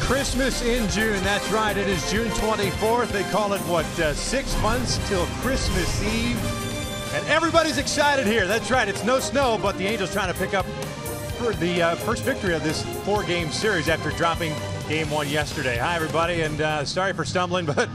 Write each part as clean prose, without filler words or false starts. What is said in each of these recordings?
Christmas in June. That's right. It is June 24th. They call it, 6 months till Christmas Eve. And everybody's excited here. That's right. It's no snow, but the Angels trying to pick up for the first victory of this 4-game series after dropping game 1 yesterday. Hi, everybody, and sorry for stumbling, but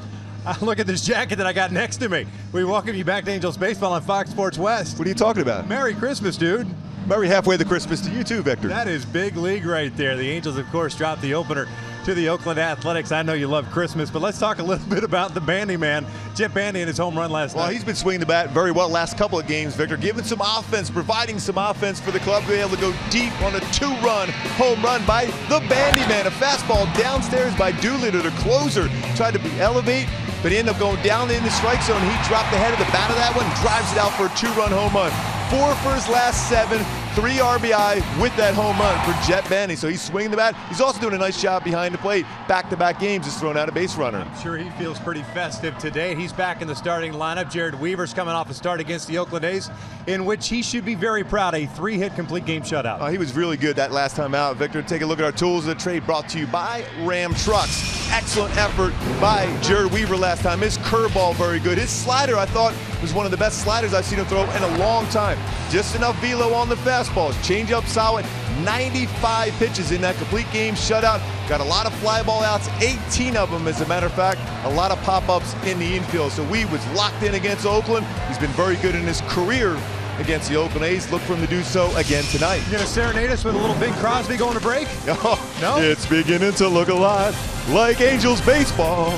look at this jacket that I got next to me. We welcome you back to Angels Baseball on Fox Sports West. What are you talking about? Merry Christmas, dude. Merry halfway to Christmas to you too, Victor. That is big league right there. The Angels, of course, dropped the opener to the Oakland Athletics. I know you love Christmas, but let's talk a little bit about the Bandy Man, Jet Bandy, and his home run last night. Well, he's been swinging the bat very well last couple of games, Victor, giving some offense, providing some offense for the club to be able to go deep on a 2-run home run by the Bandy Man. A fastball downstairs by Doolittle, the closer, tried to elevate, but he ended up going down in the strike zone. He dropped the head of the bat of that one, drives it out for a 2-run home run. 4 for his last 7, 3 RBI with that home run for Jet Bandy. So he's swinging the bat. He's also doing a nice job behind the plate. Back-to-back games, he's thrown out a base runner. I'm sure he feels pretty festive today. He's back in the starting lineup. Jared Weaver's coming off a start against the Oakland A's, in which he should be very proud. A 3-hit complete game shutout. Oh, he was really good that last time out. Victor, take a look at our tools of the trade brought to you by Ram Trucks. Excellent effort by Jared Weaver last time. His curveball very good. His slider, I thought, was one of the best sliders I've seen him throw in a long time. Just enough velo on the fastballs. Change up solid. 95 pitches in that complete game shutout. Got a lot of fly ball outs, 18 of them as a matter of fact. A lot of pop-ups in the infield. So Weave was locked in against Oakland. He's been very good in his career against the Oakland A's. Look for him to do so again tonight. You gonna serenade us with a little Bing Crosby going to break? Oh, no? It's beginning to look a lot like Angels baseball.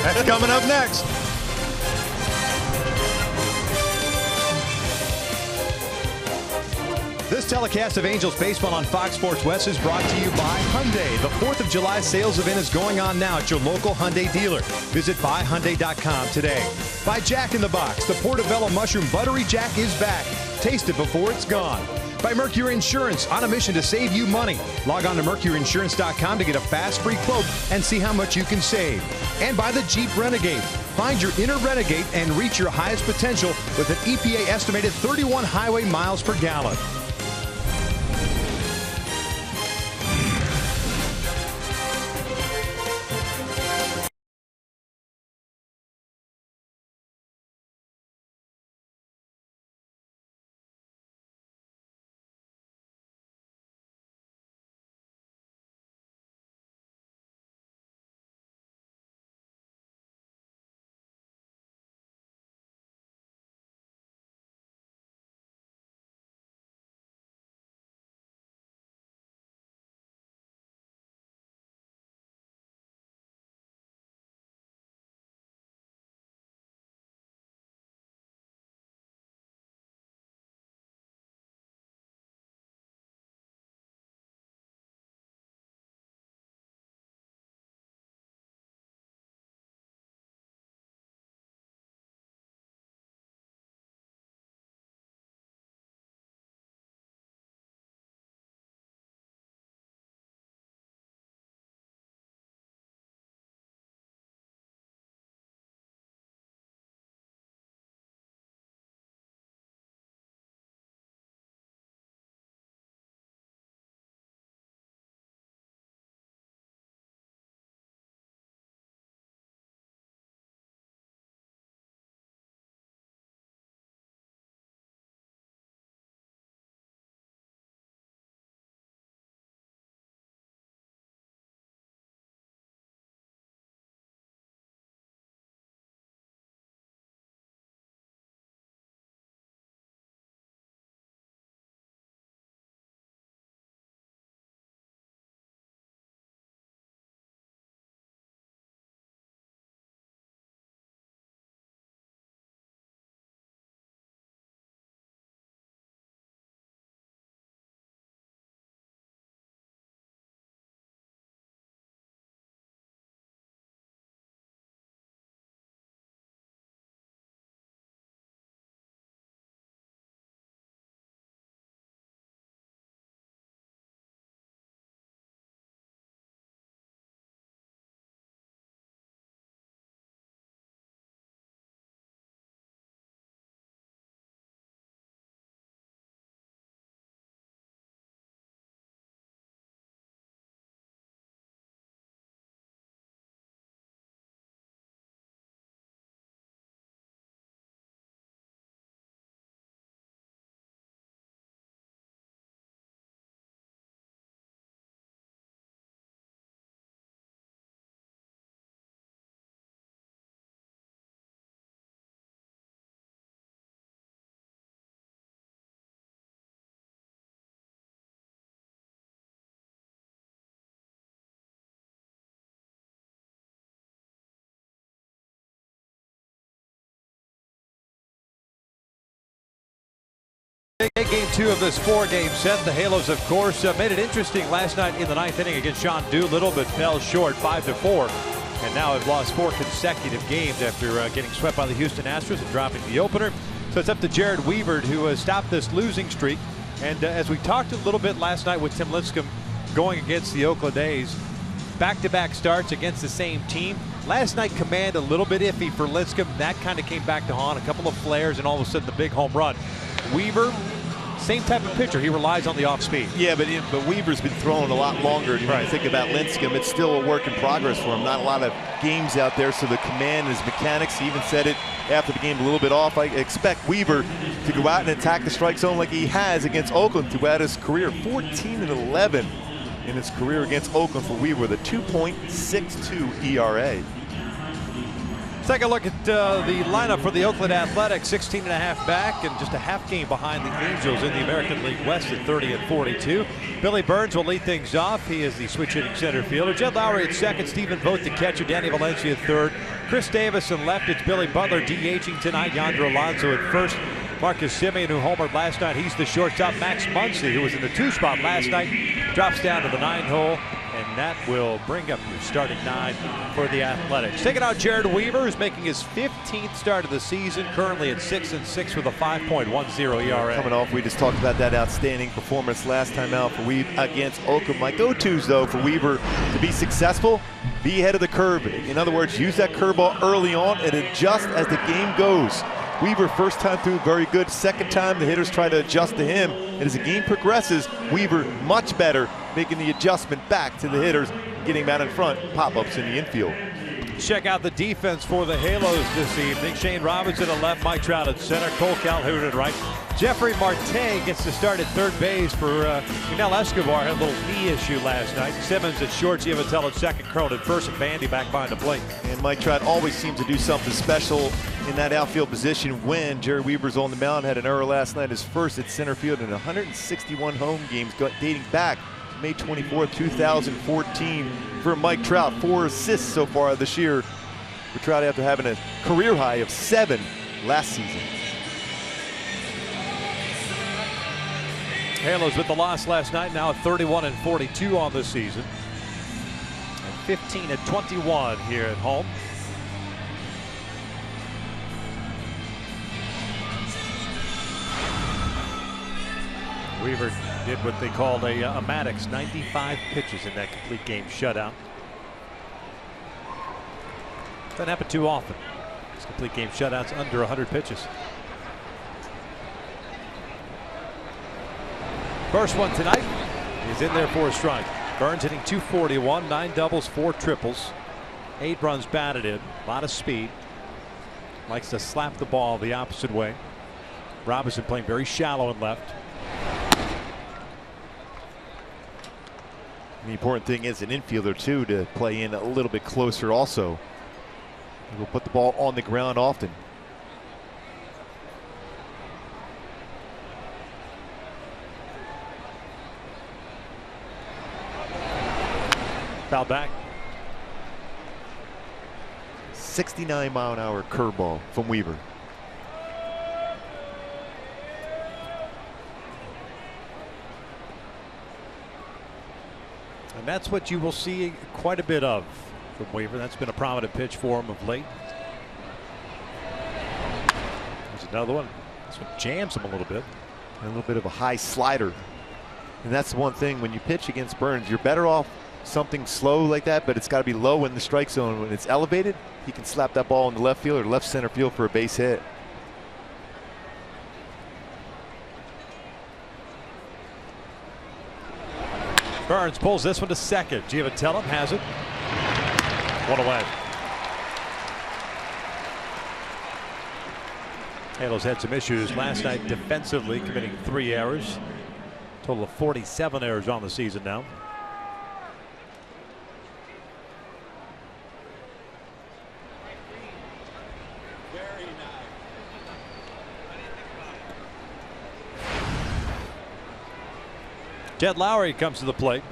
That's coming up next. This telecast of Angels Baseball on Fox Sports West is brought to you by Hyundai. The 4th of July sales event is going on now at your local Hyundai dealer. Visit buyhyundai.com today. By Jack in the Box. The Portobello Mushroom Buttery Jack is back. Taste it before it's gone. By Mercury Insurance, on a mission to save you money. Log on to mercuryinsurance.com to get a fast free quote and see how much you can save. And by the Jeep Renegade. Find your inner renegade and reach your highest potential with an EPA estimated 31 highway miles per gallon. Game 2 of this 4-game set. The Halos, of course, made it interesting last night in the 9th inning against Sean Doolittle, but fell short 5-4. And now have lost 4 consecutive games after getting swept by the Houston Astros and dropping the opener. So it's up to Jared Weaver to stop this losing streak. And as we talked a little bit last night with Tim Lincecum going against the Oakland A's, back-to-back starts against the same team. Last night, command a little bit iffy for Lincecum. That kind of came back to haunt. A couple of flares, and all of a sudden the big home run. Weaver, same type of pitcher. He relies on the off speed. Yeah, but Weaver's been throwing a lot longer. When you think about Lincecum, it's still a work in progress for him. Not a lot of games out there, so the command and his mechanics. He even said it after the game a little bit off. I expect Weaver to go out and attack the strike zone like he has against Oakland throughout his career. 14-11 in his career against Oakland for Weaver, with a 2.62 ERA. Take a look at the lineup for the Oakland Athletics. 16.5 back and just a half game behind the Angels in the American League West at 30-42. Billy Burns will lead things off. He is the switch hitting center fielder. Jed Lowry at second. Stephen Vogt the catcher. Danny Valencia at third. Chris Davis in left. It's Billy Butler DHing tonight. Yandro Alonso at first. Marcus Semien, who homered last night, he's the shortstop. Max Muncy, who was in the 2 spot last night, drops down to the 9 hole. And that will bring up your starting 9 for the Athletics. Taking out Jared Weaver, who's making his 15th start of the season, currently at 6-6 with a 5.10 ERA. Coming off, we just talked about that outstanding performance last time out for Weaver against Oakland. My go-tos, though, for Weaver to be successful, be ahead of the curve. In other words, use that curveball early on and adjust as the game goes. Weaver, first time through, very good. Second time, the hitters try to adjust to him. And as the game progresses, Weaver much better, making the adjustment back to the hitters, getting him out in front, pop-ups in the infield. Check out the defense for the Halos this evening. Shane Robinson at left, Mike Trout at center, Cole Calhoun at right. Jeffrey Marte gets to start at third base for Miguel Escobar. Had a little knee issue last night. Simmons at short, Giavattel at second, Cron at first, and Bandy back behind the plate. And Mike Trout always seems to do something special in that outfield position when Jerry Weaver's on the mound. Had an error last night, his first at center field in 161 home games dating back May 24th, 2014 for Mike Trout. 4 assists so far this year for Trout after having a career high of 7 last season. Halos with the loss last night, now at 31-42 on this season. And 15-21 here at home. Weaver did what they called a Maddox, 95 pitches in that complete game shutout. Doesn't happen too often. These complete game shutouts under 100 pitches. First one tonight is in there for a strike. Burns hitting .241, 9 doubles, 4 triples, 8 runs batted in, a lot of speed. Likes to slap the ball the opposite way. Robinson playing very shallow and left. The important thing is an infielder too to play in a little bit closer also. He will put the ball on the ground often. Foul back. 69-mile-an-hour curveball from Weaver. And that's what you will see quite a bit of from Weaver. That's been a prominent pitch for him of late. There's another one. This one jams him a little bit. And a little bit of a high slider. And that's the one thing when you pitch against Burns, you're better off something slow like that, but it's got to be low in the strike zone. When it's elevated, he can slap that ball in the left field or left center field for a base hit. Burns pulls this one to second. Giavattel has it. One away. Halos had some issues last night defensively, committing 3 errors. Total of 47 errors on the season now. Jed Lowry comes to the plate.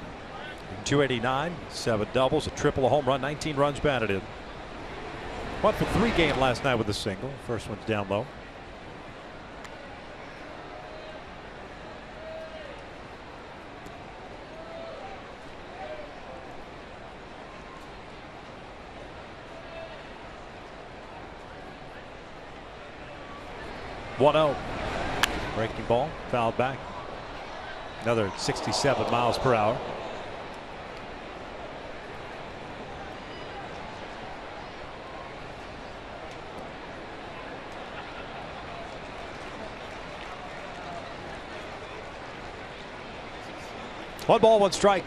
289, 7 doubles, a triple, a home run, 19 runs batted in. 1 for 3 game last night with a single. First one's down low. 1-0. Breaking ball, fouled back. Another 67 miles per hour. One ball, one strike.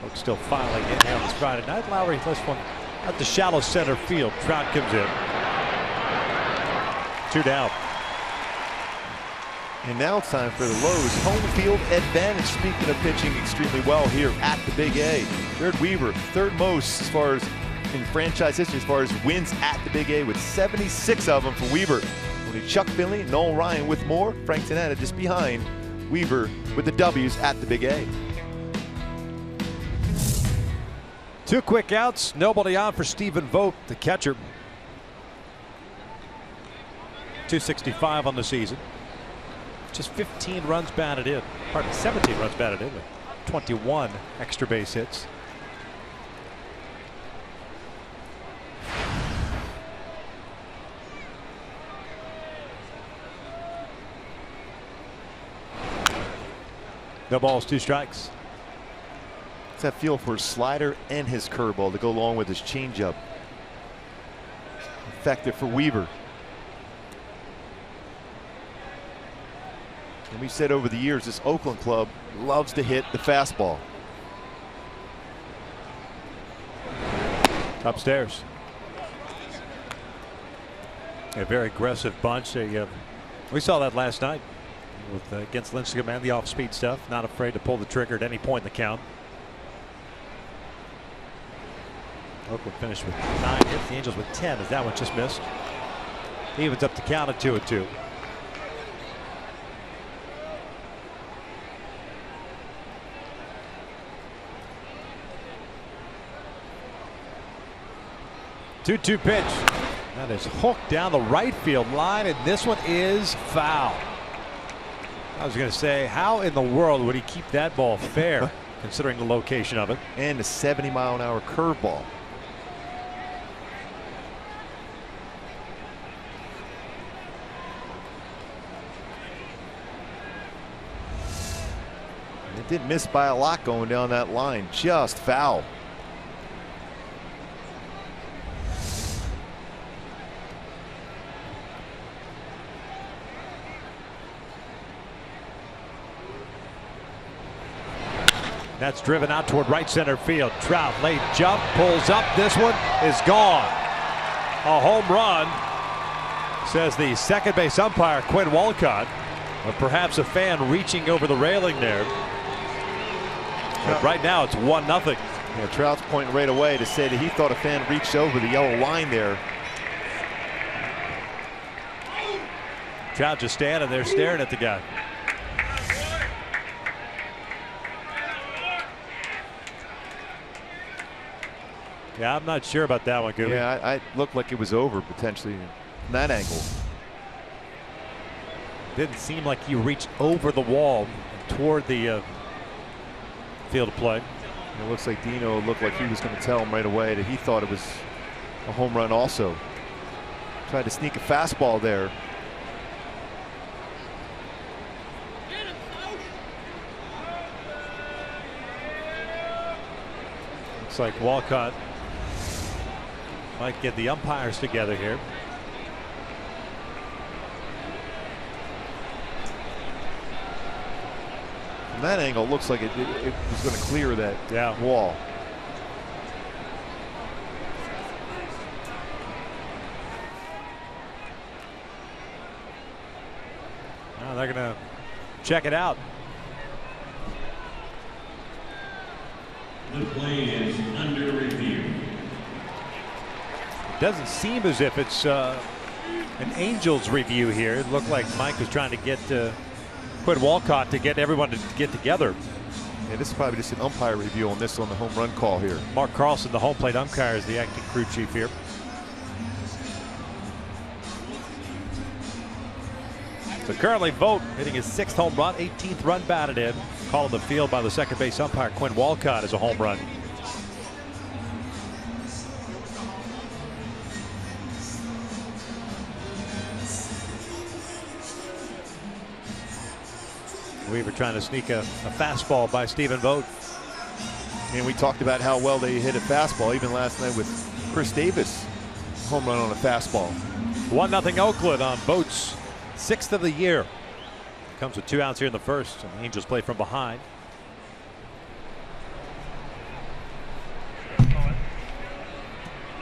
Folks still finally getting on this Friday night. Lowry this one at the shallow center field. Trout comes in. 2 down. And now it's time for the Lowe's home field advantage. Speaking of pitching extremely well here at the Big A, Jared Weaver, third most as far as in franchise history as far as wins at the Big A, with 76 of them for Weaver. Only Chuck Finley, Noel Ryan with more. Frank Tanetta just behind Weaver with the W's at the Big A. 2 quick outs. Nobody on for Stephen Vogt, the catcher. 265 on the season. Just 15 runs batted in. Pardon, 17 runs batted in. 21 extra base hits. No balls, 2 strikes. What's that feel for his slider and his curveball to go along with his changeup? Effective for Weaver. And we said over the years, this Oakland club loves to hit the fastball. Upstairs. A very aggressive bunch. We saw that last night with against Lincecum and the off-speed stuff. Not afraid to pull the trigger at any point in the count. Oakland finished with 9 hits. The Angels with 10 as that one just missed. Evens up the count at 2-2. Two-two pitch. That is hooked down the right field line, and this one is foul. I was going to say, how in the world would he keep that ball fair, considering the location of it? And a 70-mile-an-hour curveball. It didn't miss by a lot going down that line. Just foul. That's driven out toward right center field. Trout late jump, pulls up. This one is gone. A home run, says the second base umpire Quinn Walcott. Or perhaps a fan reaching over the railing there. But right now it's 1-0. Yeah, Trout's pointing right away to say that he thought a fan reached over the yellow line there. Trout just standing there staring at the guy. Yeah, I'm not sure about that one, Gooby. Yeah, I looked like it was over potentially from that angle. Didn't seem like he reached over the wall toward the field of play. It looks like Dino looked like he was going to tell him right away that he thought it was a home run also. Tried to sneak a fastball there. Looks like Walcott might get the umpires together here. From that angle, it looks like it was going to clear that wall. Now they're going to check it out. The play is under review. It doesn't seem as if it's an Angels review here. It looked like Mike was trying to get Quinn Walcott to get everyone to get together. Yeah, this is probably just an umpire review on this on the home run call here. Mark Carlson, the home plate umpire, is the acting crew chief here. So currently Vogt hitting his 6th home run, 18th run batted in. Call of the field by the second base umpire Quinn Walcott as a home run. Weaver trying to sneak a fastball by Stephen Vogt. And we talked about how well they hit a fastball even last night with Chris Davis. Home run on a fastball. 1-0 Oakland on Vogt's 6th of the year. Comes with 2 outs here in the first, and the Angels play from behind.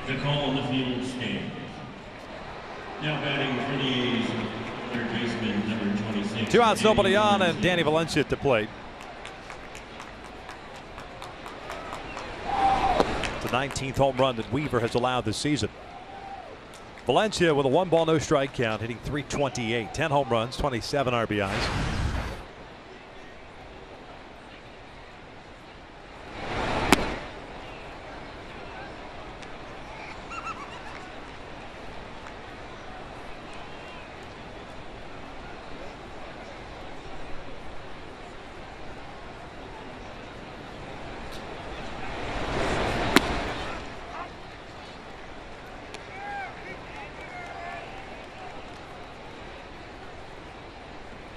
The call on the field stand. Now batting for the A's, third baseman number 26. 2 outs, nobody on, and Danny Valencia at the plate. It's the 19th home run that Weaver has allowed this season. Valencia with a 1-ball, no strike count, hitting .328, 10 home runs, 27 RBIs.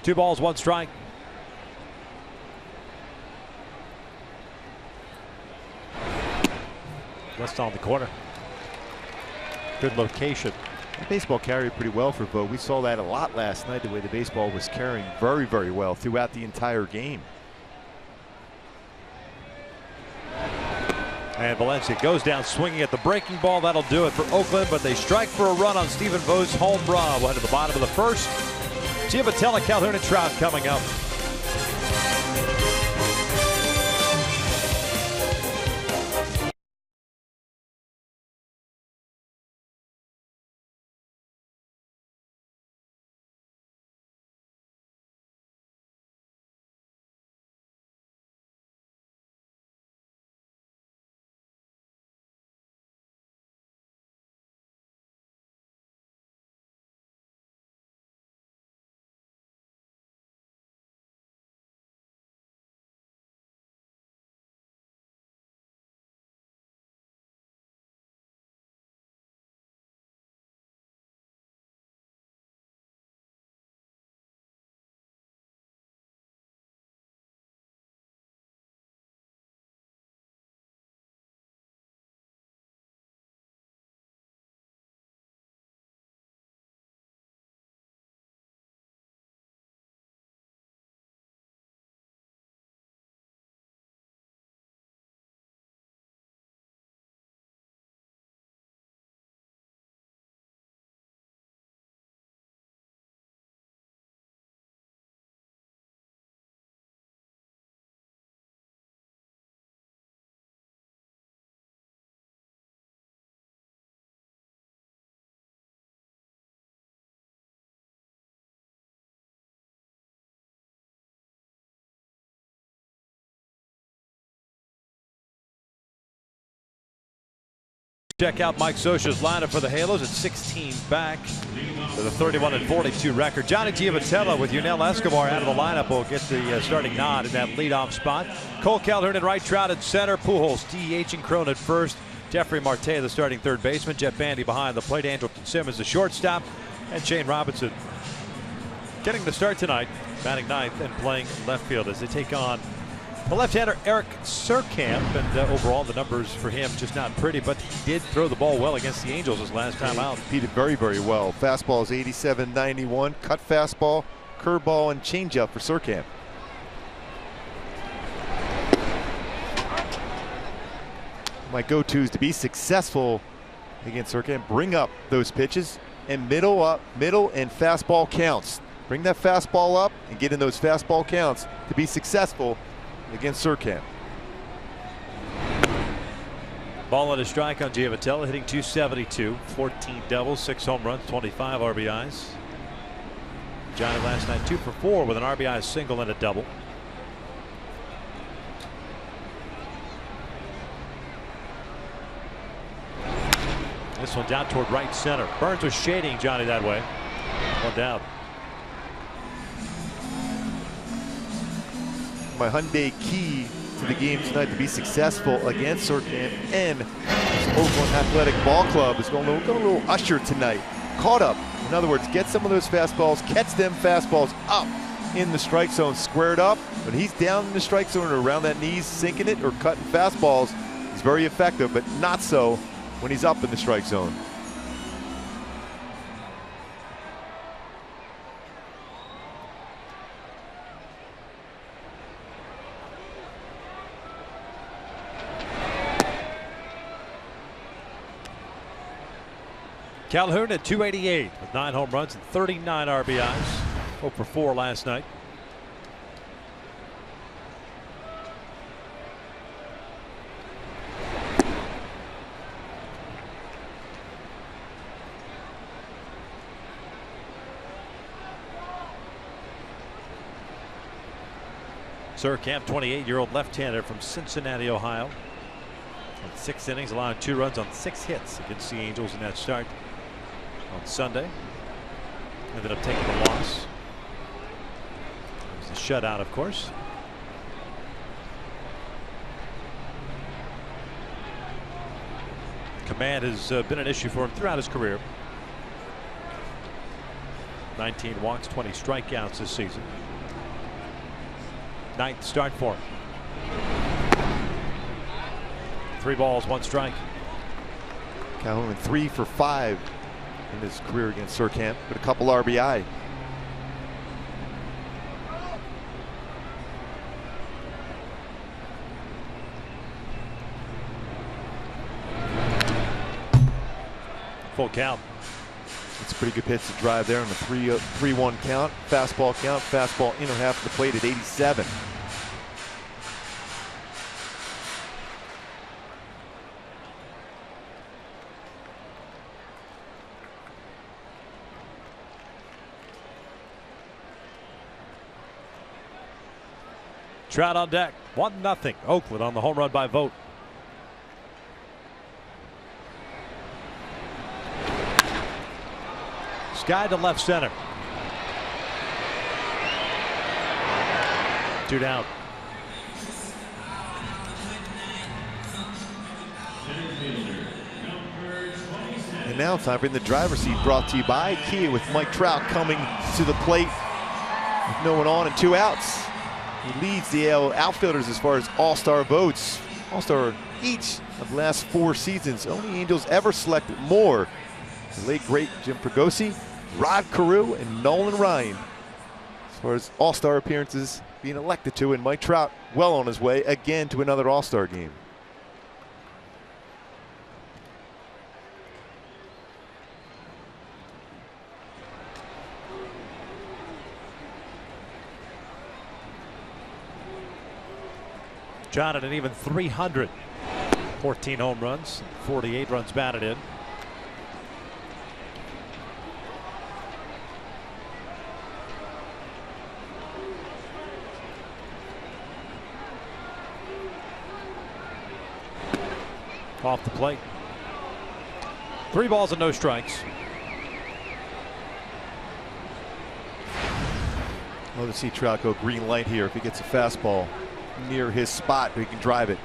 Two balls, one strike. Just on the corner. Good location. The baseball carried pretty well for Vogt. We saw that a lot last night, the way the baseball was carrying very, very well throughout the entire game. And Valencia goes down swinging at the breaking ball. That'll do it for Oakland, but they strike for a run on Stephen Vogt's home run. We'll head to the bottom of the first. Giamatelli, Calhoun, and Trout coming up. Check out Mike Scioscia's lineup for the Halos at 16 back with a 31-42 record. Johnny Giamatelli with Yunel Escobar out of the lineup will get the starting nod in that leadoff spot. Cole Calhoun at right, Trout at center, Pujols, DH, and Cron at first. Jeffrey Marte, the starting third baseman. Jeff Bandy behind the plate. Andrelton Simmons, the shortstop, and Shane Robinson getting the start tonight, batting ninth and playing left field as they take on the left-hander Eric Surkamp, and overall the numbers for him just not pretty, but he did throw the ball well against the Angels his last time out. He did very, very well. Fastball is 87-91, cut fastball, curveball, and changeup for Surkamp. My go-to is to be successful against Surkamp. Bring up those pitches and middle and fastball counts. Bring that fastball up and get in those fastball counts to be successful against Surkamp. Ball and a strike on Giamatelli, hitting .272, 14 doubles, 6 home runs, 25 RBIs. Johnny last night 2 for 4 with an RBI single and a double. This one down toward right center. Burns was shading Johnny that way. One down. My Hyundai key to the game tonight to be successful against Surkamp and this Oakland Athletic Ball Club is going a little usher tonight. Caught up. In other words, get some of those fastballs, catch them fastballs up in the strike zone squared up. When he's down in the strike zone or around that knees, sinking it or cutting fastballs, he's very effective, but not so when he's up in the strike zone. Calhoun at 288 with 9 home runs and 39 RBIs. 0 for 4 last night. Surkamp, 28-year-old left-hander from Cincinnati, Ohio. In 6 innings, allowing 2 runs on 6 hits against the Angels in that start on Sunday. Ended up taking the loss. It was a shutout, of course. Command has been an issue for him throughout his career. 19 walks, 20 strikeouts this season. 9th start for him. 3 balls, 1 strike. Calhoun 3 for 5 in his career against Surkamp, with a couple RBI. Full count. It's a pretty good pitch to drive there on the 3-1 count. Fastball count. Fastball inner half of the plate at 87. Trout on deck. 1-0. Oakland on the home run by vote. Sky to left center. 2 down. And now time for the driver's seat, brought to you by Kia, with Mike Trout coming to the plate with no one on and 2 outs. He leads the AL outfielders as far as all-star votes. All-star each of the last 4 seasons. Only Angels ever selected more. The late great Jim Fregosi, Rod Carew, and Nolan Ryan as far as all-star appearances being elected to, and Mike Trout well on his way again to another all-star game. John at an even 300. 14 home runs, 48 runs batted in. Off the plate. 3 balls and no strikes. Love to see Trout go green light here if he gets a fastball near his spot, he can drive it.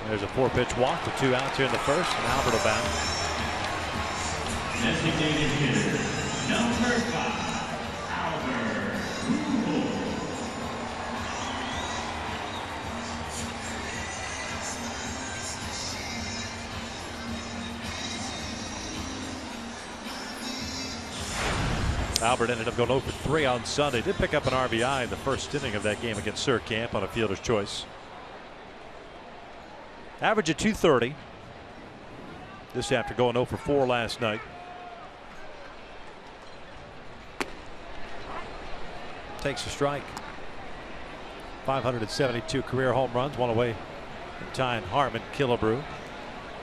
There's a 4-pitch walk to 2 outs here in the first, and Albert will bat. Designated hitter, number 5, Albert. Albert ended up going 0 for 3 on Sunday. Did pick up an RBI in the first inning of that game against Surkamp on a fielder's choice. Average of 230. This after going 0 for 4 last night. Takes a strike. 572 career home runs, 1 away from tying Harmon Killebrew.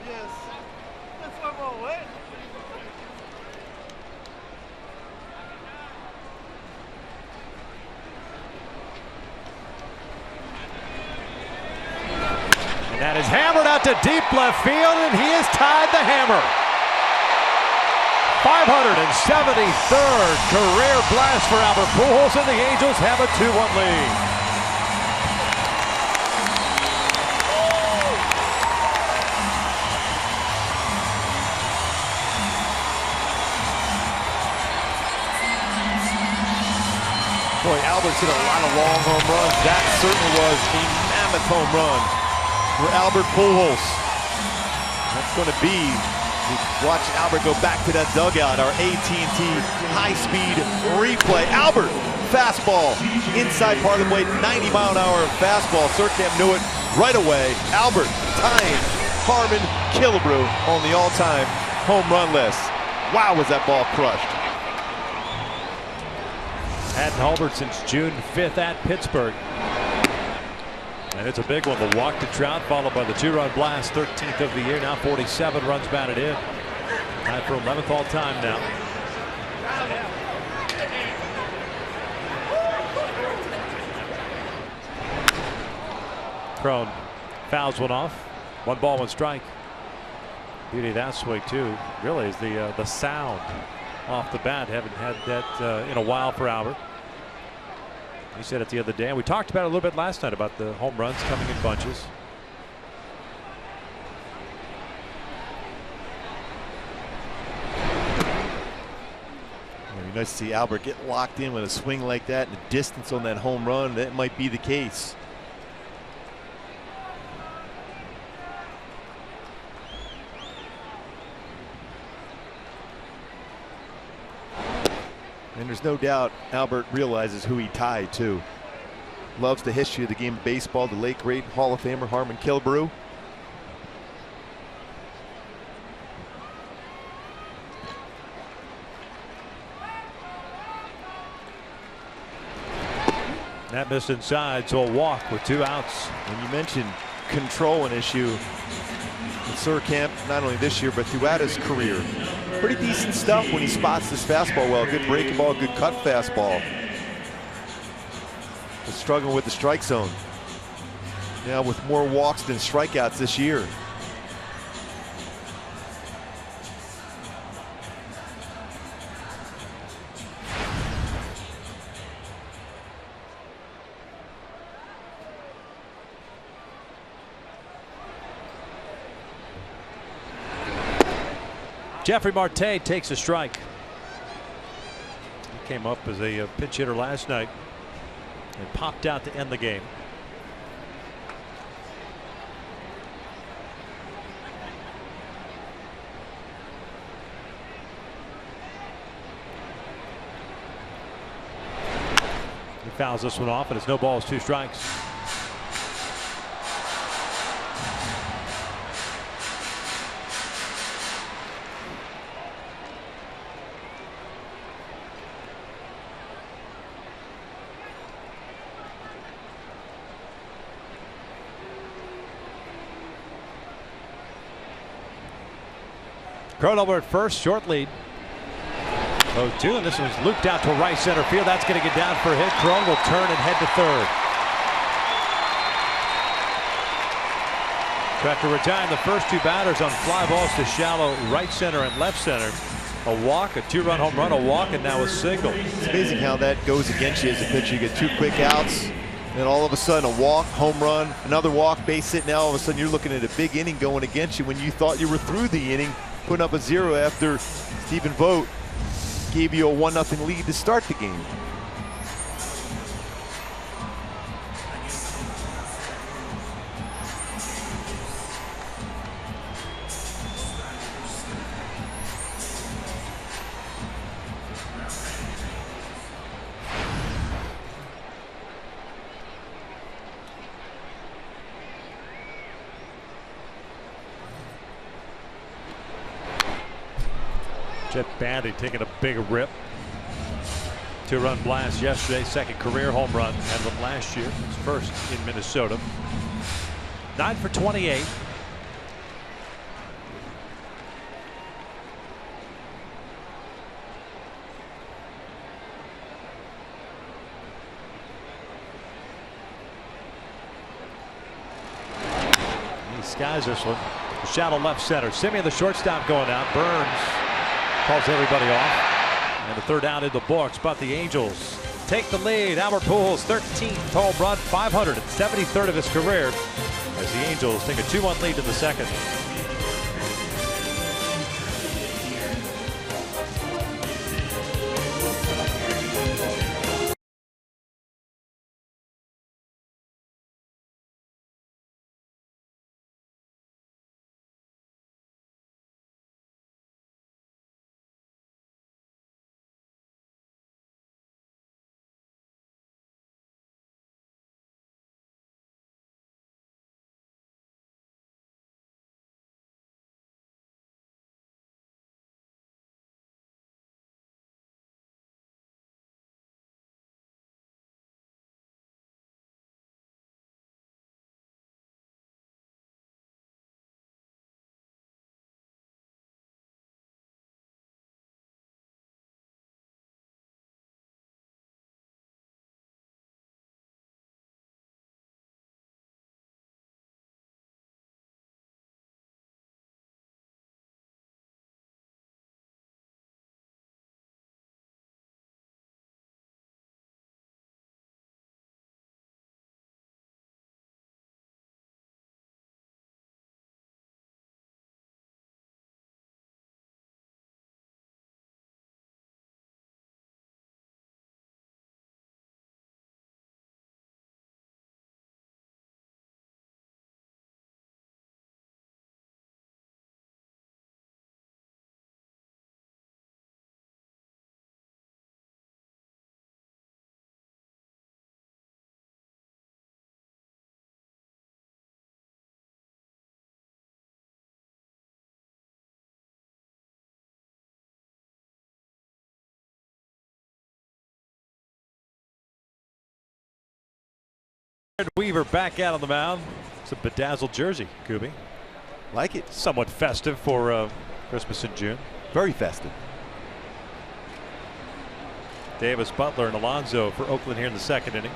Yes, that's one more way. And that is hammered out to deep left field, and he has tied the hammer. 573rd career blast for Albert Pujols, and the Angels have a 2-1 lead. Boy, Albert's hit a lot of long home runs. That certainly was a mammoth home run for Albert Pujols. That's going to be, watch Albert go back to that dugout, our AT&T high-speed replay. Albert, fastball, inside part of the plate, 90-mile-an-hour fastball. Surkamp knew it right away. Albert tying Harmon Killebrew on the all-time home run list. Wow, was that ball crushed. Hadn't homered since June 5th at Pittsburgh. And it's a big one. The walk to Trout, followed by the 2-run blast, 13th of the year. Now 47 runs batted in. Tied for 11th all time now. Crone fouls one off. 1 ball, 1 strike. Beauty of that swing too. Really is the sound off the bat. Haven't had that in a while for Albert. He said it the other day, and we talked about it a little bit last night about the home runs coming in bunches. It'd be nice to see Albert get locked in with a swing like that and the distance on that home run. That might be the case. And there's no doubt Albert realizes who he tied to. Loves the history of the game of baseball, the late great Hall of Famer Harmon Killebrew. That missed inside, so a walk with 2 outs. And you mentioned control an issue with Surkamp, not only this year, but throughout his career. Pretty decent stuff when he spots this fastball well. Good breaking ball, good cut fastball. But struggling with the strike zone. Now with more walks than strikeouts this year. Jeffrey Marte takes a strike. He came up as a pinch hitter last night and popped out to end the game. He fouls this one off, and it's no balls, 2 strikes. Crone over at first, short lead. 0-2, and this one's looped out to right center field. That's going to get down for a hit. Crone will turn and head to third. After retiring the first 2 batters on fly balls to shallow right center and left center. A walk, a 2-run home run, a walk, and now a single. It's amazing how that goes against you as a pitcher. You get 2 quick outs, and then all of a sudden a walk, home run, another walk, base hit. Now all of a sudden you're looking at a big inning going against you when you thought you were through the inning, putting up a 0 after Stephen Vogt gave you a 1-0 lead to start the game. Jeff Bandy taking a big rip. 2-run blast yesterday, 2nd career home run, had one last year, his first in Minnesota. 9 for 28. He skies this one. Shallow left center. Simeon, the shortstop, going out. Burns calls everybody off. And the 3rd out in the books, but the Angels take the lead. Albert Pujols, 13th home run, 573rd of his career, as the Angels take a 2-1 lead in the 2nd. Weaver back out on the mound. It's a bedazzled jersey, Kubi. Like it. Somewhat festive for Christmas in June. Very festive. Davis, Butler, and Alonso for Oakland here in the second inning.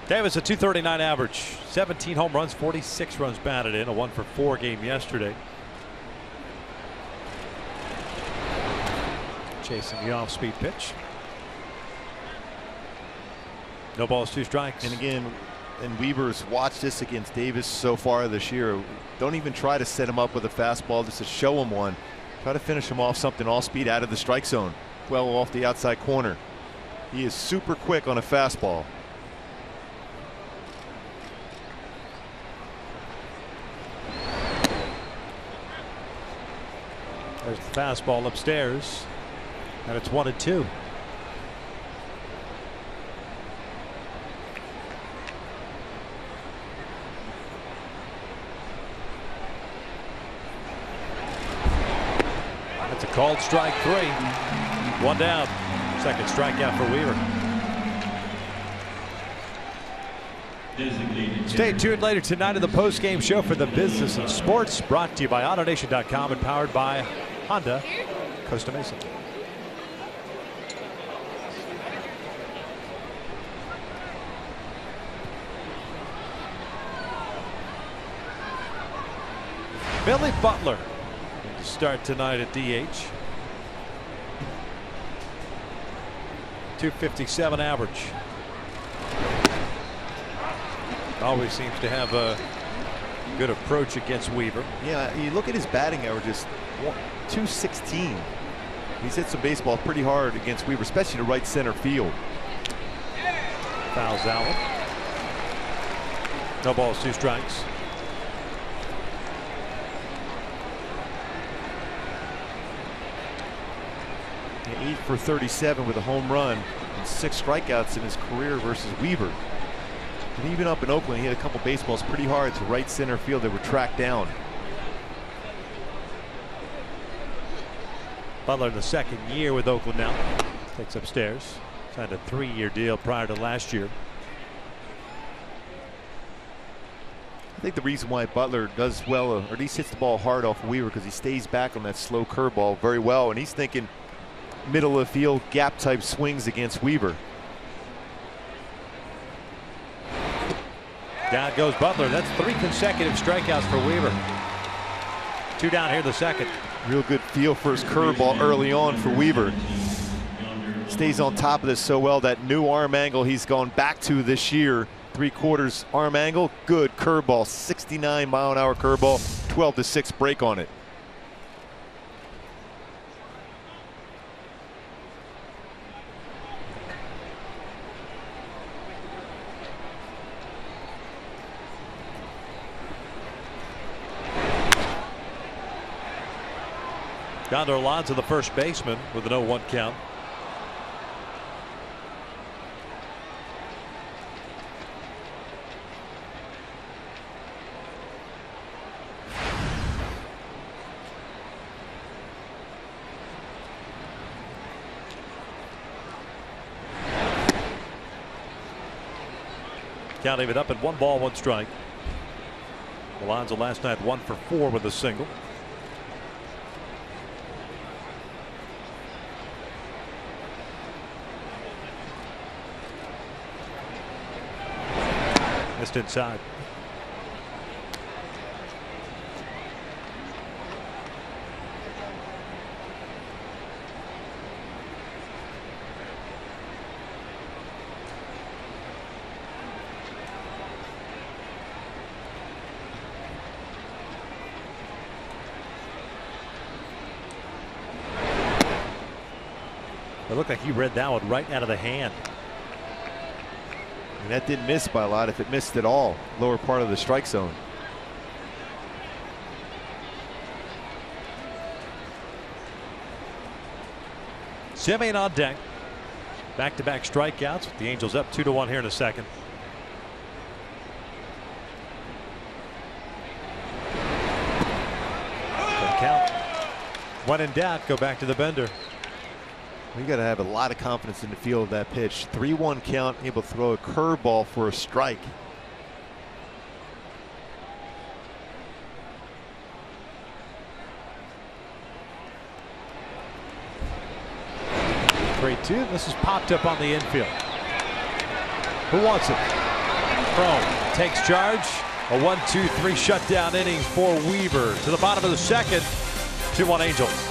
Davis a .239 average, 17 home runs, 46 runs batted in, a 1-for-4 game yesterday. Chasing the off-speed pitch. No balls, 2 strikes. And again, and Weaver's watched this against Davis so far this year. Don't even try to set him up with a fastball, just to show him one. Try to finish him off something off speed out of the strike zone, well off the outside corner. He is super quick on a fastball. There's the fastball upstairs, and it's 1-2. That's a called strike 3. 1 down. Second strikeout for Weaver. Stay tuned later tonight in the post-game show for the business and sports, brought to you by AutoNation.com and powered by Honda Costa Mesa. Billy Butler to start tonight at DH. .257 average. Always seems to have a good approach against Weaver. Yeah, you look at his batting averages, .216. He's hit some baseball pretty hard against Weaver, especially to right center field. Fouls that one. No balls, 2 strikes. Yeah, 8 for 37 with a home run and 6 strikeouts in his career versus Weaver. And even up in Oakland, he had a couple baseballs pretty hard to right center field that were tracked down. Butler in the second year with Oakland now. Takes upstairs. Signed a 3-year deal prior to last year. I think the reason why Butler does well, or at least hits the ball hard off Weaver, because he stays back on that slow curveball very well, and he's thinking middle of the field gap type swings against Weaver. Down goes Butler. That's 3 consecutive strikeouts for Weaver. 2 down here in the second. Real good feel for his curveball early on for Weaver. Stays on top of this so well. That new arm angle he's gone back to this year. 3/4 arm angle. Good curveball. 69-mile-an-hour curveball. 12-6 break on it. Down to Alonso, the first baseman, with an 0-1 count. Count even up at 1 ball, 1 strike. Alonso last night 1 for 4 with a single. Missed inside. It looked like he read that one right out of the hand. And that didn't miss by a lot, if it missed at all. Lower part of the strike zone. Semien on deck. Back-to-back strikeouts with the Angels up 2-1 here in a second. Good count. When in doubt, go back to the bender. You got to have a lot of confidence in the feel of that pitch. 3-1 count, able to throw a curveball for a strike. Great two. This is popped up on the infield. Who wants it? Chrome takes charge. A 1-2-3 shutdown inning for Weaver. To the bottom of the second. 2-1 Angels.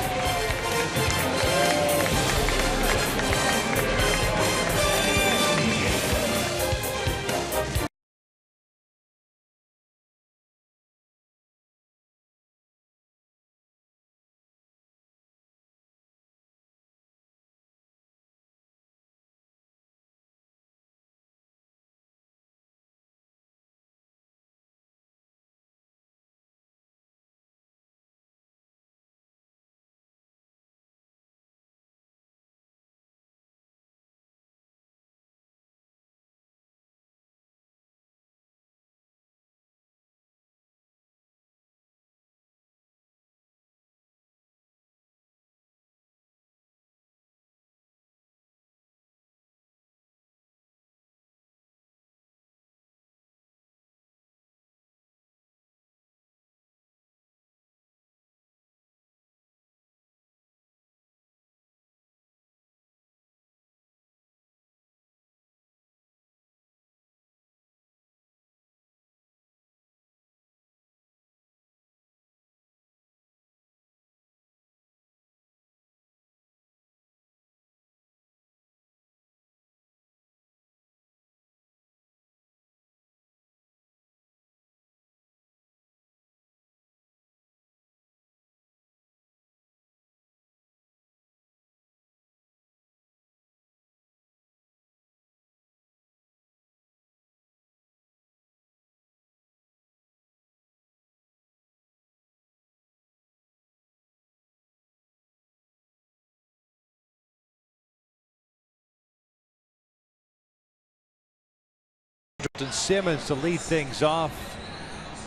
And Simmons to lead things off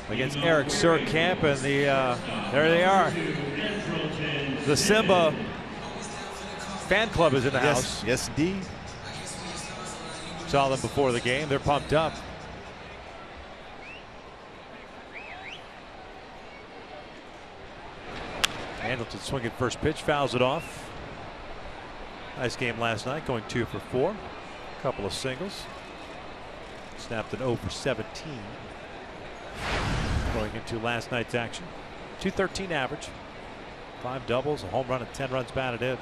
against Eric Surkamp, and there they are. The Simba fan club is in the house. Yes, indeed. Saw them before the game. They're pumped up. Hamilton swinging first pitch, fouls it off. Nice game last night, going 2 for 4. A couple of singles. Snapped an 0 for 17 going into last night's action. 213 average, 5 doubles, a home run, and 10 runs batted in.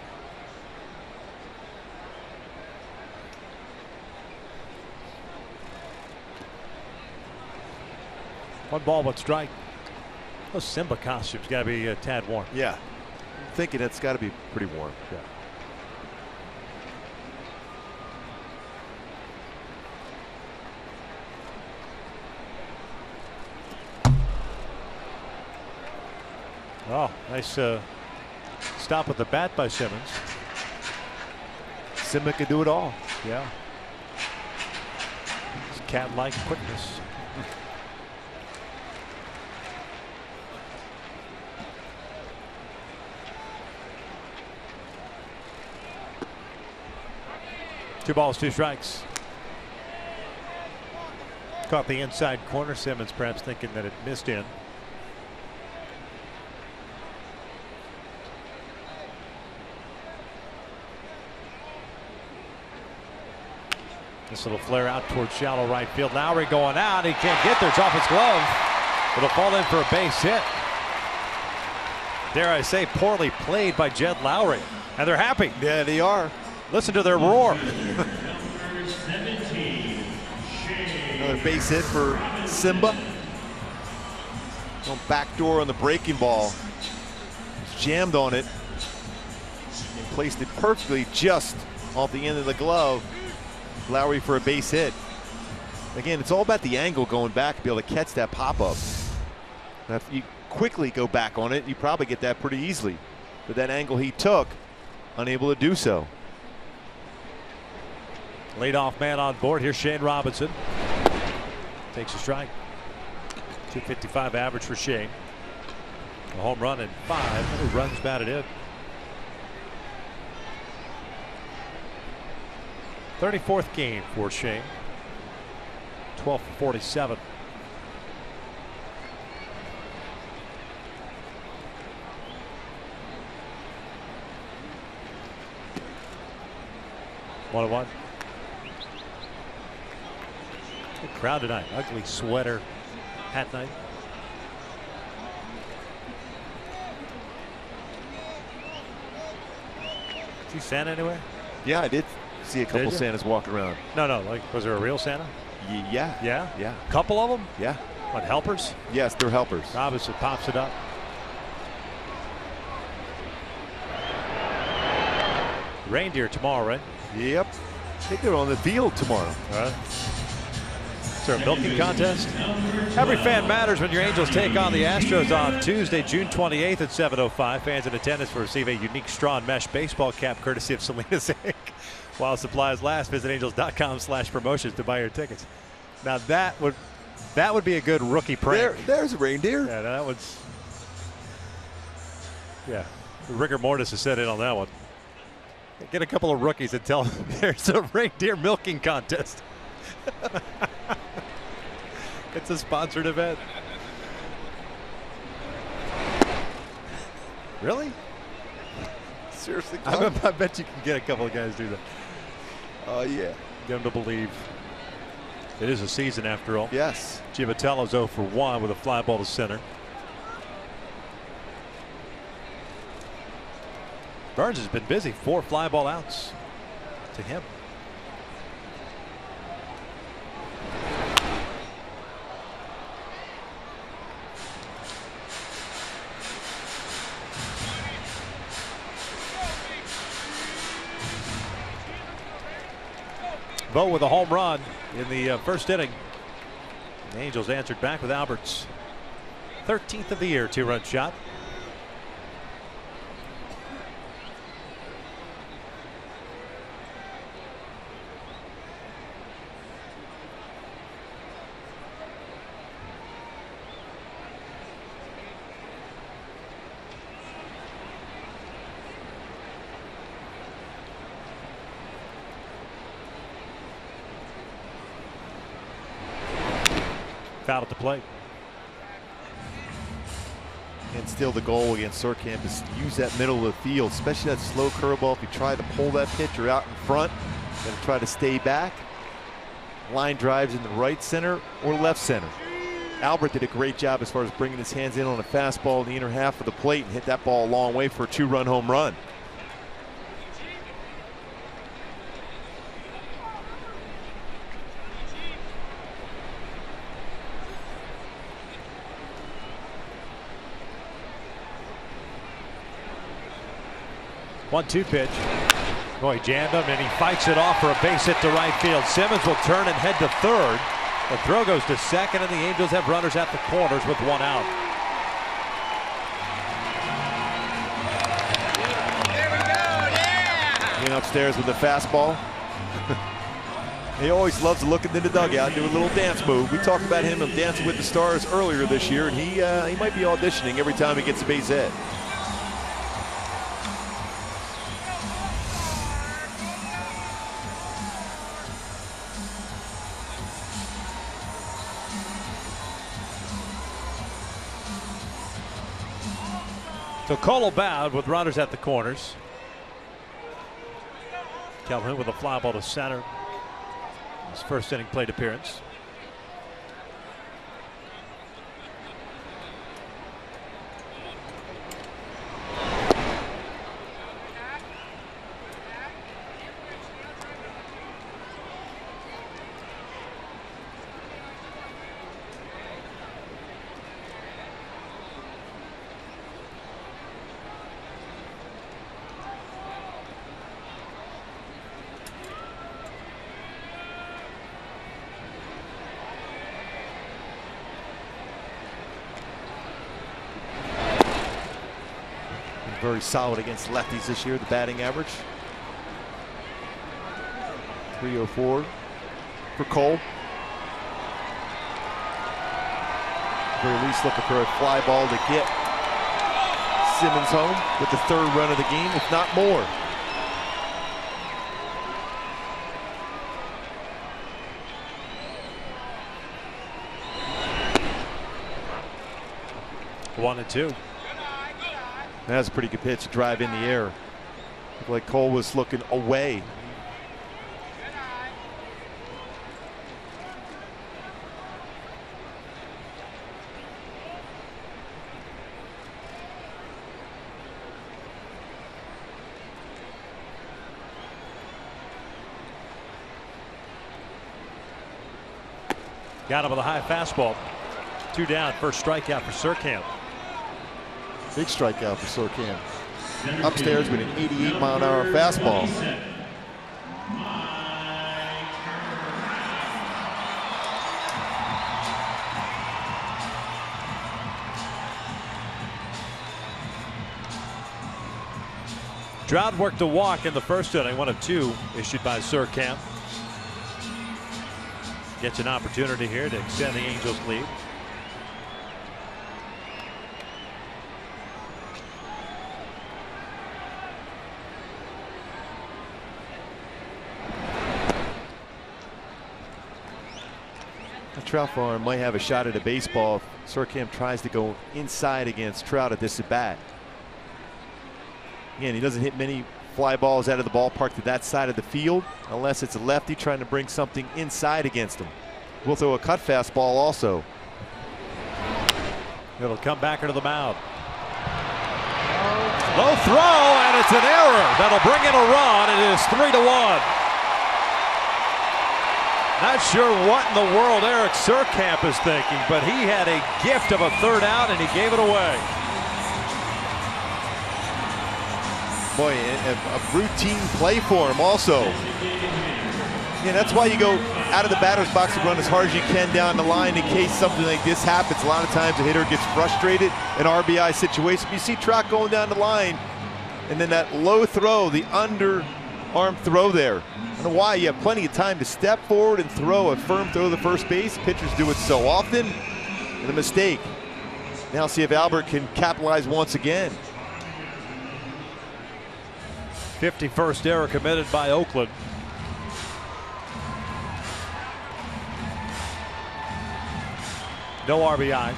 One ball, one strike. Those Simba costumes got to be a tad warm. Yeah, I'm thinking it's got to be pretty warm. Yeah. Oh, nice stop with the bat by Simmons. Simba can do it all. Yeah. It's cat-like quickness. Two balls, two strikes. Caught the inside corner. Simmons perhaps thinking that it missed in. This little flare out towards shallow right field. Lowry going out. He can't get there. It's off his glove. It'll fall in for a base hit. Dare I say, poorly played by Jed Lowry. And they're happy. Yeah, they are. Listen to their roar. Another base hit for Simba. Backdoor on the breaking ball. He's jammed on it and placed it perfectly just off the end of the glove. Lowry for a base hit. Again, it's all about the angle going back to be able to catch that pop-up. Now, if you quickly go back on it, you probably get that pretty easily. But that angle he took, unable to do so. Leadoff man on board. Here's Shane Robinson. Takes a strike. 255 average for Shane. A home run and 5 runs batted in. 34th game for Shane. 12 for 47. One one. Good crowd tonight. Ugly sweater hat night. See Santa anywhere? Yeah, I did see a couple Santas walking around. No, like, was there a real Santa? Yeah. Yeah? A couple of them? Yeah. What, helpers? Yes, they're helpers. Robinson pops it up. Reindeer tomorrow, right? Yep. I think they're on the field tomorrow. Is there a milking contest? Every fan matters when your Angels take on the Astros on Tuesday, June 28th at 7:05. Fans in attendance will receive a unique straw and mesh baseball cap courtesy of Salinas Inc. While supplies last, visit angels.com/promotions to buy your tickets. Now that would be a good rookie prank. There's a reindeer. Yeah, that one's. Yeah, rigor mortis is set in on that one. Get a couple of rookies and tell them there's a reindeer milking contest. It's a sponsored event. Really? Seriously? I bet you can get a couple of guys to do that. Oh, yeah. Get them to believe it is a season after all. Yes. Givatello's 0 for 1 with a fly ball to center. Burns has been busy. 4 fly ball outs to him. Bo with a home run in the first inning. The Angels answered back with Albert's 13th of the year 2-run shot. Foul at the plate. And still the goal against Surkamp is use that middle of the field, especially that slow curveball. If you try to pull that pitcher out in front, then try to stay back. Line drives in the right center or left center. Albert did a great job as far as bringing his hands in on a fastball in the inner half of the plate and hit that ball a long way for a 2-run home run. One-two pitch. Boy, jammed him and he fights it off for a base hit to right field. Simmons will turn and head to third. The throw goes to second, and the Angels have runners at the corners with 1 out. There we go, yeah! In upstairs with the fastball. He always loves to look into the dugout and do a little dance move. We talked about him of Dancing with the Stars earlier this year, and he might be auditioning every time he gets a base hit. So Cole bowed with runners at the corners. Calhoun with a fly ball to center. His first inning plate appearance. Very solid against lefties this year, the batting average. 304 for Cole. Very least looking for a fly ball to get Simmons home with the 3rd run of the game, if not more. One and two. That's a pretty good pitch. Drive in the air. Looked like Cole was looking away. Got him with a high fastball. 2 down. First strikeout for Surkamp. Big strikeout for Surkamp. Upstairs with an 88-mile-an-hour fastball. Trout worked a walk in the first inning, 1 of 2 issued by Surkamp. Gets an opportunity here to extend the Angels' lead. The Trout farm might have a shot at a baseball if Surkamp tries to go inside against Trout at this at bat. Again, he doesn't hit many fly balls out of the ballpark to that side of the field unless it's a lefty trying to bring something inside against him. We'll throw a cut fastball also. It'll come back into the mound. Low throw, and it's an error. That'll bring in a run. It is 3-1. Not sure what in the world Eric Surkamp is thinking, but he had a gift of a 3rd out and he gave it away. Boy, a routine play for him also. Yeah, that's why you go out of the batter's box and run as hard as you can down the line in case something like this happens. A lot of times the hitter gets frustrated in RBI situation. You see Trout going down the line, and then that low throw, the underarm throw there. I don't know why. You have plenty of time to step forward and throw a firm throw to the first base. Pitchers do it so often, and a mistake. Now see if Albert can capitalize once again. 51st error committed by Oakland. No RBI.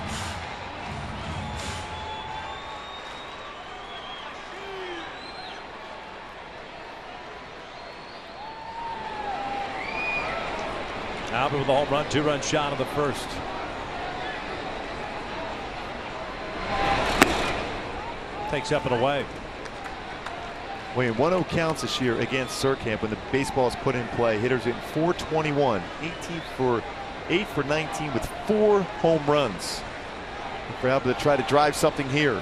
Albert with a home run, 2-run shot in the first. Takes up and away. Wait, 1-0 counts this year against Surkamp when the baseball is put in play. Hitters hitting .421, 8 for 19 with 4 home runs. For Albert to try to drive something here.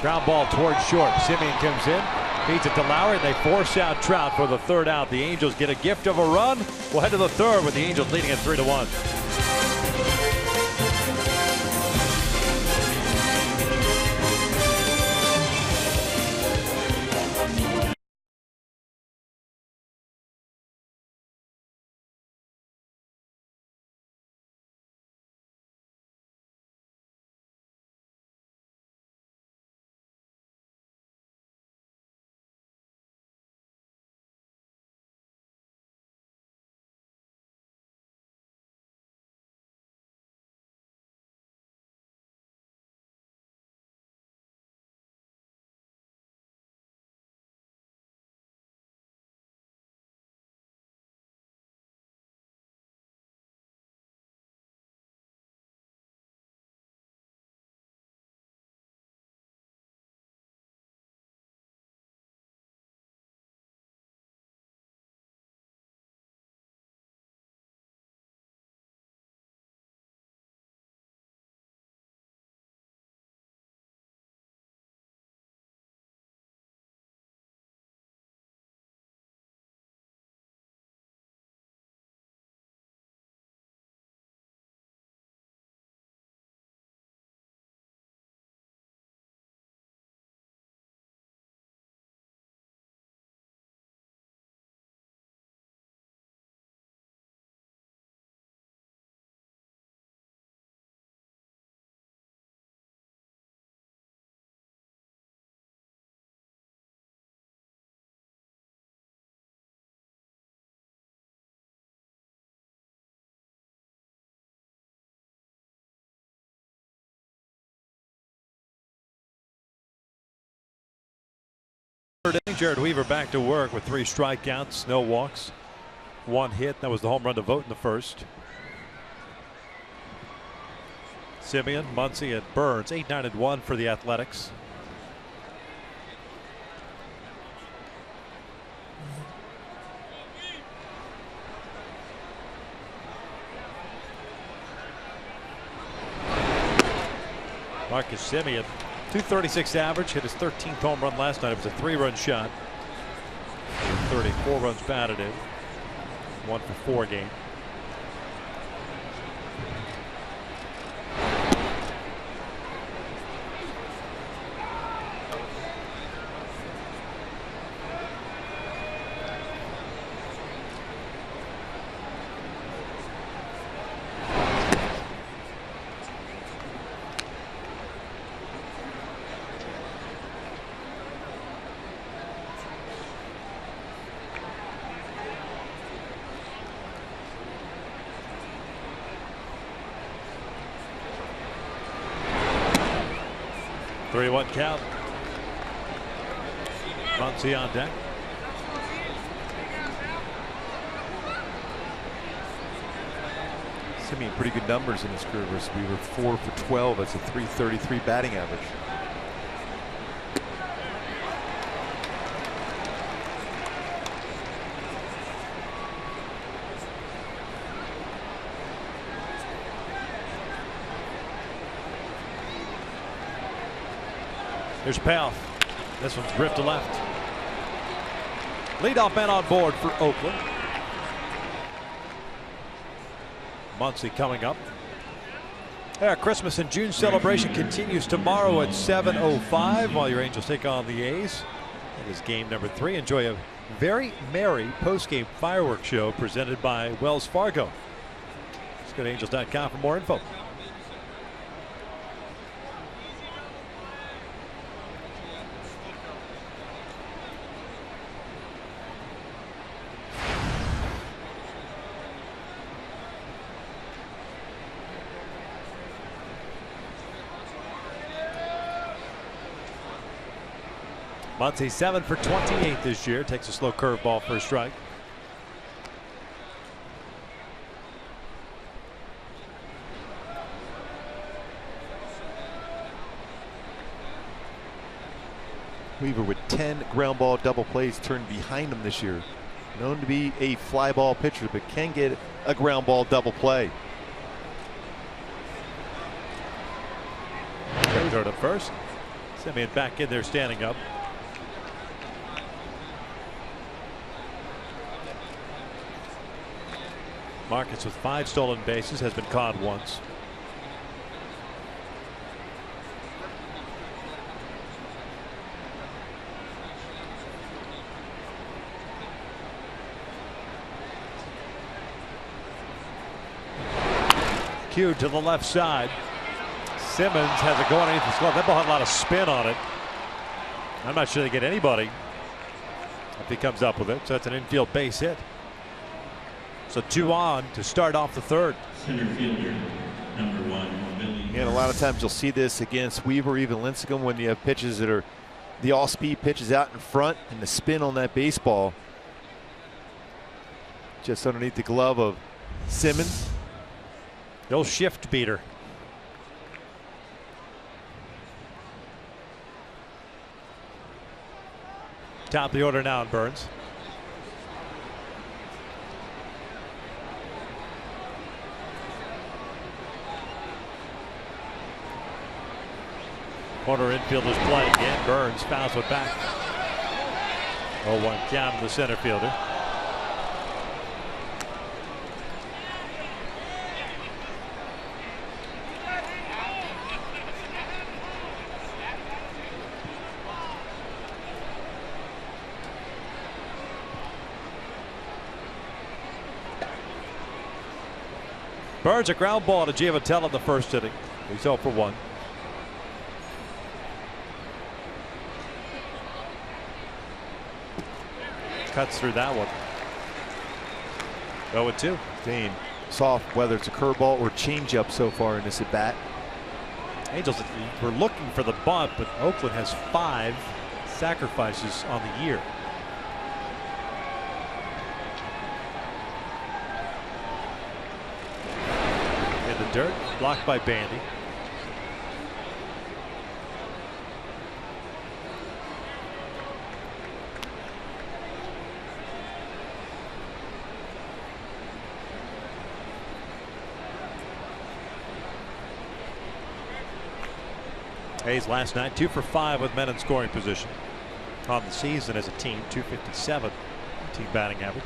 Ground ball towards short. Simeon comes in, feeds it to Lowry, and they force out Trout for the 3rd out. The Angels get a gift of a run. We'll head to the 3rd with the Angels leading at 3-1. Third inning, Jared Weaver back to work with 3 strikeouts, no walks, 1 hit. That was the home run to Vogt in the first. Simeon, Muncy, and Burns, 8-9-1 for the Athletics. Marcus Simeon, .236 average, hit his 13th home run last night. It was a 3-run shot. 34 runs batted in. 1 for 4 game. Three-one count. Muncy on deck. Simeon pretty good numbers in his career versus Weaver. 4 for 12. That's a .333 batting average. Here's Payoff. This one's ripped to left. Leadoff man on board for Oakland. Muncy coming up. Our Christmas and June celebration continues tomorrow at 7:05 while your Angels take on the A's. It is game number 3. Enjoy a very merry post-game fireworks show presented by Wells Fargo. Let's go to Angels.com for more info. Muncy 7 for 28 this year. Takes a slow curveball for a strike. Weaver with 10 ground ball double plays turned behind him this year. Known to be a fly ball pitcher, but can get a ground ball double play. Throw it up first. Simeon back in there standing up. Marcus with 5 stolen bases, has been caught once. Cued to the left side. Simmons has it going underneath the glove. That ball had a lot of spin on it. I'm not sure they get anybody if he comes up with it. So that's an infield base hit. So 2 on to start off the third. Center fielder, number 1, Billy. And a lot of times you'll see this against Weaver, even Lincecum, when you have pitches that are the all-speed pitches out in front, and the spin on that baseball just underneath the glove of Simmons. He'll shift beater. Top of the order now, Burns. Corner infielders playing again. Burns fouls it back. 0-1 count to the center fielder. Burns a ground ball to Giavotella in the first inning. He's 0 for 1. Cuts through that one. 0-2. Dane soft, whether it's a curveball or changeup so far in this at bat. Angels were looking for the bunt, but Oakland has 5 sacrifices on the year. In the dirt, blocked by Bandy. A's last night 2 for 5 with men in scoring position. On the season as a team, 257 team batting average.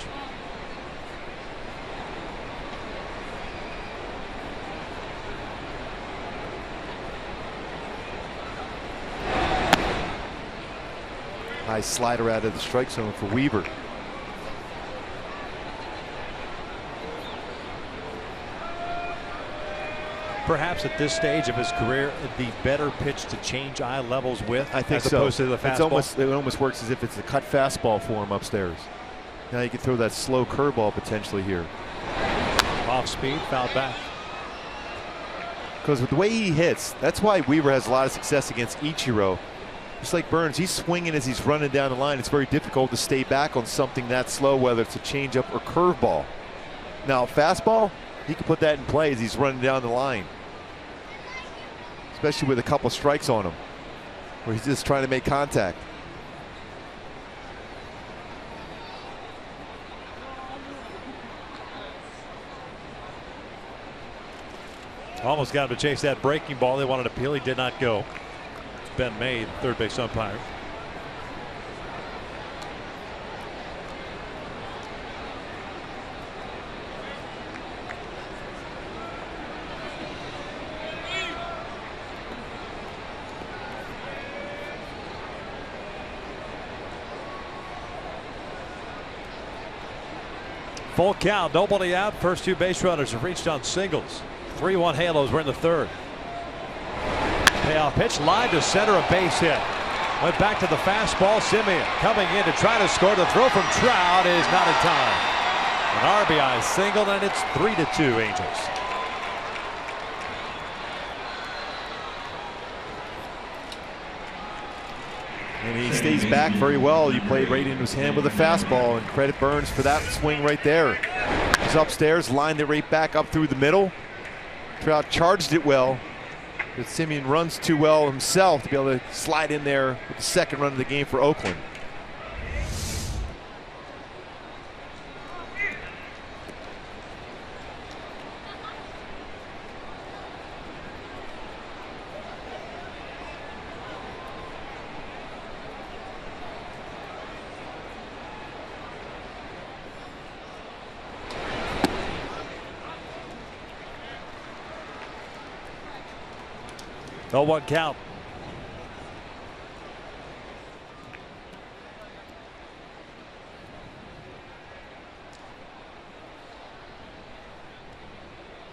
Nice slider out of the strike zone for Weaver. Perhaps at this stage of his career, the better pitch to change eye levels with, I think as so. opposed to the fastball. It almost works as if it's a cut fastball for him upstairs. Now you can throw that slow curveball potentially here. Off speed, foul back. Because with the way he hits, that's why Weaver has a lot of success against Ichiro. Just like Burns, he's swinging as he's running down the line. It's very difficult to stay back on something that slow, whether it's a changeup or curveball. Now, fastball, he can put that in play as he's running down the line. Especially with a couple strikes on him, where he's just trying to make contact. Almost got him to chase that breaking ball. They wanted to appeal. He did not go. It's Ben May, third base umpire. Full count, nobody out. First 2 base runners have reached on singles. 3-1 Halos. We're in the third. Payoff pitch, line to center, a base hit. Went back to the fastball. Simeon coming in to try to score. The throw from Trout is not in time. An RBI single, and it's 3-2 Angels. And he stays back very well. You played right into his hand with a fastball, and credit Burns for that swing right there. He's upstairs, lined it right back up through the middle. Trout charged it well, but Simeon runs too well himself to be able to slide in there with the second run of the game for Oakland. No 1 count.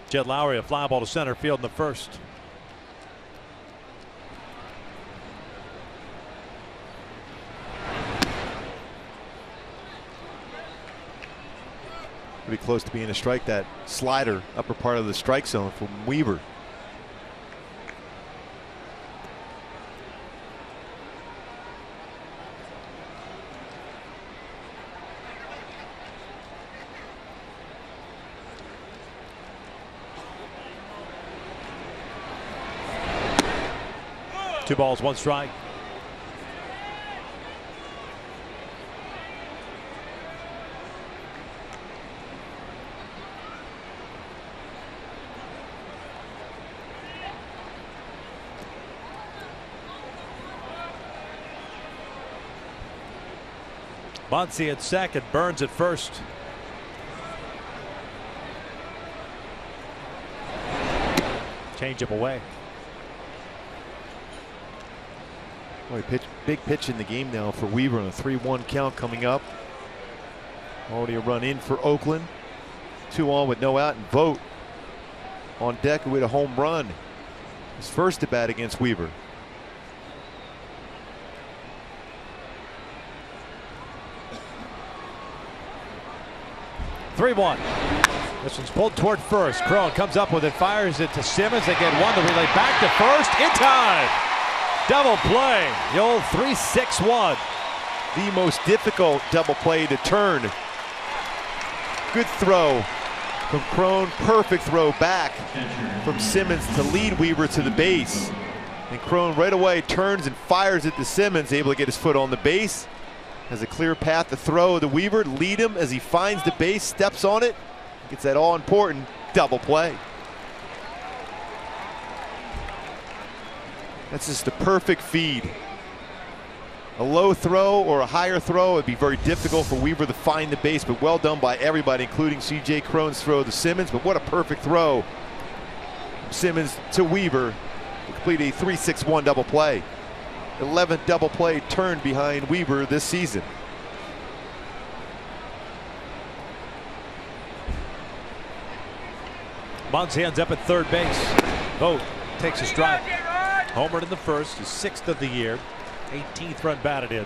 Jed Lowry, a fly ball to center field in the first. Pretty close to being a strike. That slider, upper part of the strike zone from Weaver. Two balls, 1 strike. Muncy at second, Burns at first. Change up away. Boy, big pitch in the game now for Weaver on a 3-1 count coming up. Already a run in for Oakland. 2 on with no out, and Vogt on deck with a home run. His first at bat against Weaver. (3-1). This one's pulled toward first. Crone comes up with it, fires it to Simmons. They get one. The relay back to first in time. Double play. The old 3-6-1. The most difficult double play to turn. Good throw from Cron. Perfect throw back from Simmons to lead Weaver to the base. And Cron right away turns and fires it to Simmons, able to get his foot on the base. Has a clear path to throw to Weaver, lead him as he finds the base, steps on it, gets that all-important double play. That's just the perfect feed. A low throw or a higher throw, it'd be very difficult for Weaver to find the base, but well done by everybody, including C.J. Cron's throw to Simmons. But what a perfect throw from Simmons to Weaver to complete a 3-6-1 double play. 11th double play turned behind Weaver this season. Muncy ends up at third base. Vogt takes a strike. Homered in the first, his 6th of the year. 18th run batted in.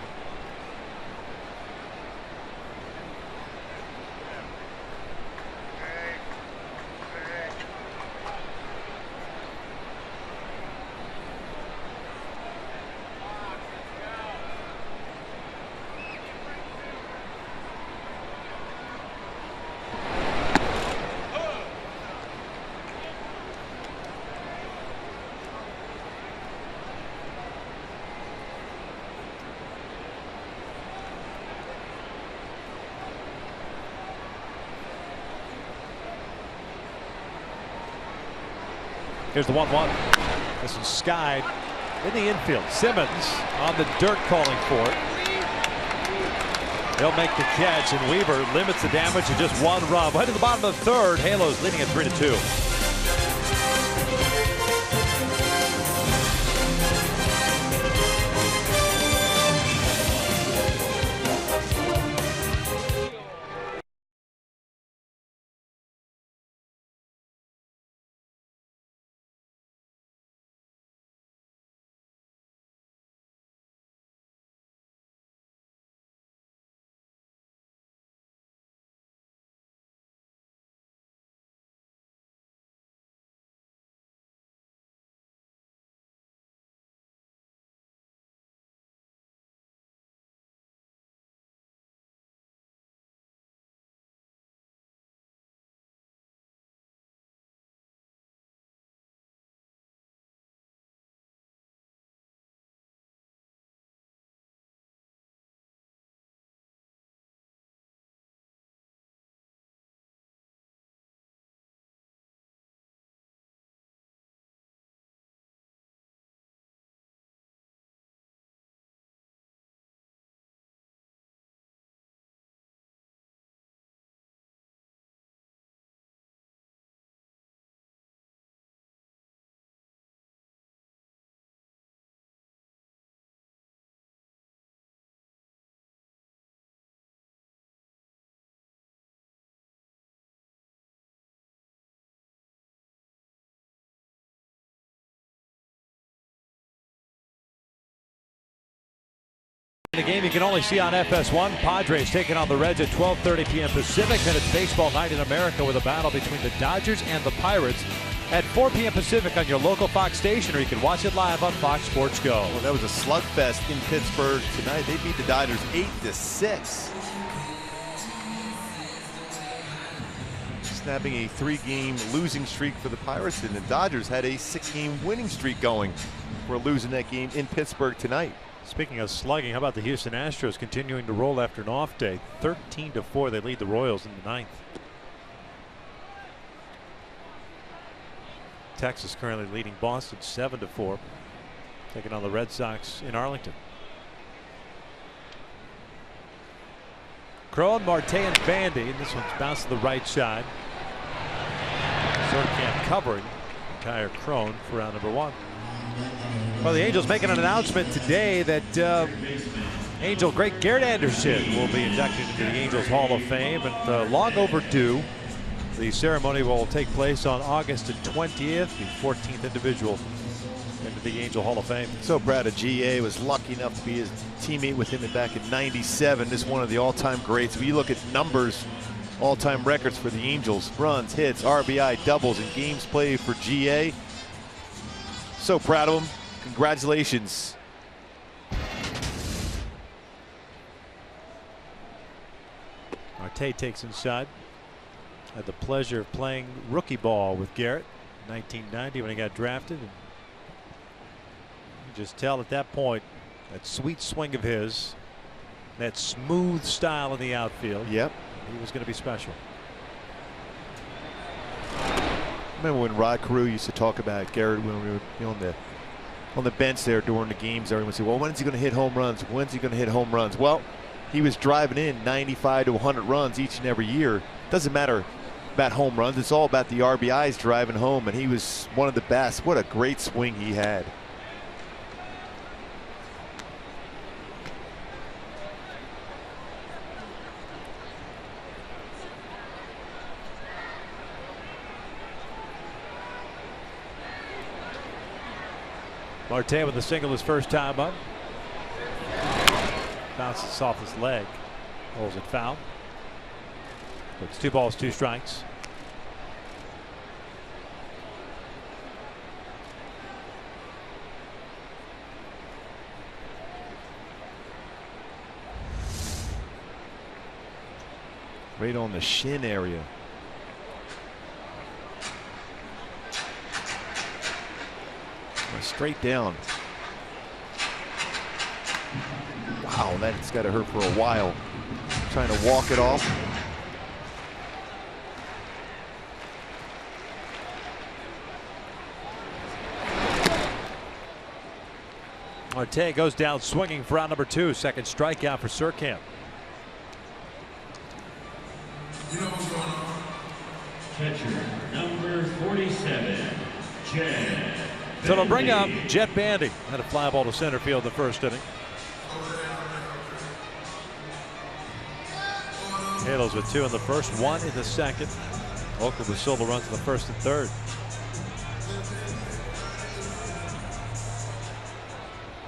Here's the 1-1. This is skied in the infield. Simmons on the dirt calling for it. He'll make the catch, and Weaver limits the damage to just 1 run. Right to the bottom of the third. Halos leading at 3-2. The game you can only see on FS1. Padres taking on the Reds at 12:30 p.m. Pacific. Then it's baseball night in America with a battle between the Dodgers and the Pirates at 4 p.m. Pacific on your local Fox station, or you can watch it live on Fox Sports Go. Well, that was a slugfest in Pittsburgh tonight. They beat the Dodgers 8-6. Snapping a 3-game losing streak for the Pirates, and the Dodgers had a 6-game winning streak going. We're losing that game in Pittsburgh tonight. Speaking of slugging, how about the Houston Astros continuing to roll after an off day? 13-4, they lead the Royals in the 9th. Texas currently leading Boston 7-4, taking on the Red Sox in Arlington. Cron, Marte, and Bandy, and this one's bounced to the right side. Can't covering Kyer Cron for round number 1. Well, the Angels making an announcement today that Angel great Garrett Anderson will be inducted into the Angels Hall of Fame, and long overdue. The ceremony will take place on August 20th, the 14th individual into the Angel Hall of Fame. So proud of GA. Was lucky enough to be his teammate with him back in '97. This is one of the all-time greats. If you look at numbers, all-time records for the Angels: runs, hits, RBI, doubles, and games played for GA. So proud of him. Congratulations. Marte takes inside. Had the pleasure of playing rookie ball with Garrett in 1990 when he got drafted. And you just tell at that point that sweet swing of his, that smooth style in the outfield. Yep. He was going to be special. Remember when Rod Carew used to talk about Garrett when we were on the bench there during the games? Everyone would say, well, when's he going to hit home runs? When's he going to hit home runs? Well, he was driving in 95 to 100 runs each and every year. Doesn't matter about home runs. It's all about the RBIs driving home, and he was one of the best. What a great swing he had. Marte with a single his first time up. Bounces off his leg. Holds it foul. It's 2 balls, 2 strikes. Right on the shin area. Straight down. Wow, that's got to hurt for a while. Trying to walk it off. Marte goes down swinging for out number 2. Second strikeout for Surkamp. Catcher number 47, Jed. So they'll bring up Jet Bandy. Had a fly ball to center field in the first inning. Halos with 2 in the first, 1 in the second. Oakland with solo runs in the first and third.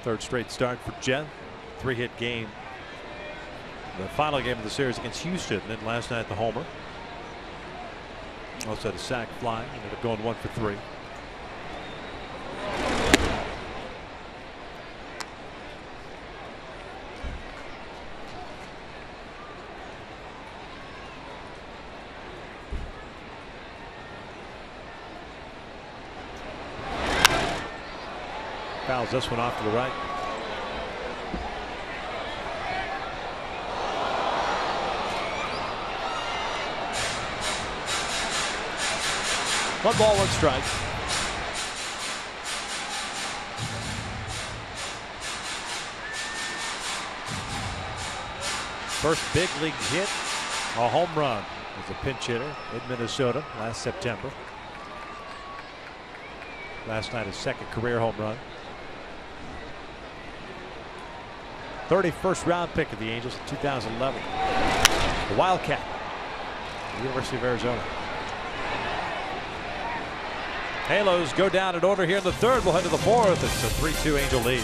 Third straight start for Jet. 3-hit game. The final game of the series against Houston. And then last night the homer. Also had a sac fly. Ended up going 1 for 3. Fouls this one off to the right. One ball, 1 strike. First big league hit, a home run as a pinch hitter in Minnesota last September. Last night, his second career home run. 31st round pick of the Angels in 2011. The Wildcat, the University of Arizona. Halos go down in order here in the third. We'll head to the fourth. It's a 3-2 Angel lead.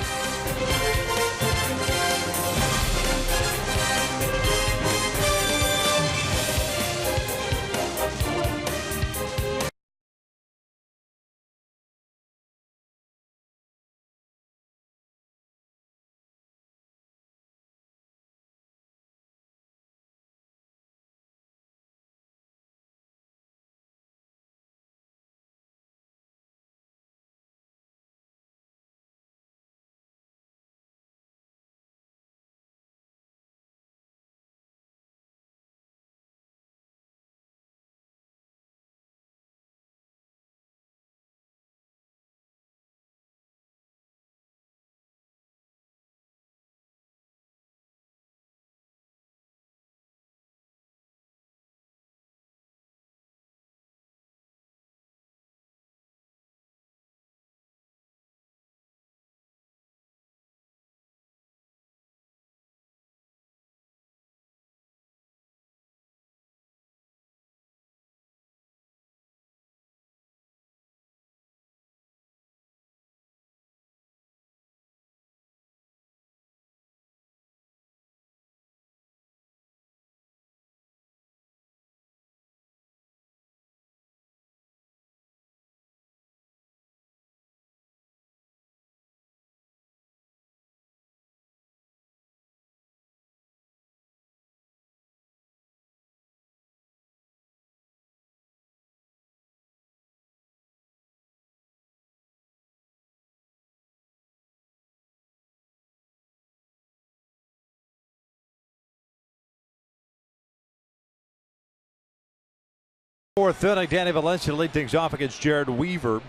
Fourth inning, Danny Valencia lead things off against Jared Weaver.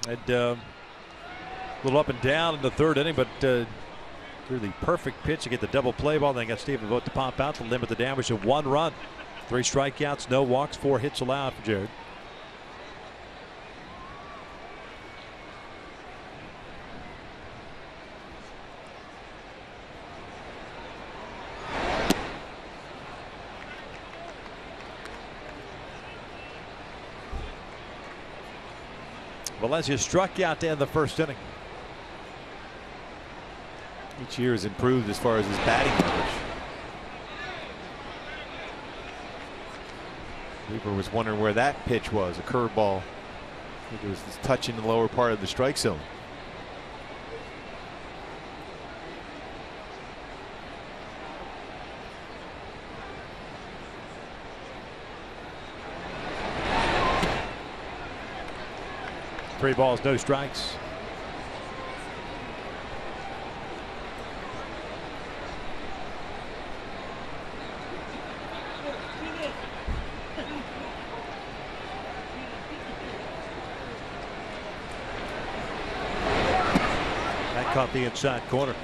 And a little up and down in the third inning, but threw the perfect pitch to get the double play ball. Then got Stephen Vogt to pop out to limit the damage to 1 run. 3 strikeouts, no walks, 4 hits allowed for Jared. Valencia struck out to end the first inning. Each year has improved as far as his batting average. Weaver was wondering where that pitch was, a curveball. I think it was touching the lower part of the strike zone. Three balls, no strikes. That caught the inside corner.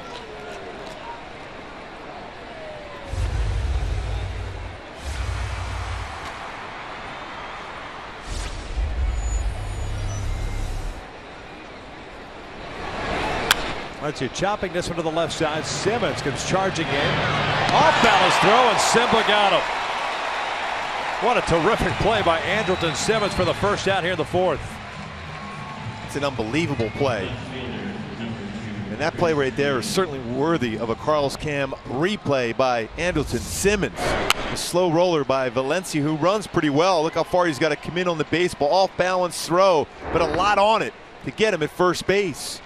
Let's see, chopping this one to the left side. Simmons comes charging in. Off balance throw, and Simba got him. What a terrific play by Andrelton Simmons for the first out here in the fourth. It's an unbelievable play. And that play right there is certainly worthy of a Carlos Cam replay by Andrelton Simmons. A slow roller by Valencia, who runs pretty well. Look how far he's got to come in on the baseball. Off balance throw, but a lot on it to get him at first base.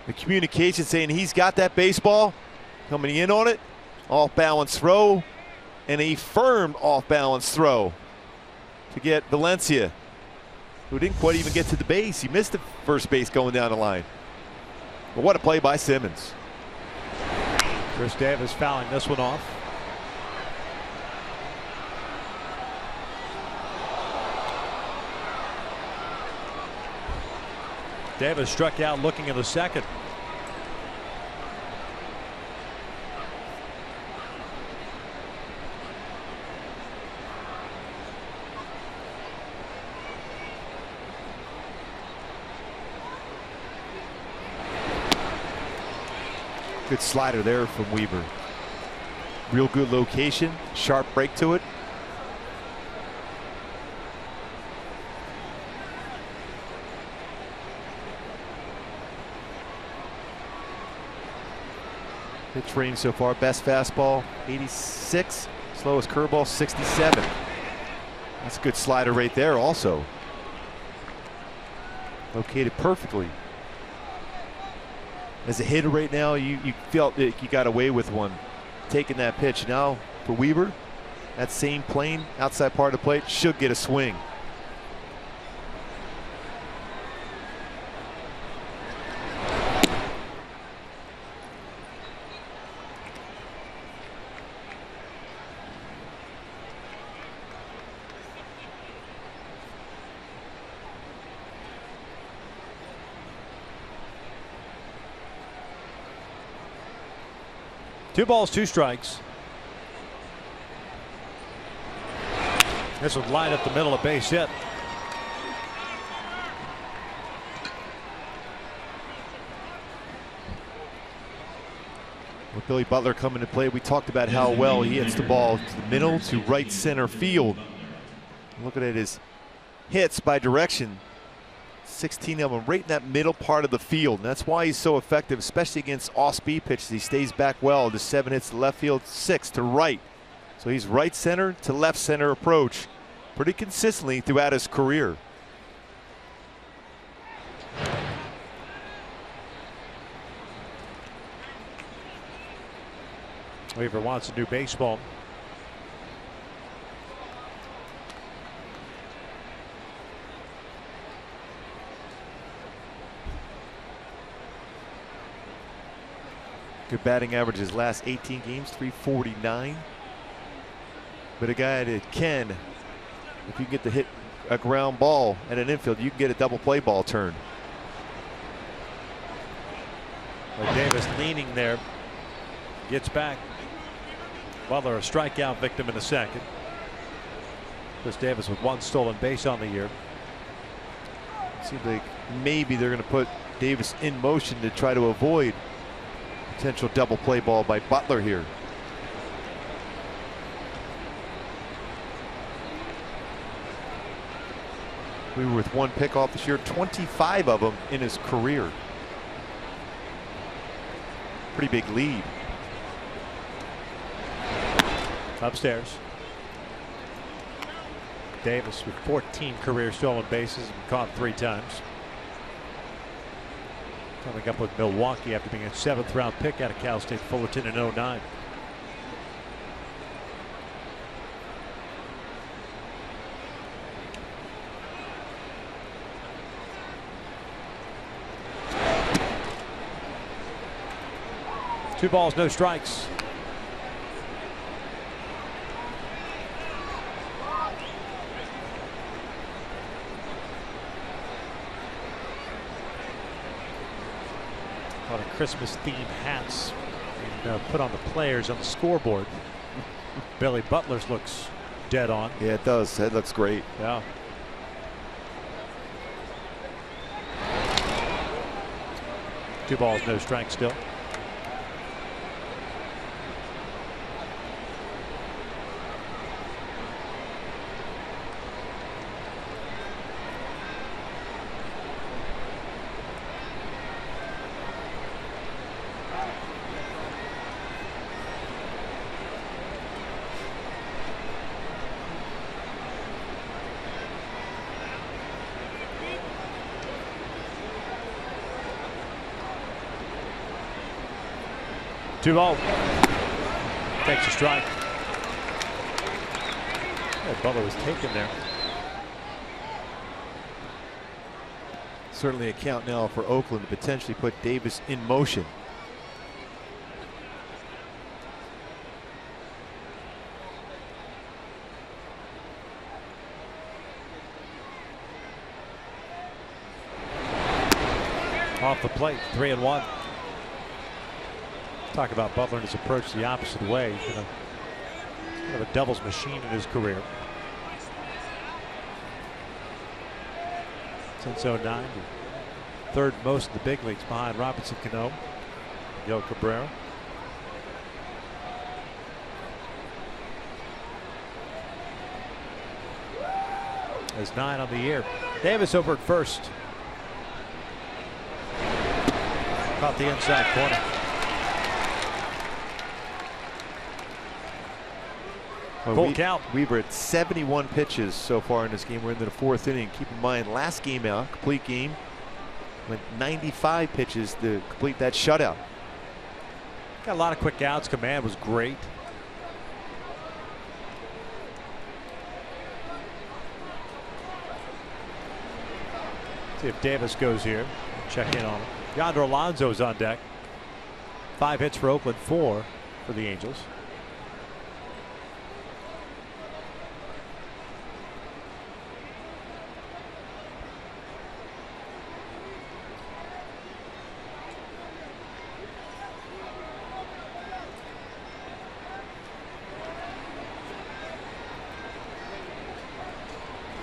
The communication saying he's got that baseball, coming in on it. Off balance throw, and a firm off balance throw to get Valencia, who didn't quite even get to the base. He missed the first base going down the line. But what a play by Simmons. Chris Davis fouling this one off. Davis struck out looking in the second. Good slider there from Weaver. Real good location, sharp break to it. Pitch range so far, best fastball 86, slowest curveball 67. That's a good slider right there also. Located perfectly. As a hitter right now, you felt that you got away with one taking that pitch. Now for Weaver, that same plane outside part of the plate should get a swing. Two balls, 2 strikes. This would line up the middle of base hit. With Billy Butler coming to play, we talked about how well he hits the ball to the middle to right center field. Looking at his hits by direction, 16 of them right in that middle part of the field. And that's why he's so effective, especially against off-speed pitches. He stays back well. The 7 hits to left field, 6 to right. So he's right center to left center approach pretty consistently throughout his career. Weaver wants a new baseball. Good batting average his last 18 games, 349. But a guy that can If you can get to hit a ground ball at an infield, you can get a double play ball turn. But Davis leaning there, gets back. Butler a strikeout victim in the second. Chris Davis with 1 stolen base on the year. Seems like maybe they're going to put Davis in motion to try to avoid potential double play ball by Butler here. We were with 1 pickoff this year, 25 of them in his career. Pretty big lead. Upstairs. Davis with 14 career stolen bases and caught 3 times. Coming up with Milwaukee after being a 7th round pick out of Cal State Fullerton in '09. Two balls, no strikes. A lot of Christmas themed hats being put on the players on the scoreboard. Billy Butler's looks dead on. Yeah, it does. That looks great. Yeah. Two balls, no strikes still. Two ball. Takes a strike. Yeah, Butler was taken there. Certainly a count now for Oakland to potentially put Davis in motion. Off the plate, 3-1. Talk about Butler and his approach the opposite way. He's been kind of a doubles machine in his career. Since '09, third most in the big leagues behind Robinson Cano, Miguel Cabrera. Has 9 on the year. Davis over at first. Caught the inside corner. Full count. Weaver at 71 pitches so far in this game. We're into the 4th inning. Keep in mind, last game out, complete game, went 95 pitches to complete that shutout. Got a lot of quick outs. Command was great. See if Davis goes here. Check in on him. Yonder Alonso's on deck. 5 hits for Oakland, 4 for the Angels.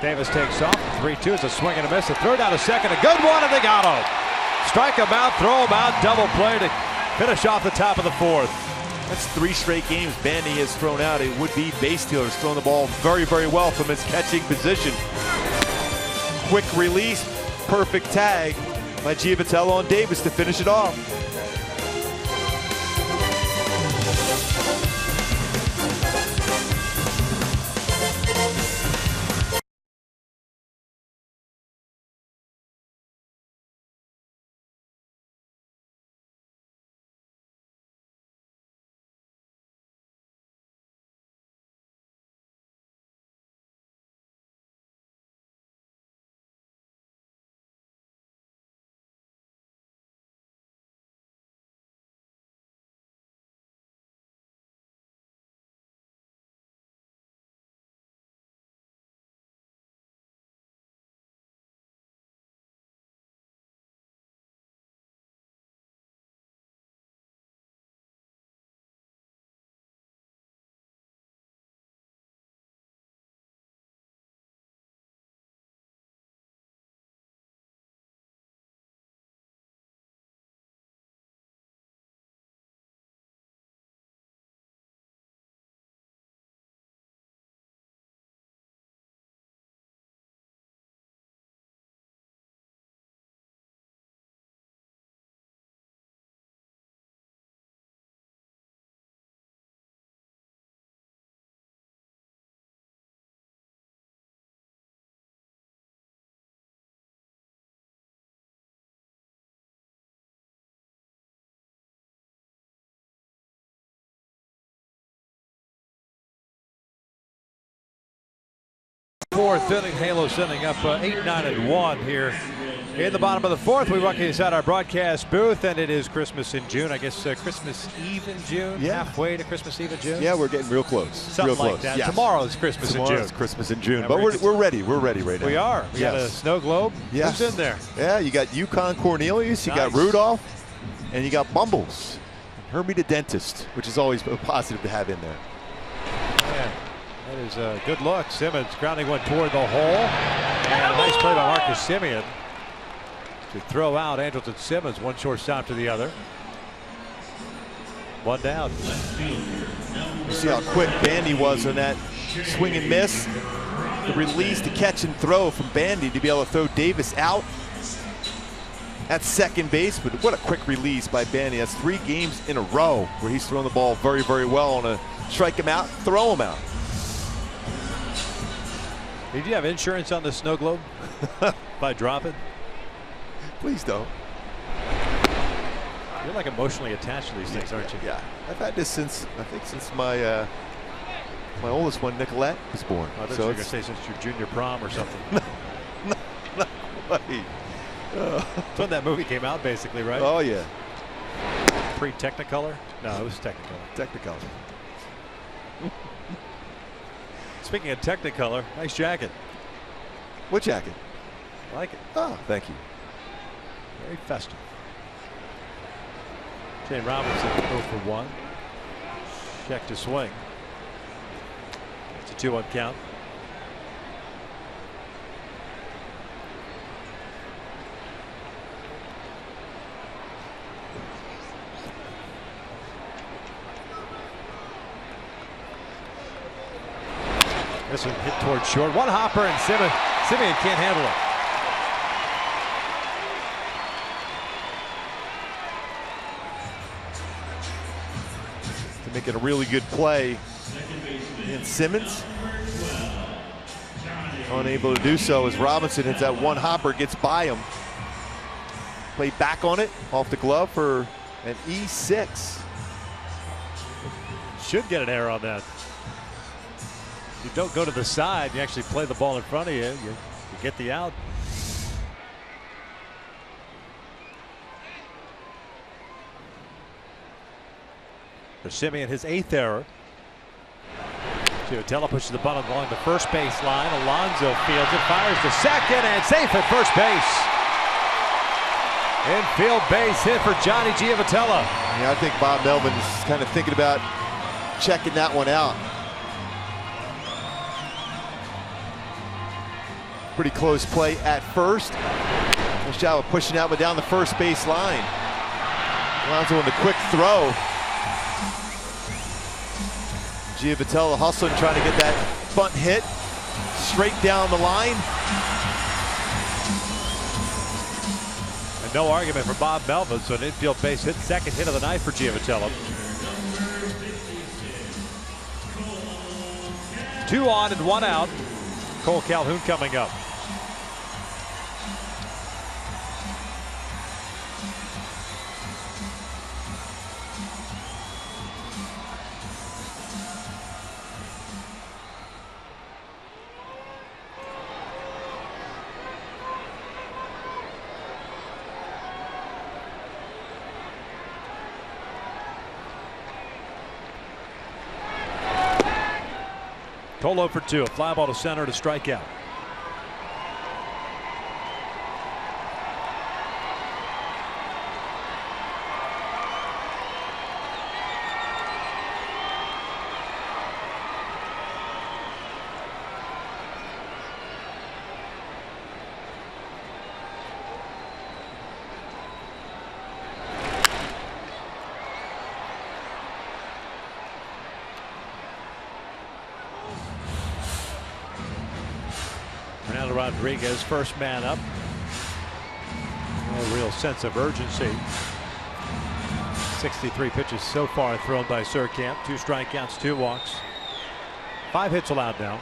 Davis takes off. 3-2. It's a swing and a miss. A throw down to second. A good one, and they got him. Strike him out, throw him out, double play to finish off the top of the 4th. That's 3 straight games Bandy has thrown out. It would be base stealer. He's thrown the ball very, very well from his catching position. Quick release, perfect tag by Giovitello on Davis to finish it off. fourth inning. Halo sending up 8-9-1 here in the bottom of the fourth. We walk inside our broadcast booth, and it is Christmas in June. I guess Christmas Eve in June. Yeah. Halfway to Christmas Eve in June. Yeah, we're getting real close. Something real close. like that. Yes. Tomorrow is Christmas in June. It's Christmas in June, Yeah, but we're ready. We're ready right now. We are. We got a snow globe. Yes. Who's in there? Yeah, you got Yukon Cornelius, you got Nice. Rudolph, and you got Bumbles. Hermie the dentist, which is always a positive to have in there. Yeah, that is a good look. Simmons grounding one toward the hole. And a nice play by Marcus Semien to throw out Andrelton Simmons, one shortstop to the other. One down. You see how quick Bandy was on that swing and miss. The release, the catch and throw from Bandy to be able to throw Davis out at second base. But what a quick release by Bandy. That's 3 games in a row where he's thrown the ball very, very well on a strike him out, throw him out. Did you have insurance on the snow globe by dropping? Please don't. You're like emotionally attached to these things, aren't you? Yeah, I've had this since, I think since my my oldest one, Nicolette, was born. I thought you were going to say since your junior prom or something. No way. That's when that movie came out, basically, right? Oh, yeah. Pre-Technicolor? No, it was Technicolor. Technicolor. Speaking of Technicolor, nice jacket. What jacket? I like it. Oh, thank you. Very festive. Shane Robinson 0 for 1. Check to swing. It's a 2-1 count. This one hit towards short. One hopper, and Semien can't handle To make it a really good play. And Simmons unable to do so as Robinson hits that one hopper, gets by him. Play back on it, off the glove for an E6. it. Should get an error on that. You don't go to the side. You actually play the ball in front of you. You get the out. For Semien, his 8th error. Giovatello pushes the bunt along the first base line. Alonso fields it, fires to second, and safe at first base. Infield base hit for Johnny Giovatello. Yeah, I think Bob Melvin's kind of thinking about checking that one out. Pretty close play at first. Nice job of pushing out, but down the first base line. Alonso with a quick throw. Giovatello hustling, trying to get that bunt hit straight down the line. And no argument for Bob Melvin, so an infield base hit, second hit of the night for Giovatello. 2 on and 1 out. Cole Calhoun coming up. Tolo for 2, a fly ball to center to strike out. Rodriguez, first man up. No real sense of urgency. 63 pitches so far thrown by Surkamp. 2 strikeouts, 2 walks. 5 hits allowed now.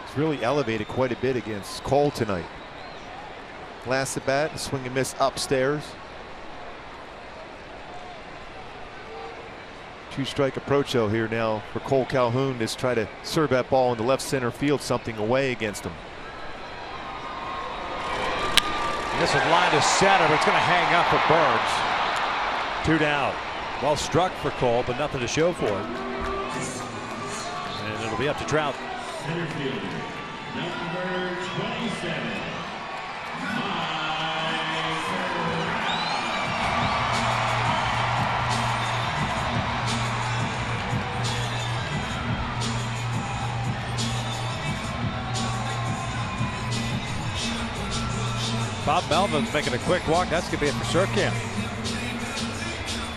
It's really elevated quite a bit against Cole tonight. Last at bat, swing and miss upstairs. 2-strike approach though here now for Cole Calhoun to try to serve that ball in the left center field, something away against him. This is line to center, but it's going to hang up for Burns. 2 down. Well struck for Cole, but nothing to show for it. And it'll be up to Trout. Center fielder, number 27. Bob Melvin's making a quick walk. That's going to be it for Surkamp.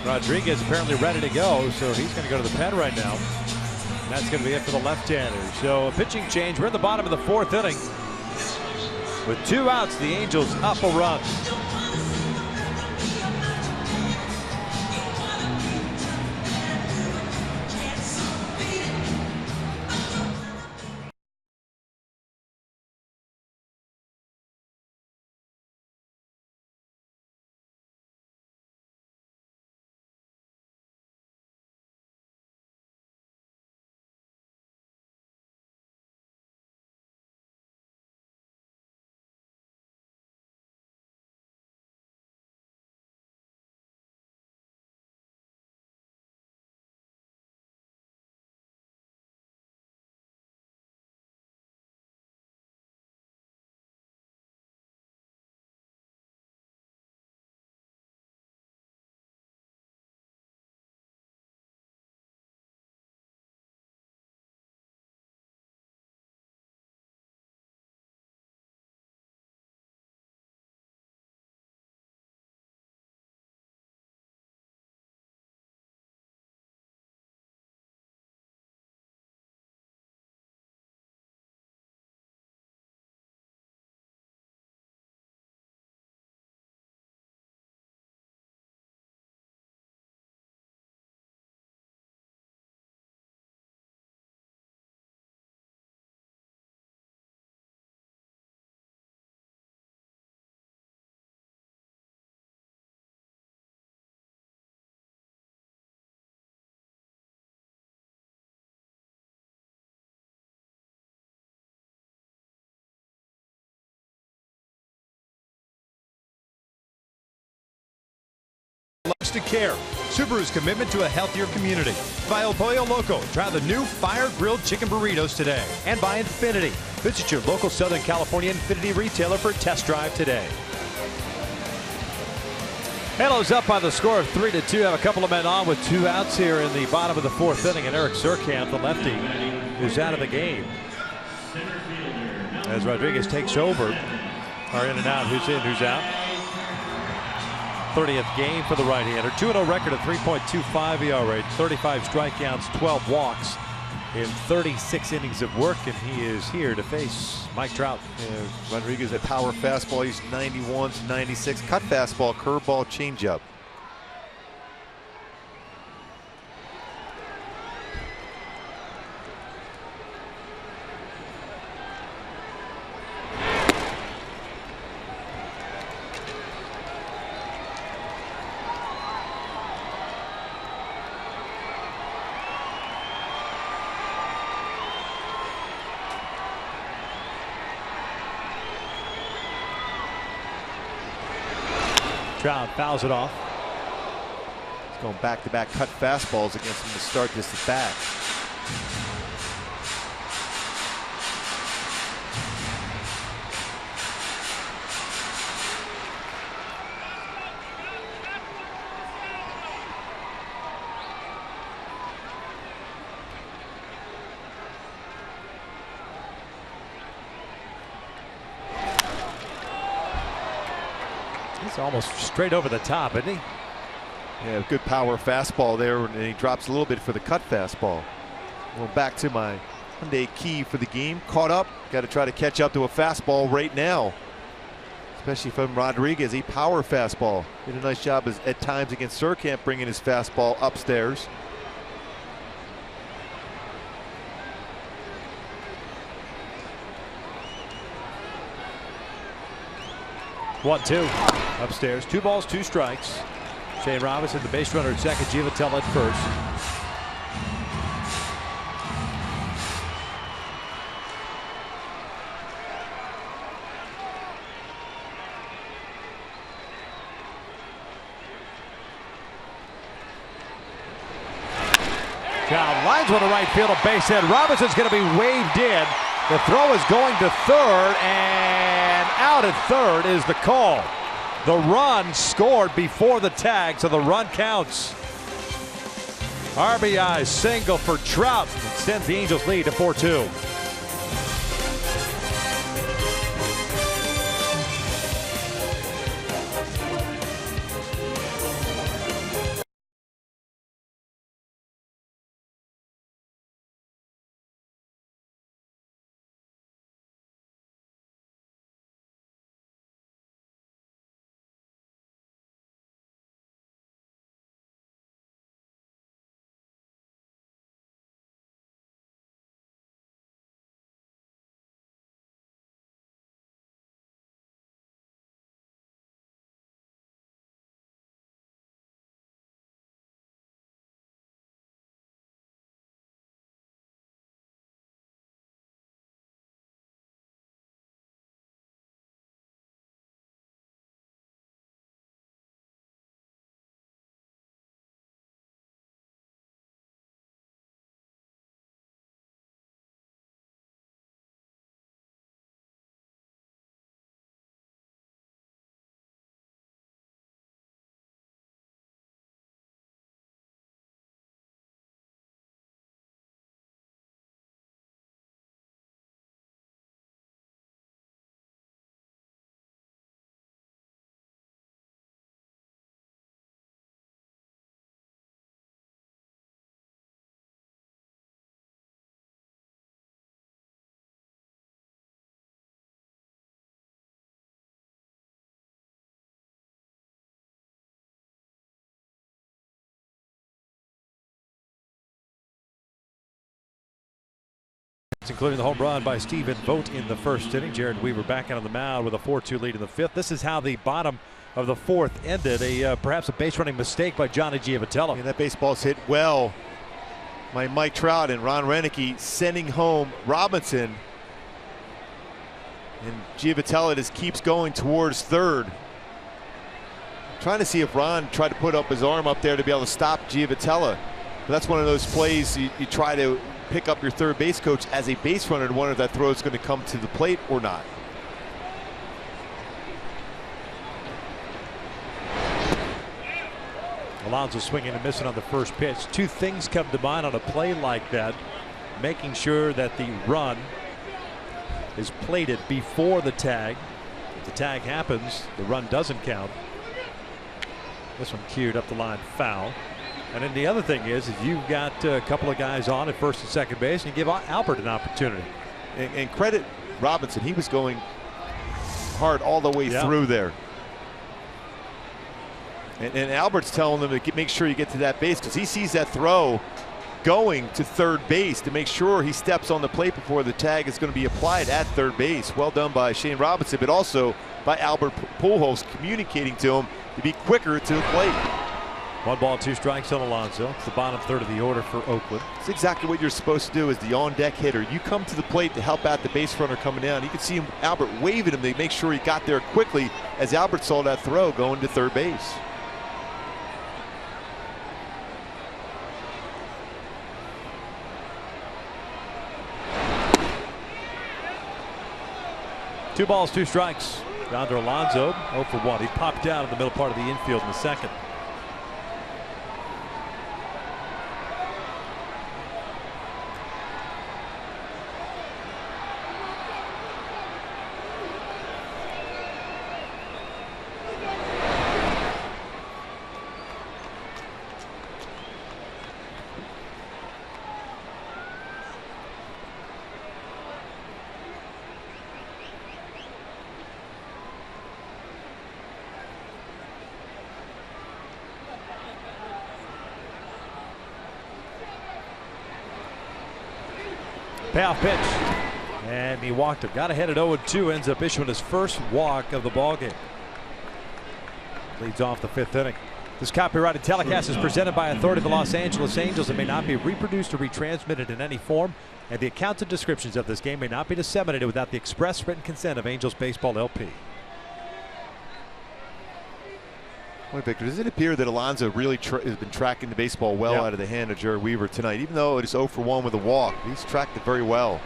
Rodriguez apparently ready to go, so he's going to go to the pen right now. And that's going to be it for the left-hander. So a pitching change. We're in the bottom of the 4th inning. With 2 outs, the Angels up a run. To care. Subaru's commitment to a healthier community. By El Pollo Loco. Try the new fire grilled chicken burritos today. And by Infinity. Visit your local Southern California Infinity retailer for a test drive today. Halos up by the score of 3-2. Have a couple of men on with 2 outs here in the bottom of the 4th inning. And Eric Surkamp, the lefty, is out of the game. As Rodriguez takes over. Are in and out. Who's in, who's out. 30th game for the right-hander. 2-0 record of 3.25 ERA, 35 strikeouts, 12 walks in 36 innings of work, and he is here to face Mike Trout. Yeah, Rodriguez, a power fastball. He's 91 to 96. Cut fastball, curveball, changeup. Trout fouls it off. He's going back-to-back cut fastballs against him to start this at bat. He's almost straight over the top, isn't he? Yeah, good power fastball there, and he drops a little bit for the cut fastball. Well, back to my Hyundai key for the game. Caught up, got to try to catch up to a fastball right now, especially from Rodriguez. A power fastball. Did a nice job at times against Surkamp, bringing his fastball upstairs. 1-2. Upstairs. 2 balls, 2 strikes. Shane Robinson, the base runner at second. Giavotella at first. Down lines one to right field, a base hit. Robinson's going to be waved in. The throw is going to third, and out at third is the call. The run scored before the tag, so the run counts. RBI single for Trout extends the Angels lead to 4-2. Including the home run by Stephen Vogt in the first inning. Jared Weaver back out on the mound with a 4-2 lead in the fifth. This is how the bottom of the fourth ended. Perhaps a base running mistake by Johnny Giavotella. And that baseball's hit well by Mike Trout, and Ron Renicky sending home Robinson. And Giavotella just keeps going towards third. Trying to see if Ron tried to put up his arm up there to be able to stop Giavotella. But that's one of those plays you try to pick up your third base coach as a base runner and wonder if that throw is going to come to the plate or not. Alonso swinging and missing on the first pitch. 2 things come to mind on a play like that. Making sure that the run is plated before the tag. If the tag happens, the run doesn't count. This one cued up the line foul. And then the other thing is, if you've got a couple of guys on at first and second base, you give Albert an opportunity. And credit Robinson, he was going hard all the way through there. And Albert's telling them to make sure you get to that base because he sees that throw going to third base to make sure he steps on the plate before the tag is going to be applied at third base. Well done by Shane Robinson, but also by Albert Pujols communicating to him to be quicker to the plate. 1 ball, 2 strikes on Alonso. It's the bottom third of the order for Oakland. It's exactly what you're supposed to do as the on-deck hitter. You come to the plate to help out the base runner coming down. You can see Albert waving him to make sure he got there quickly as Albert saw that throw going to third base. Two balls, 2 strikes. Down to Alonso, 0 for 1. He popped out in the middle part of the infield in the second. Payoff pitch, and he walked him. Got ahead at 0-2, ends up issuing his first walk of the ballgame. leads off the 5th inning. This copyrighted telecast is presented by authority of the Los Angeles Angels and may not be reproduced or retransmitted in any form, and the accounts and descriptions of this game may not be disseminated without the express written consent of Angels Baseball LP. Wait, Victor, does it appear that Alonso really has been tracking the baseball well out of the hand of Jared Weaver tonight? Even though it is 0 for 1 with a walk, he's tracked it very well.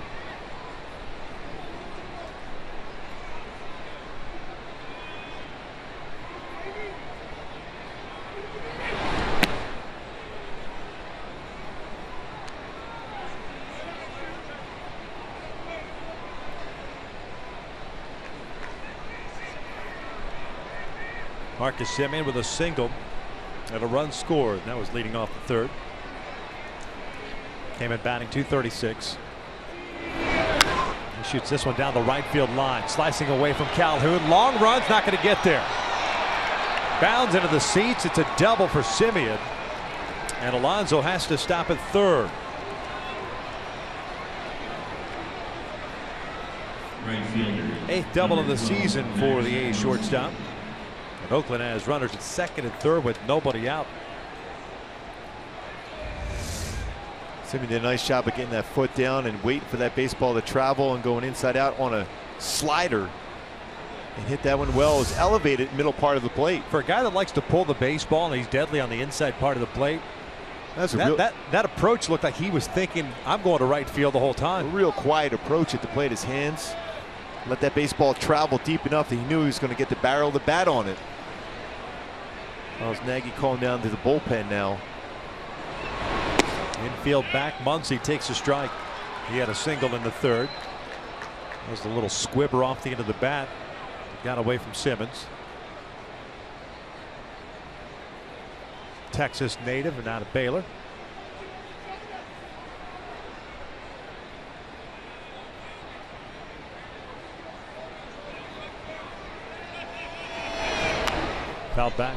Marcus Semien with a single and a run scored. That was leading off the 3rd. Came in batting .236. He shoots this one down the right field line, slicing away from Calhoun. Long run's not going to get there. Bounds into the seats. It's a double for Semien, and Alonso has to stop at 3rd. Right fielder. 8th double of the season for the A's shortstop. And Oakland has runners at 2nd and 3rd with nobody out. Semien did a nice job of getting that foot down and waiting for that baseball to travel and going inside out on a slider. And hit that one well. It was elevated middle part of the plate. For a guy that likes to pull the baseball and he's deadly on the inside part of the plate, that approach looked like he was thinking, I'm going to right field the whole time. A real quiet approach at the plate. His hands let that baseball travel deep enough that he knew he was going to get the barrel of the bat on it. Well, it's Nagy calling down to the bullpen now. Infield back, Muncy takes a strike. He had a single in the 3rd. That was a little squibber off the end of the bat. Got away from Simmons. Texas native and out of Baylor. Foul back.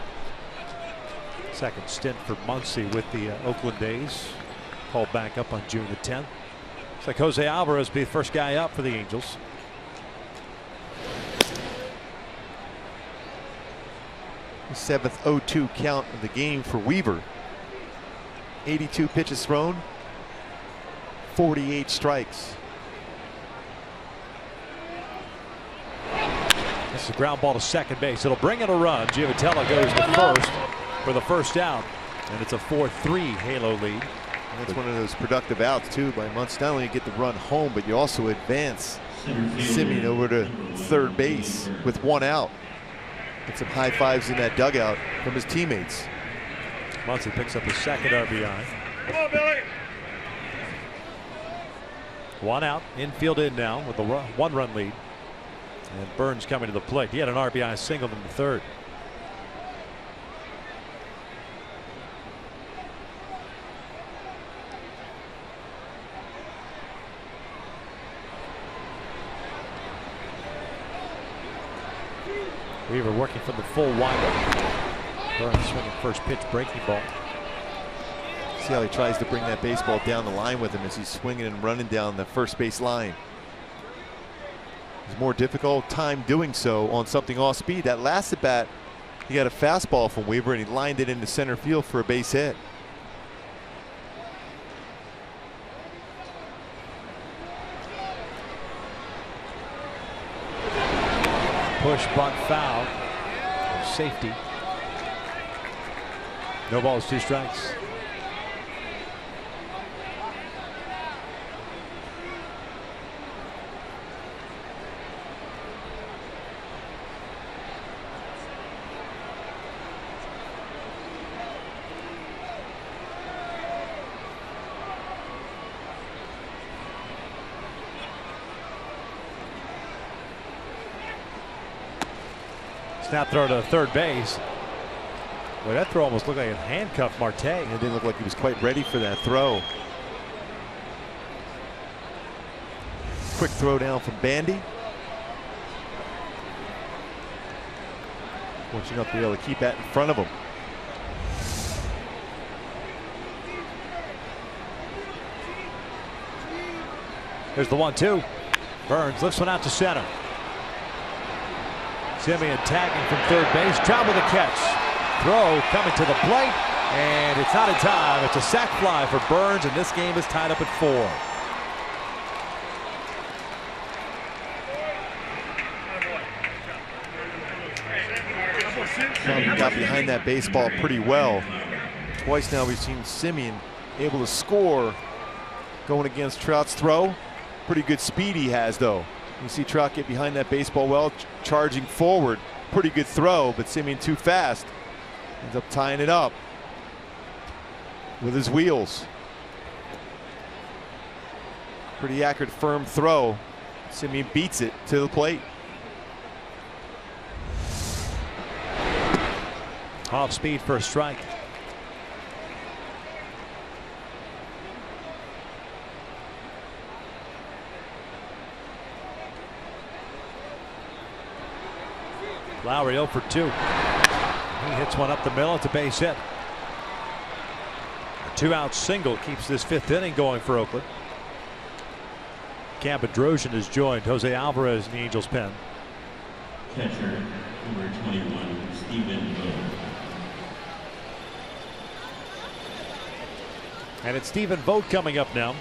Second stint for Muncy with the Oakland A's. Called back up on June the 10th. Looks like Jose Alvarez will be the first guy up for the Angels. The 7th 0-2 count of the game for Weaver. 82 pitches thrown, 48 strikes. This is a ground ball to second base. It'll bring in a run. Giovatello goes to first for the first out, and it's a 4-3 Halo lead. And that's one of those productive outs too by Muncy. Not only you get the run home, but you also advance Semien over to 3rd base with 1 out. Get some high fives in that dugout from his teammates. Muncy picks up his 2nd RBI. Come on, Billy. 1 out, infield in now with a 1-run lead. And Burns coming to the plate. He had an RBI single in the 3rd. Weaver working from the full windup. Burns swinging first pitch breaking ball. See how he tries to bring that baseball down the line with him as he's swinging and running down the first base line. It's more difficult time doing so on something off speed. That last at bat, he got a fastball from Weaver and he lined it into center field for a base hit. Push, bunt, foul. Safety. No balls, 2 strikes. Snap throw to 3rd base. Boy, that throw almost looked like it handcuffed Marte. It didn't look like he was quite ready for that throw. Quick throw down from Bandy. Fortunate enough to be able to keep that in front of him. Here's the 1-2. Burns lifts one out to center. Simeon tagging from third base. Trout with a catch. Throw coming to the plate, and it's not in time. It's a sac fly for Burns, and this game is tied up at 4. He got behind that baseball pretty well. Twice now we've seen Simeon able to score going against Trout's throw. Pretty good speed he has, though. You see Trout get behind that baseball well, charging forward. Pretty good throw, but Simeon too fast. Ends up tying it up with his wheels. Pretty accurate, firm throw. Simeon beats it to the plate. Off speed for a strike. Lowry 0 for 2. He hits one up the middle. It's a base hit. A 2-out single keeps this 5th inning going for Oakland. Cam Bedrosian has joined Jose Alvarez in the Angels' pen. Catcher, number 21, Stephen Vogt. And it's Stephen Vogt coming up now.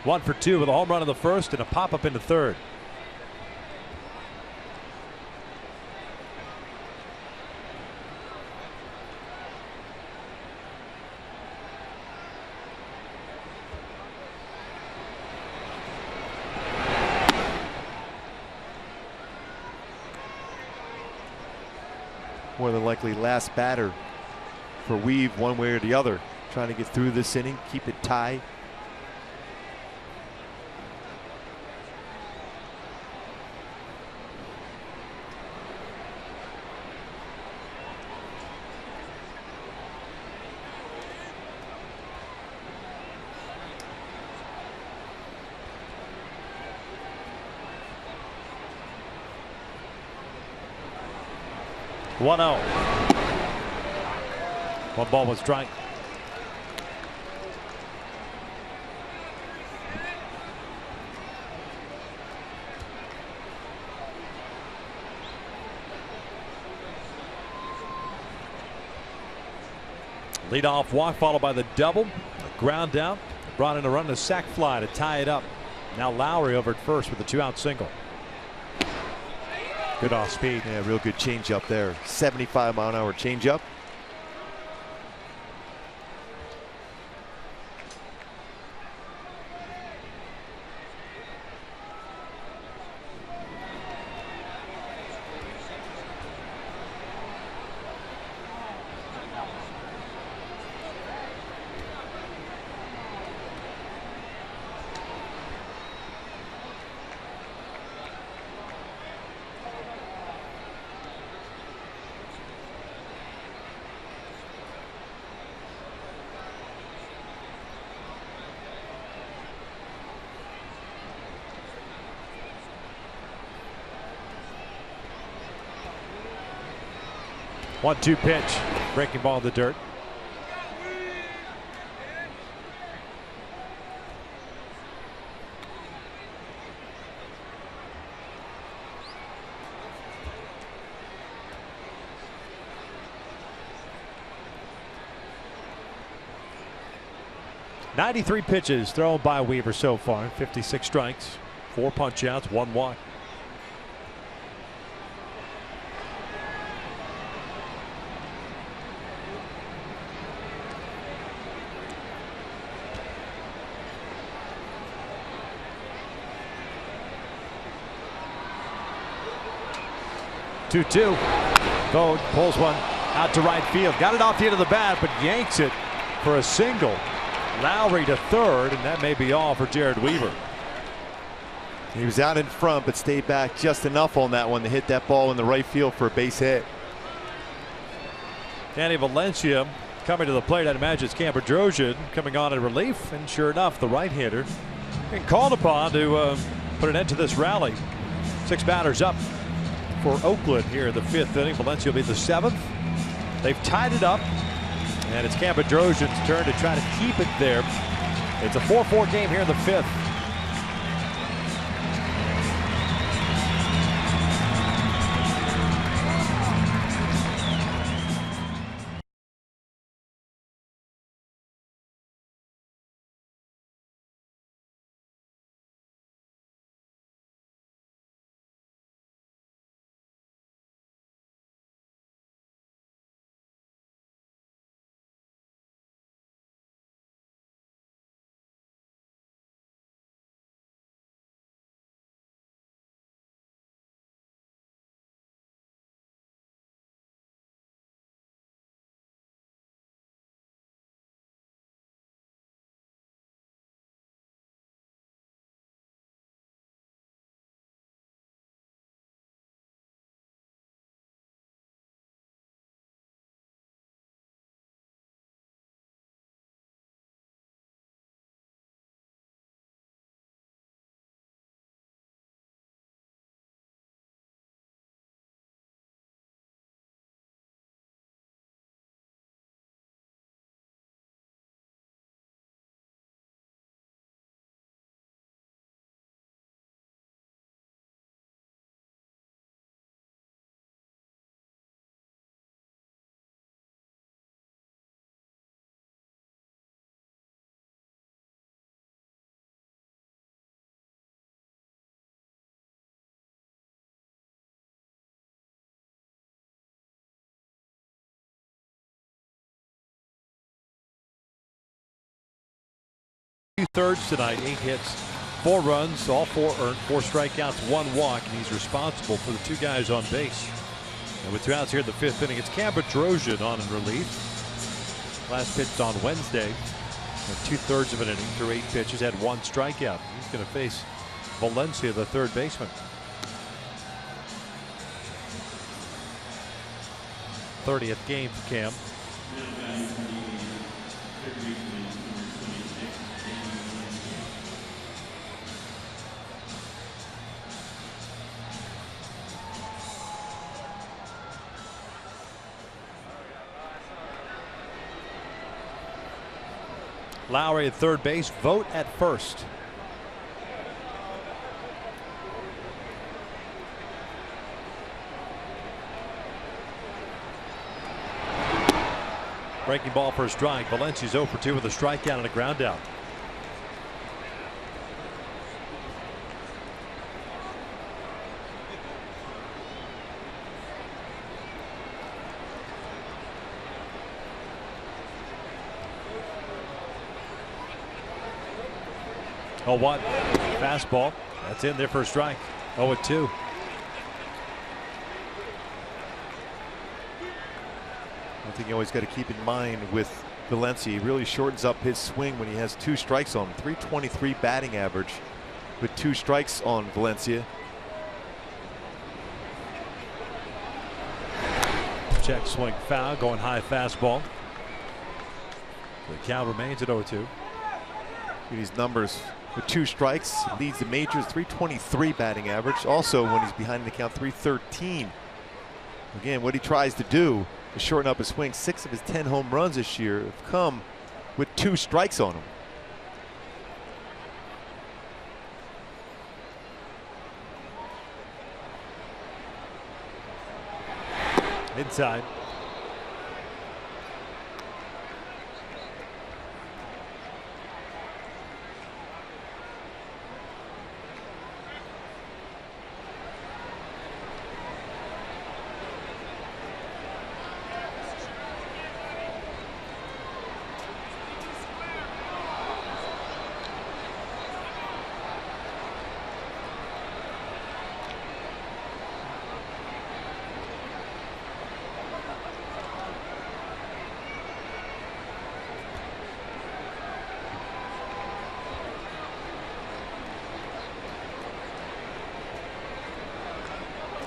1 for 2 with a home run in the first and a pop-up in the third. More than likely last batter for Weave, one way or the other, trying to get through this inning, keep it tied. One 0. One ball was strike. Leadoff walk followed by the double. A ground out. Brought in a run, a sac fly to tie it up. Now Lowry over at first with a 2-out single. Good off speed. Yeah, real good changeup there. 75-mile-an-hour changeup. One-two pitch. Breaking ball in the dirt. .93 pitches thrown by Weaver so far. 56 strikes, 4 punch outs, 1 walk. Two. Vogt pulls one out to right field. Got it off the end of the bat, but yanks it for a single. Lowry to third, and that may be all for Jared Weaver. He was out in front, but stayed back just enough on that one to hit that ball in the right field for a base hit. Danny Valencia coming to the plate. I'd imagine it's Cam Bedrosian coming on in relief, and sure enough, the right-hander being called upon to put an end to this rally. 6 batters up for Oakland here in the 5th inning. Valencia will be the 7th. They've tied it up, and it's Cam Bedrosian's turn to try to keep it there. It's a 4-4 game here in the 5th. 2/3 tonight, 8 hits, 4 runs, all 4 earned, 4 strikeouts, 1 walk, and he's responsible for the 2 guys on base. And with 2 outs here in the 5th inning, it's Cam Bedrosian on in relief. Last pitched on Wednesday. 2/3 of an inning through 8 pitches, had 1 strikeout. He's going to face Valencia, the 3rd baseman. 30th game for Cam. Lowry at 3rd base, Vogt at 1st. Breaking ball for a strike. Valencia's 0 for 2 with a strikeout and a ground out. Oh, what? Fastball. That's in there for a strike. 0-2. I think you always got to keep in mind with Valencia, he really shortens up his swing when he has 2 strikes on him. 323 batting average with 2 strikes on Valencia. Check swing foul, going high fastball. The count remains at 0-2. These numbers with 2 strikes, leads the majors. 323 batting average. Also, when he's behind the count, 313. Again, what he tries to do to shorten up his swing. 6 of his 10 home runs this year have come with 2 strikes on him. Inside.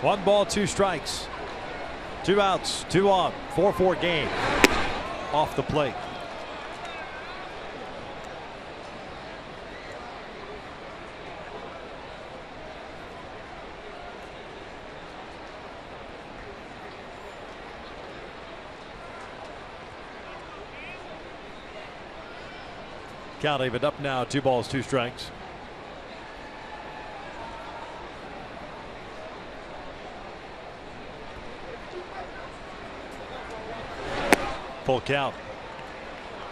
One ball, 2 strikes. 2 outs, 2 on. 4-4 game. Off the plate. Count evened up now. 2 balls, 2 strikes. Full count.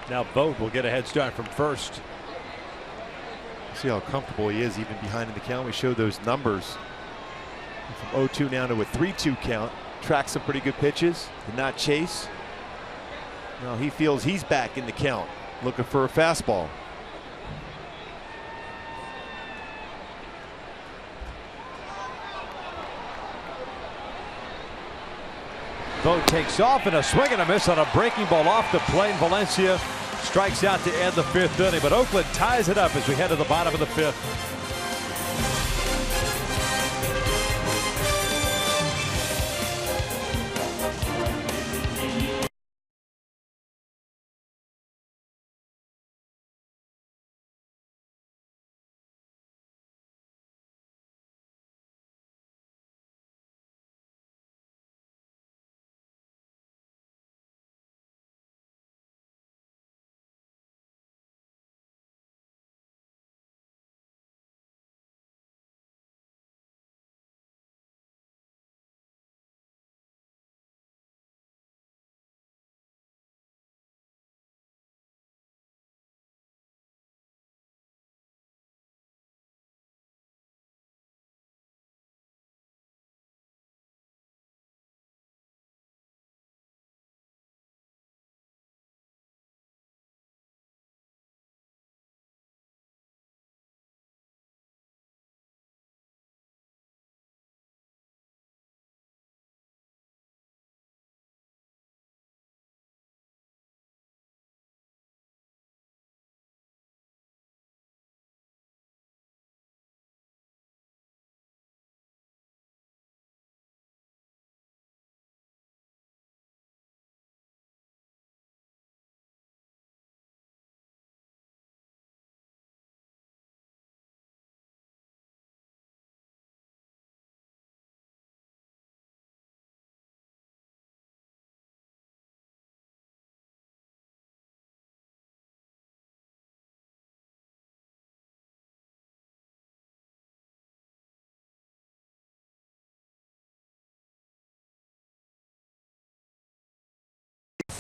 Now Vogt will get a head start from first. See how comfortable he is even behind in the count. We showed those numbers from 0-2 now to a 3-2 count. Tracks some pretty good pitches, did not chase. Now he feels he's back in the count, looking for a fastball. Vogt takes off and a swing and a miss on a breaking ball off the plane. Valencia strikes out to end the 5th inning, but Oakland ties it up as we head to the bottom of the 5th.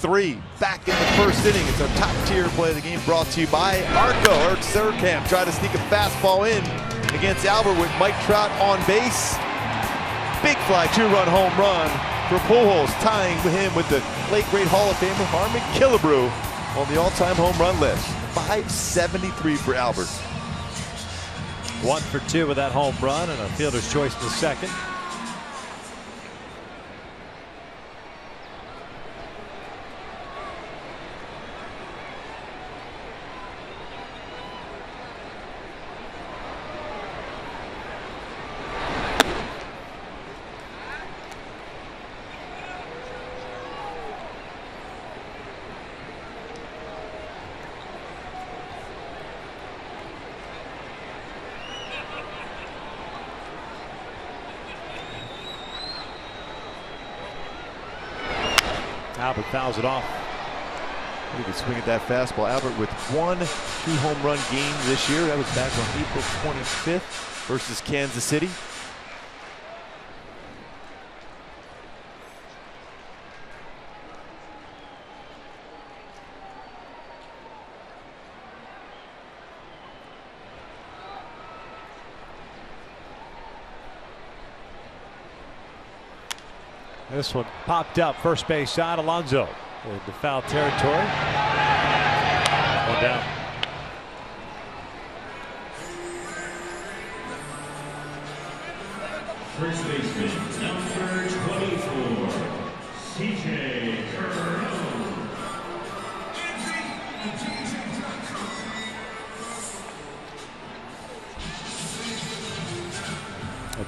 3 back in the first inning. It's our top tier play of the game, brought to you by Arco. Eric Serkamp tried to sneak a fastball in against Albert with Mike Trout on base. Big fly, 2-run home run for Pujols, tying him with the late great Hall of Famer Harmon Killebrew on the all-time home run list. 573 for Albert. 1 for 2 with that home run and a fielder's choice in the second. Albert fouls it off. He could swing at that fastball. Albert with 1 2-home run game this year. That was back on April 25th versus Kansas City. This one popped up first base side. Alonso into foul territory. One down. First baseman, number 24, CJ Curran.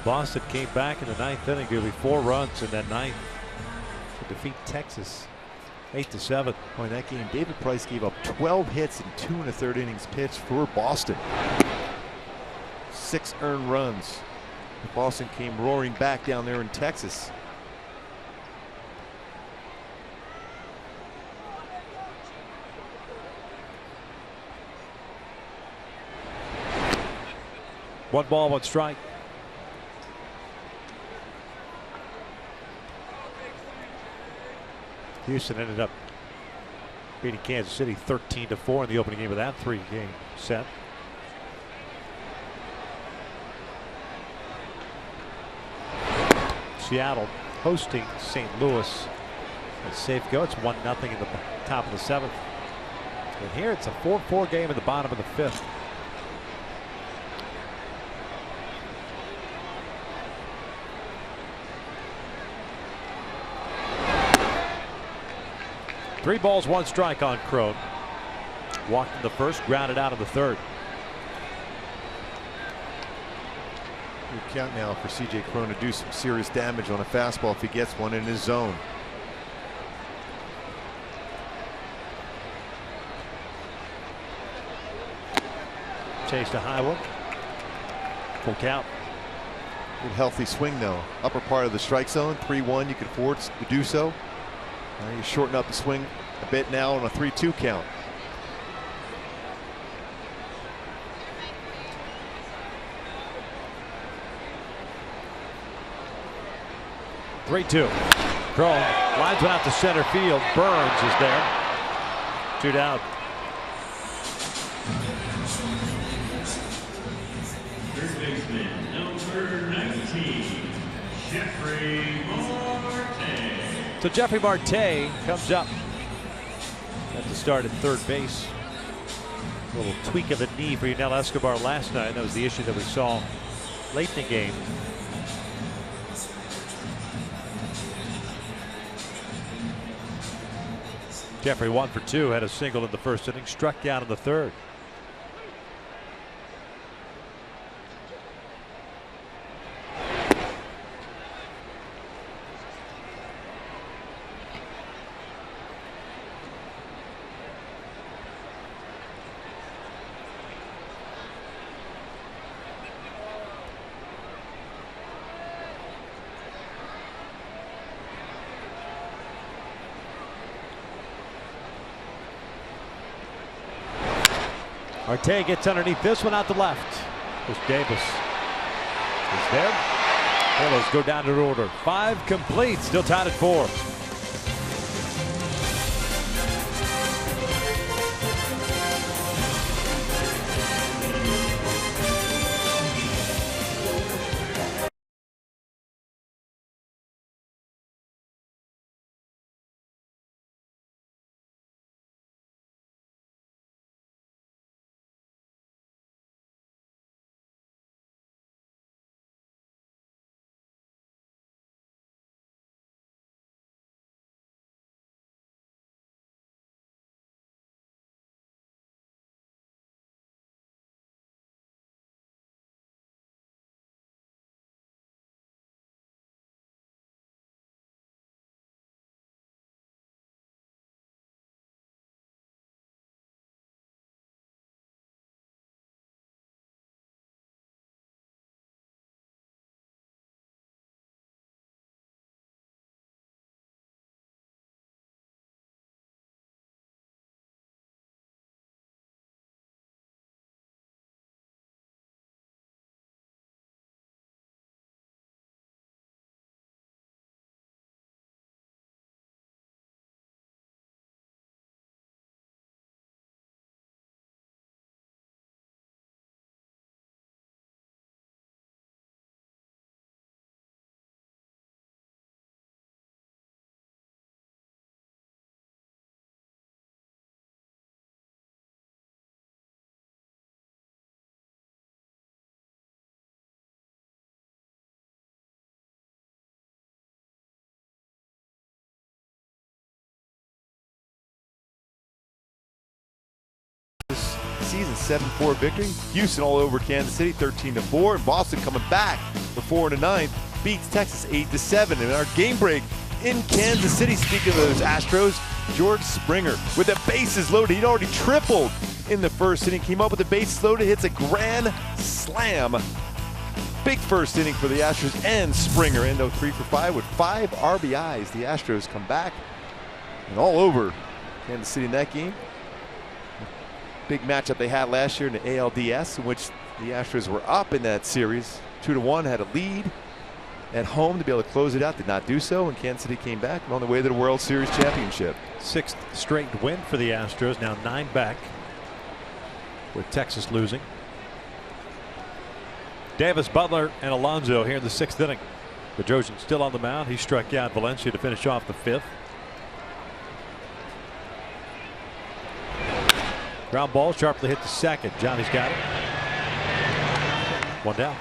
Boston came back in the 9th inning, giving 4 runs in that 9th to defeat Texas 8-7. In that game, David Price gave up 12 hits in 2 1/3 innings pitched for Boston. 6 earned runs. Boston came roaring back down there in Texas. One ball, one strike. Houston ended up beating Kansas City 13-4 in the opening game of that 3-game set. Seattle hosting St. Louis at Safeco. It's 1-0 in the top of the 7th. And here it's a 4-4 game in the bottom of the 5th. Three balls, one strike on Crone. Walked in the first, grounded out in the third. Good count now for CJ Crone to do some serious damage on a fastball if he gets one in his zone. Chased a high one. Full count. Good healthy swing though. Upper part of the strike zone, 3-1. You can afford to do so. Now you shorten up the swing a bit now on a 3-2 count. Three-two. Crone lines one out to center field. Burns is there. 2 down. First baseman, number 19, Jeffrey Marte. So Jeffrey Marte comes up at the start at third base. A little tweak of the knee for Yunel Escobar last night. That was the issue that we saw late in the game. Jeffrey 1 for 2, had a single in the first inning, struck out in the third. Marte gets underneath this one out to left. There's Davis. Is there. Orioles go down to order. 5 complete, still tied at 4. Yankees, a 7-4 victory. Houston all over Kansas City, 13-4. And Boston coming back the 4 in the 9th, beats Texas 8-7. And our game break in Kansas City, speaking of those Astros, George Springer with the bases loaded. He'd already tripled in the first inning, came up with the bases loaded, hits a grand slam. Big first inning for the Astros, and Springer endo 3 for 5 with 5 RBIs. The Astros come back and all over Kansas City in that game. Big matchup they had last year in the ALDS, in which the Astros were up in that series 2-1, had a lead at home to be able to close it out, did not do so, and Kansas City came back and on the way to the World Series championship. 6th straight win for the Astros, now 9 back, with Texas losing. Davis, Butler, and Alonso here in the 6th inning. Bedrosian still on the mound. He struck out Valencia to finish off the 5th. Ground ball sharply hit the 2nd. Johnny's got it. 1 down.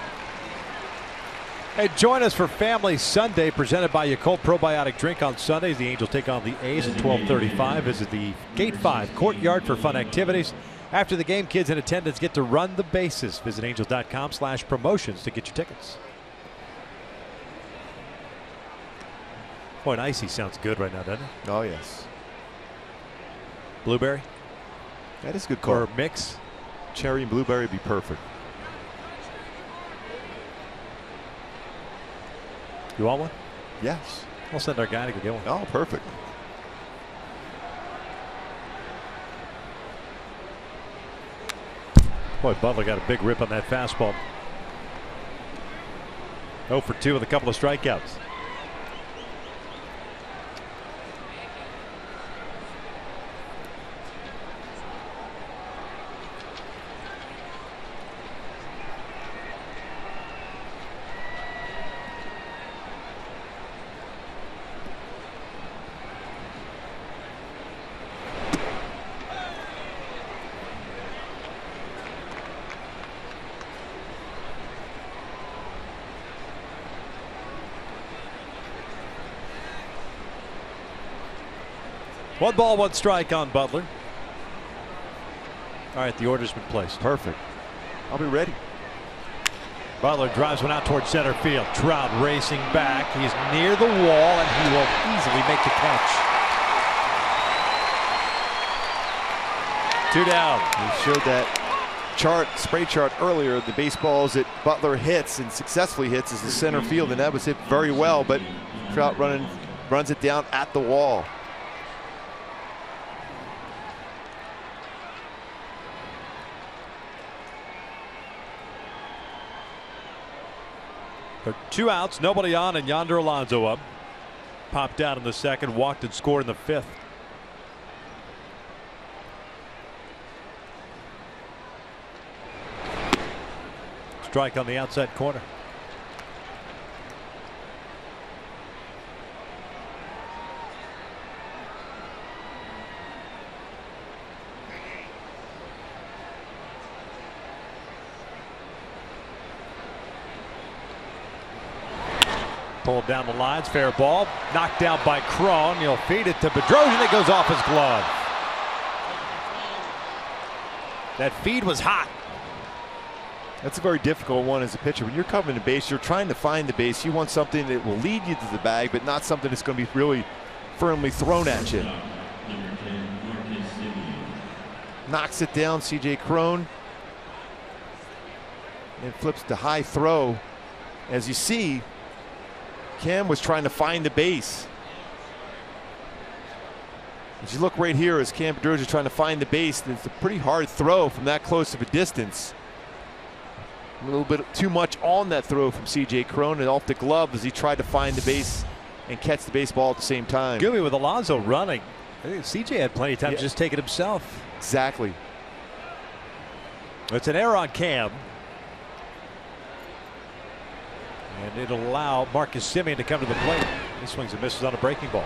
Hey, join us for Family Sunday presented by Yakult Probiotic Drink on Sundays. The Angels take on the A's at 12:35. Visit the Gate 5 courtyard for fun activities. After the game, kids in attendance get to run the bases. Visit angels.com/promotions to get your tickets. Boy, an icy sounds good right now, doesn't it? Oh, yes. Blueberry? That is a good call. Or mix? Cherry and blueberry would be perfect. You want one? Yes. I'll send our guy to go get one. Oh, perfect. Boy, Butler got a big rip on that fastball. 0 for 2 with a couple of strikeouts. One ball, one strike on Butler. All right, the order's been placed. Perfect. I'll be ready. Butler drives one out towards center field. Trout racing back. He's near the wall, and he will easily make the catch. 2 down. We showed that spray chart earlier. The baseballs that Butler hits and successfully hits is the center field, and that was hit very well, but Trout runs it down at the wall. There are 2 outs, nobody on, and Yonder Alonso up. Popped out in the 2nd, walked and scored in the 5th. Strike on the outside corner. Pulled down the lines, fair ball, knocked down by Cron. He'll feed it to Bedrosian. It goes off his glove. That feed was hot. That's a very difficult one as a pitcher. When you're covering the base, you're trying to find the base. You want something that will lead you to the bag, but not something that's going to be really firmly thrown at you. Knocks it down, C.J. Cron. And flips the high throw. As you see, Cam was trying to find the base. As you look right here, as Cam Bedrosian is trying to find the base, and it's a pretty hard throw from that close of a distance. A little bit too much on that throw from C.J. Cron and off the glove as he tried to find the base and catch the baseball at the same time. Gooby with Alonso running. I think C.J. had plenty of time to just take it himself. Exactly. It's an error on Cam. And it'll allow Marcus Semien to come to the plate. He swings and misses on a breaking ball.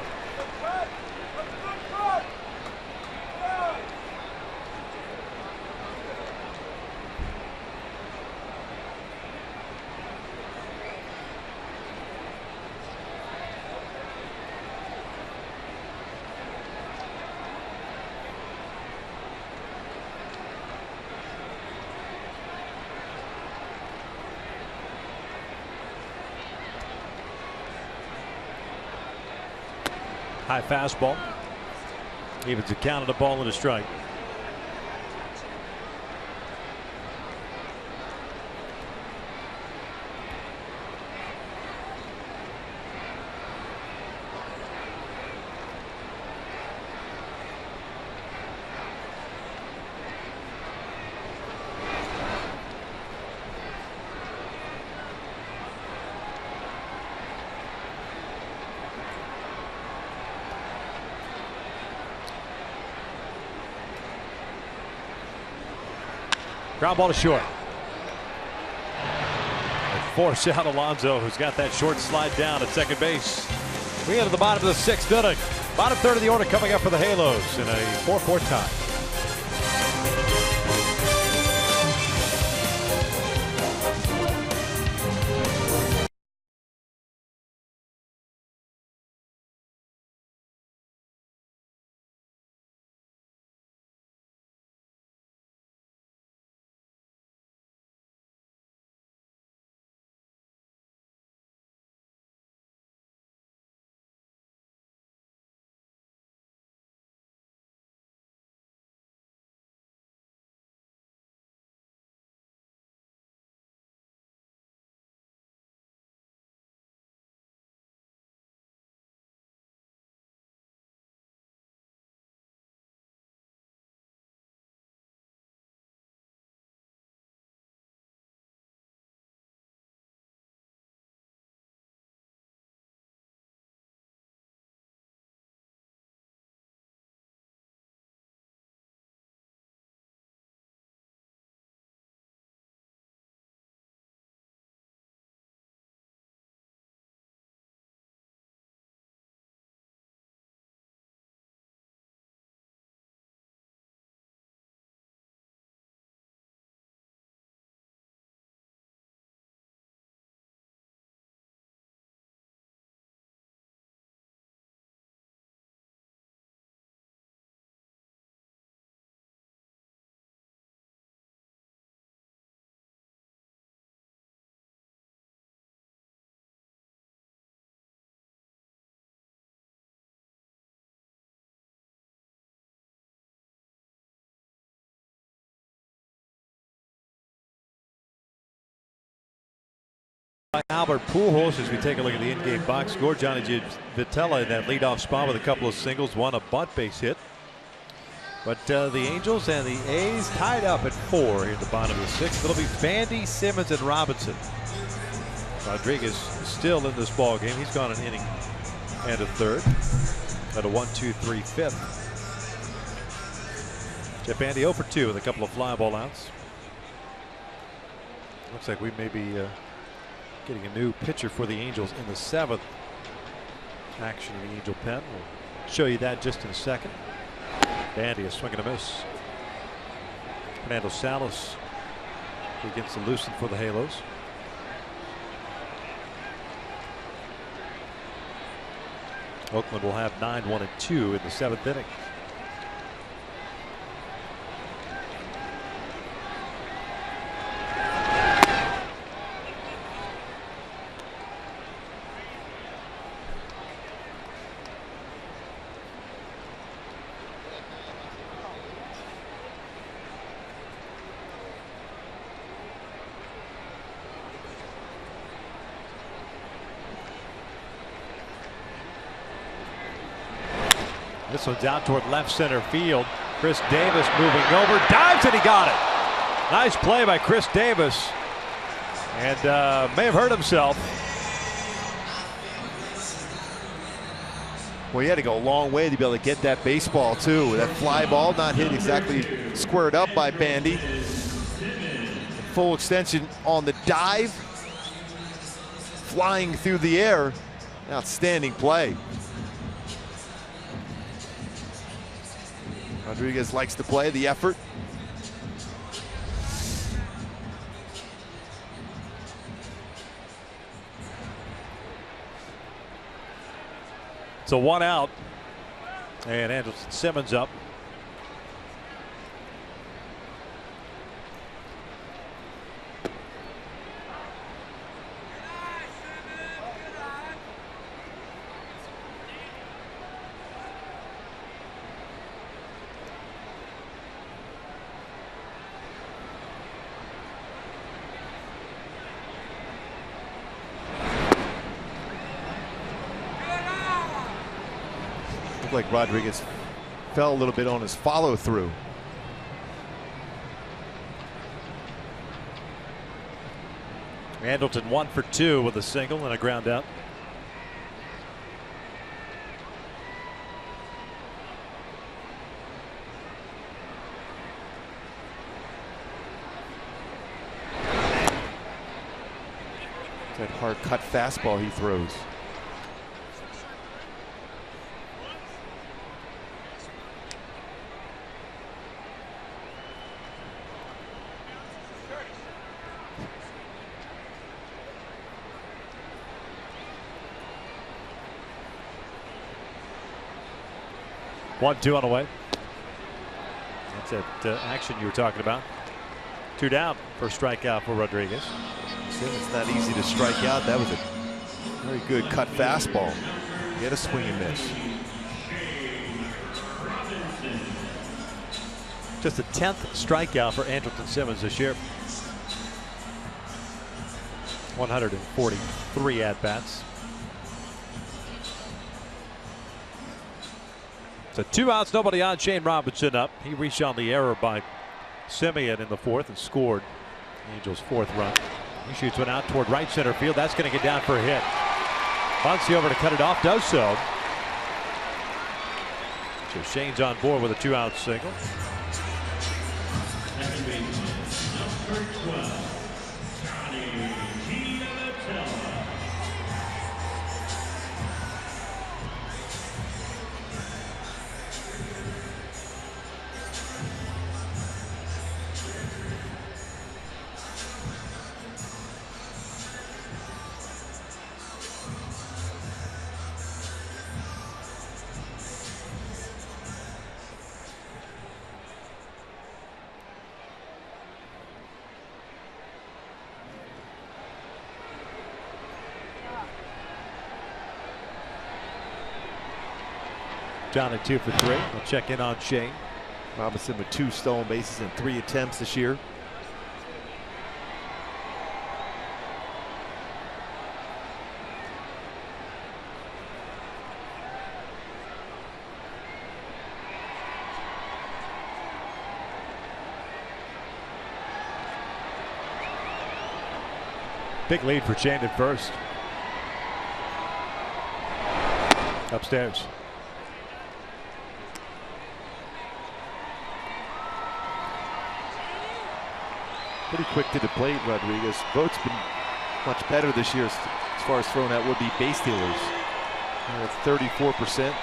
High fastball. Evens the count of the ball and a strike. Ground ball to short. And force out Alonso, who's got that short slide down at second base. We enter the bottom of the 6th inning. Bottom third of the order coming up for the Halos in a 4-4 tie. Albert Pujols, as we take a look at the in-game box score. Johnny Vitella in that leadoff spot with a couple of singles, one a bunt base hit. But the Angels and the A's tied up at 4 here at the bottom of the 6th. It'll be Vandy, Simmons, and Robinson. Rodriguez still in this ball game. He's gone an inning and a third at a 1-2-3 fifth. Jeff Bandy 0 for 2 with a couple of fly ball outs. Looks like we may be getting a new pitcher for the Angels in the 7th. Action in the Angel pen. We'll show you that just in a second. Bandy a swing and a miss. Fernando Salas begins to loosen for the Halos. Oakland will have 9-1-2 in the 7th inning. This one's out toward left center field. Chris Davis moving over, dives, and he got it. Nice play by Chris Davis, and may have hurt himself. Well, he had to go a long way to be able to get that baseball too. That fly ball not hit exactly squared up by Bandy. Full extension on the dive, flying through the air. Outstanding play. Rodriguez likes to play the effort. So 1 out, and Anderson Simmons up. Looked like Rodriguez fell a little bit on his follow through. Andleton 1 for 2 with a single and a ground out. That hard cut fastball he throws. One, two on the way. That's that action you were talking about. 2 down for strikeout for Rodriguez. It's not easy to strike out. That was a very good cut fastball. Get a swing and miss. Just the 10th strikeout for Andrelton Simmons this year. 143 at-bats. So 2 outs, nobody on. Shane Robinson up. He reached on the error by Semien in the 4th and scored Angels' 4th run. He shoots one out toward right center field. That's going to get down for a hit. Muncy over to cut it off. Does so. So Shane's on board with a 2-out single. Second baseman, number 12, Johnny Pianatello. Johnny 2 for 3. We'll check in on Shane. Robinson with 2 stolen bases in 3 attempts this year. Big lead for Shane at first. Upstairs. Pretty quick to the plate, Rodriguez. Vogt's been much better this year as far as throwing out would-be base stealers. 34%.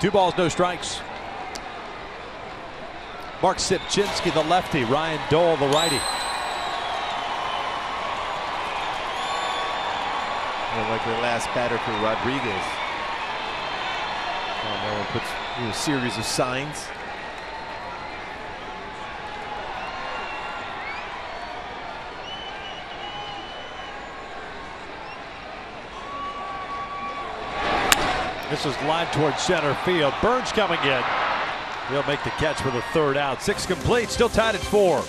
Two balls, no strikes. Mark Sipchinski, the lefty. Ryan Dole, the righty. Like the last batter for Rodriguez. Nolan puts a series of signs. This is lined towards center field. Burns coming in. He'll make the catch for the 3rd out. 6 complete, still tied at 4.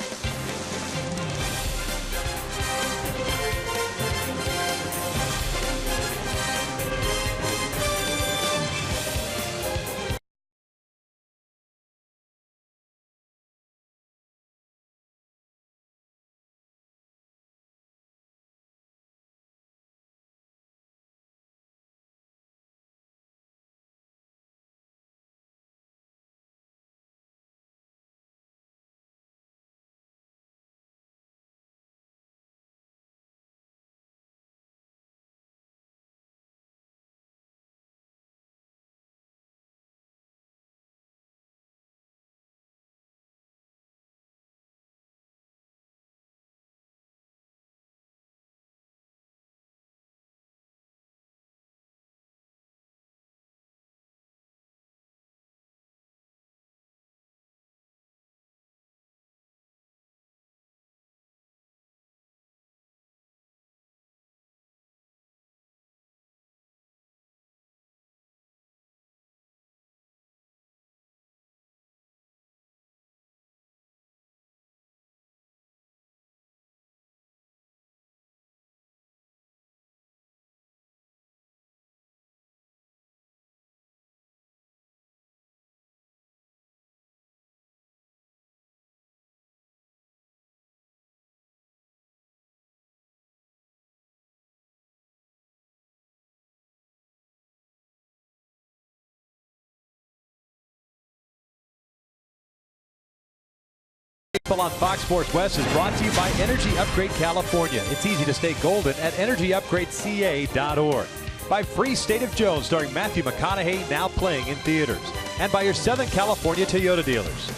On Fox Sports West is brought to you by Energy Upgrade California. It's easy to stay golden at energyupgradeca.org. By Free State of Jones, starring Matthew McConaughey, now playing in theaters. And by your Southern California Toyota dealers.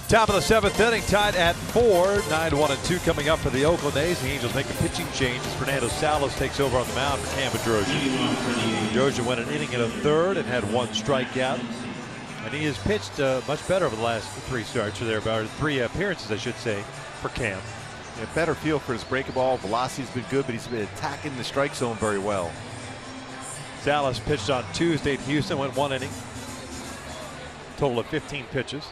Top of the 7th inning, tied at 4. 9-1-2 coming up for the Oakland A's. The Angels make a pitching change as Fernando Salas takes over on the mound for Cam Bedrosian. Bedrosian went an inning and a third and had 1 strikeout. And he has pitched much better over the last 3 starts, or thereabouts, 3 appearances, I should say, for Cam. Yeah, better feel for his breaking ball. Velocity's been good, but he's been attacking the strike zone very well. Salas pitched on Tuesday at Houston, went 1 inning. Total of 15 pitches.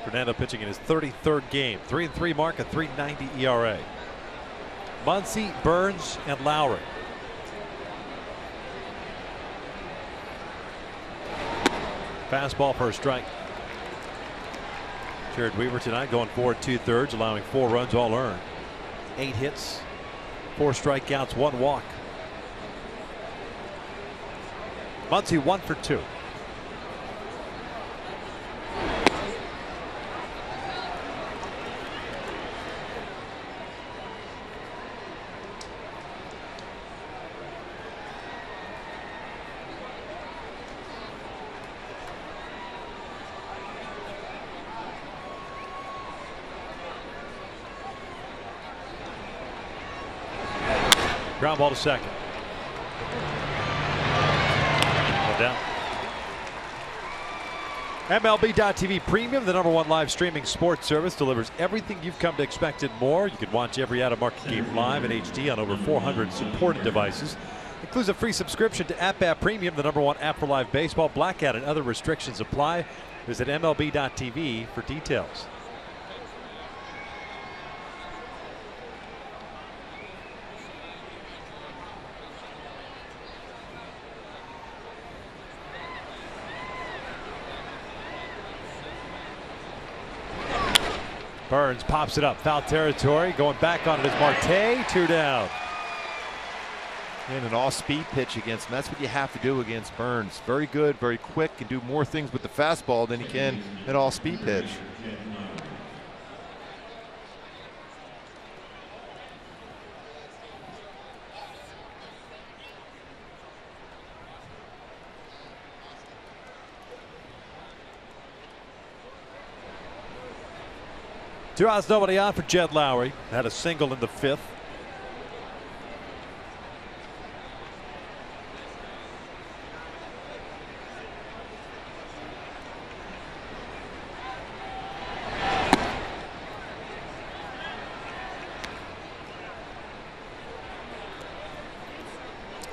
Fernando pitching in his 33rd game. 3-3 mark, a 3.90 ERA. Muncy, Burns, and Lowry. Fastball for a strike. Jared Weaver tonight going 4 2/3, allowing 4 runs all earned. 8 hits, 4 strikeouts, 1 walk. Muncy 1 for 2. Ground ball to second. One down. MLB.TV Premium, the #1 live streaming sports service, delivers everything you've come to expect and more. You can watch every out-of-market game live in HD on over 400 supported devices. Includes a free subscription to At-Bat Premium, the #1 app for live baseball. Blackout and other restrictions apply. Visit MLB.TV for details. Burns pops it up, foul territory. Going back on it is Marte, 2 down. And an off-speed pitch against him. That's what you have to do against Burns. Very good, very quick, can do more things with the fastball than he can an off-speed pitch. Two outs, nobody on for Jed Lowry. Had a single in the 5th.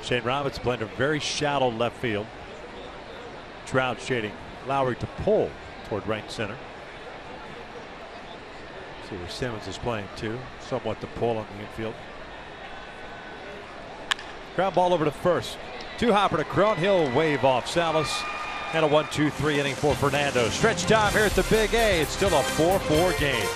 Shane Roberts playing a very shallow left field. Trout shading Lowry to pull toward right center. See where Simmons is playing too, somewhat to pull on the infield. Ground ball over to first. 2-hopper to Cron. He'll wave off Salas. And a 1-2-3 inning for Fernando. Stretch time here at the Big A. It's still a 4-4 game.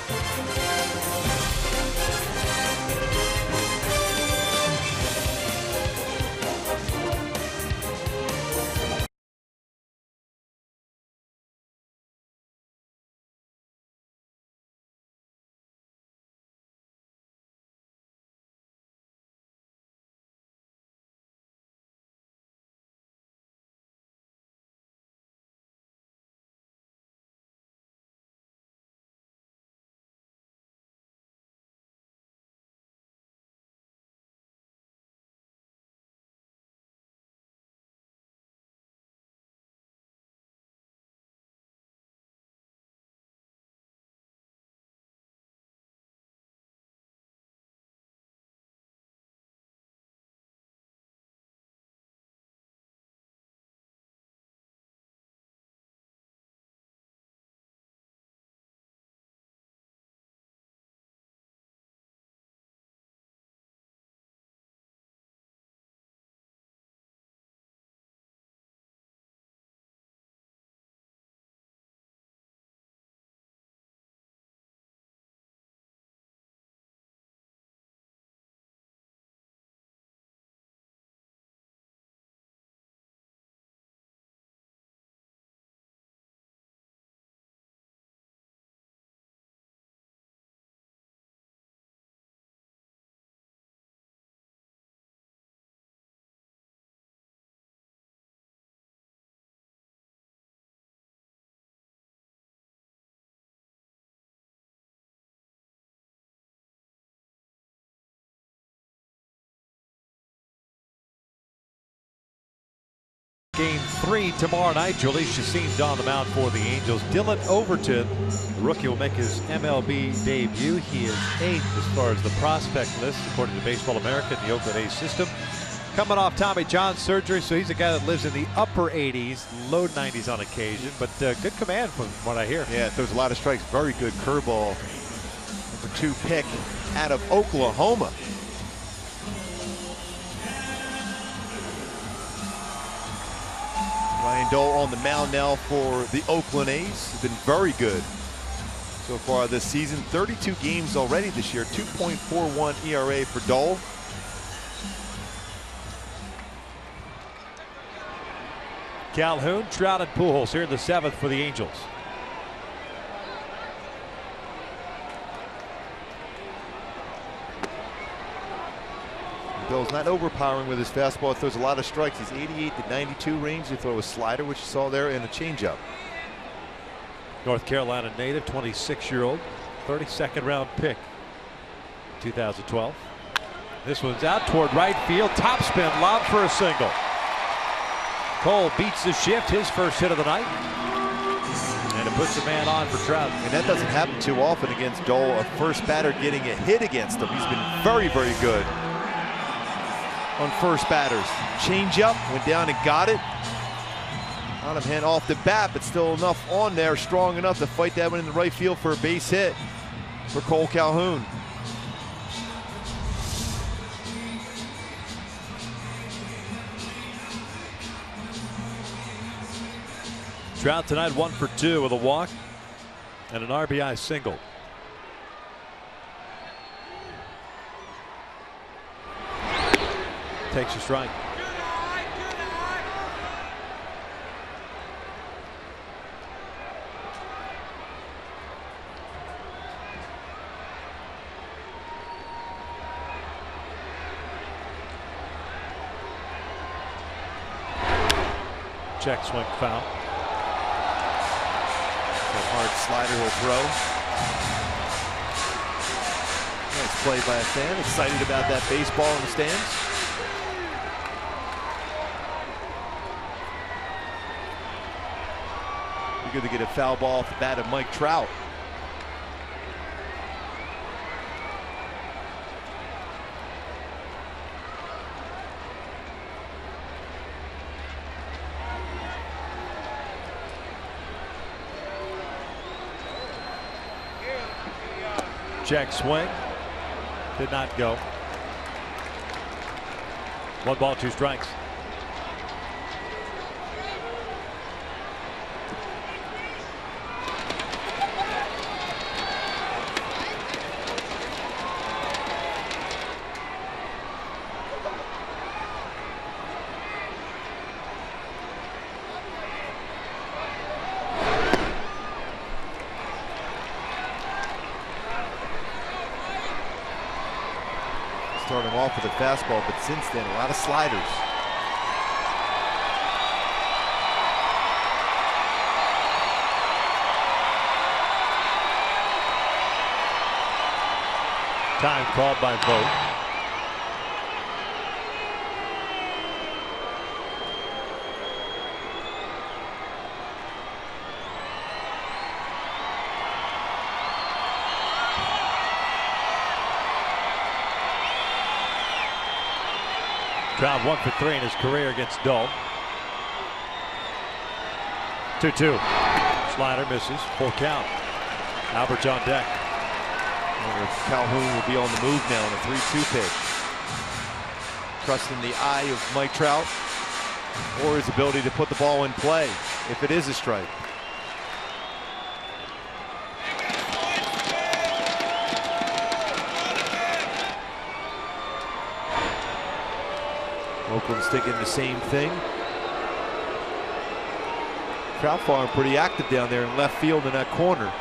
Game 3 tomorrow night. Jhoulys Chacín's on the mound for the Angels. Dylan Overton, the rookie, will make his MLB debut. He is 8th as far as the prospect list, according to Baseball America in the Oakland A's system. Coming off Tommy John surgery, so he's a guy that lives in the upper 80s, low 90s on occasion, but good command from what I hear. Yeah, throws a lot of strikes. Very good curveball. Number 2 pick out of Oklahoma. Ryan Dole on the mound now for the Oakland A's. He's been very good so far this season. 32 games already this year. 2.41 ERA for Dole. Calhoun, Trout, and Pujols here in the 7th for the Angels. Dole's not overpowering with his fastball. Throws a lot of strikes. He's 88 to 92 range. He throw a slider, which you saw there, and a changeup. North Carolina native, 26-year-old, 32nd round pick, 2012. This one's out toward right field. Top spin, lob for a single. Cole beats the shift, his first hit of the night. And it puts a man on for Trout. And that doesn't happen too often against Dole. A first batter getting a hit against him. He's been very, very good on first batters. Change up, went down and got it. Out of hand off the bat, but still enough on there, strong enough to fight that one in the right field for a base hit for Cole Calhoun. Trout tonight 1 for 2 with a walk and an RBI single. Takes a strike. Check swing foul. Hard slider he'll throw. Nice play by a fan. Excited about that baseball in the stands. Be good to get a foul ball off the bat of Mike Trout. Check swing. Did not go. 1 ball, 2 strikes. Start him off with a fastball, but since then, a lot of sliders. Time called by Vogt. Trout 1 for 3 in his career against Dole. 2-2. Slider misses. Full count. Albert's on deck. Wonder if Calhoun will be on the move now in a 3-2 pitch. Trusting the eye of Mike Trout or his ability to put the ball in play if it is a strike. Oakland's thinking the same thing. Trout farm pretty active down there in left field in that corner.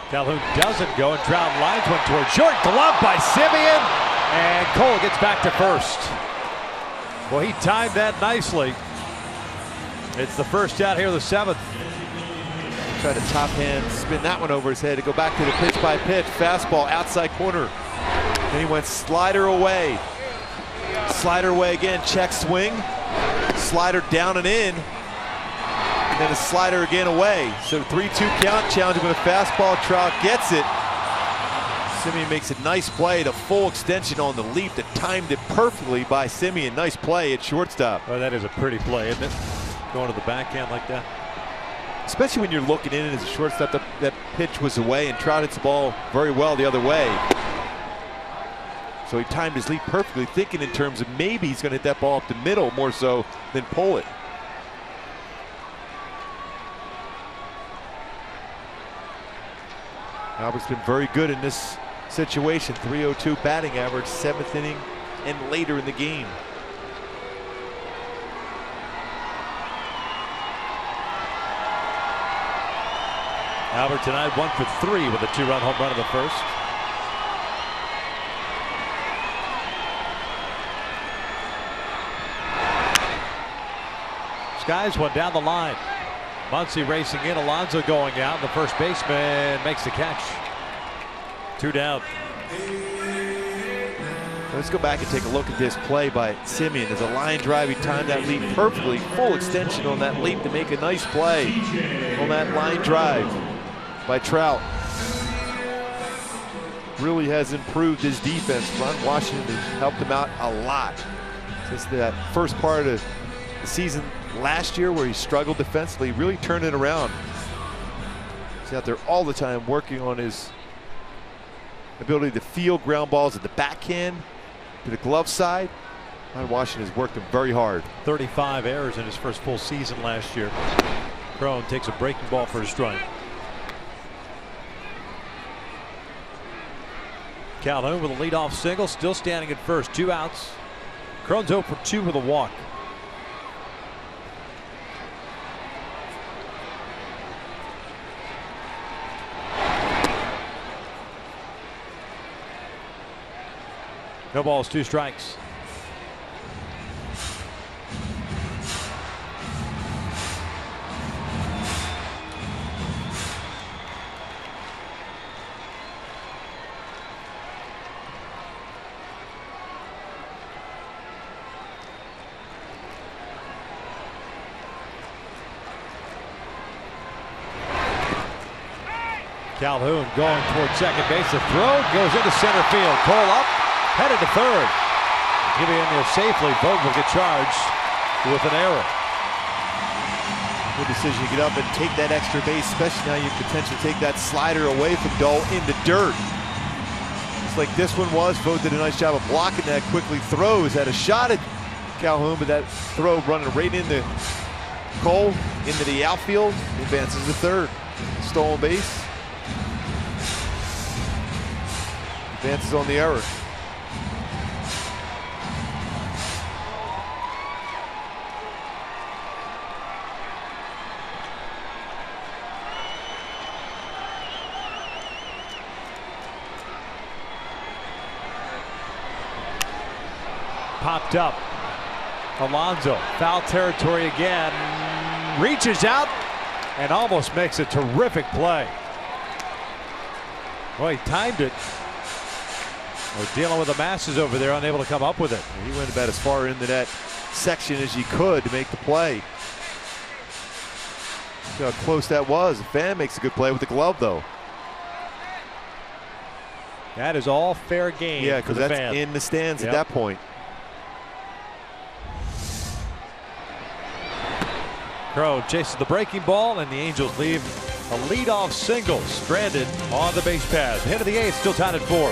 Calhoun doesn't go, and Trout lines one toward short. Glove by Simeon, and Cole gets back to first. Well, he timed that nicely. It's the first out here, the 7th. Try to top hand, spin that one over his head to go back to the pitch by pitch. Fastball outside corner. Then he went slider away. Slider away again, check swing. Slider down and in. And then a slider again away. So 3-2 count, challenging with a fastball. Trout gets it. Semien makes a nice play, the full extension on the leap that timed it perfectly by Semien. Nice play at shortstop. Well, that is a pretty play, isn't it? Going to the backhand like that. Especially when you're looking in as a shortstop, that pitch was away and Trout hits the ball very well the other way. So he timed his leap perfectly, thinking in terms of maybe he's going to hit that ball up the middle more so than pull it. Albert's been very good in this situation. 302 batting average, 7th inning and later in the game. Albert tonight 1 for 3 with a 2-run home run in the first. Skies one down the line. Muncy racing in, Alonso going out. The first baseman makes the catch. 2 down. Let's go back and take a look at this play by Semien. As a line drive, he timed that leap perfectly. Full extension on that leap to make a nice play on that line drive by Trout. Really has improved his defense. Ron Washington has helped him out a lot since that first part of the season last year where he struggled defensively. Really turned it around. He's out there all the time working on his ability to field ground balls at the backhand to the glove side. Ron Washington has worked him very hard. 35 errors in his first full season last year. Crone takes a breaking ball for a strike. Calhoun with a leadoff single, still standing at first, 2 outs. Crone's 0 for 2 with a walk. No balls, 2 strikes. Calhoun going toward second base. The throw goes into center field. Cole up, headed to third. Getting in there safely. Vogt will get charged with an error. Good decision to get up and take that extra base, especially now you potentially take that slider away from Dole in the dirt. Just like this one was, Vogt did a nice job of blocking that. Quickly throws, had a shot at Calhoun, but that throw running right into Cole, into the outfield, advances to third. Stolen base. Advances on the error. Popped up. Alonso, foul territory again. Reaches out and almost makes a terrific play. Boy, he timed it. We're dealing with the masses over there, unable to come up with it. He went about as far into that section as he could to make the play. See how close that was. The fan makes a good play with the glove, though. That is all fair game. Yeah, because that's fan. in the stands at that point. Crowe chases the breaking ball, and the Angels leave a leadoff single stranded on the base paths. Head of the 8th, still tied at 4.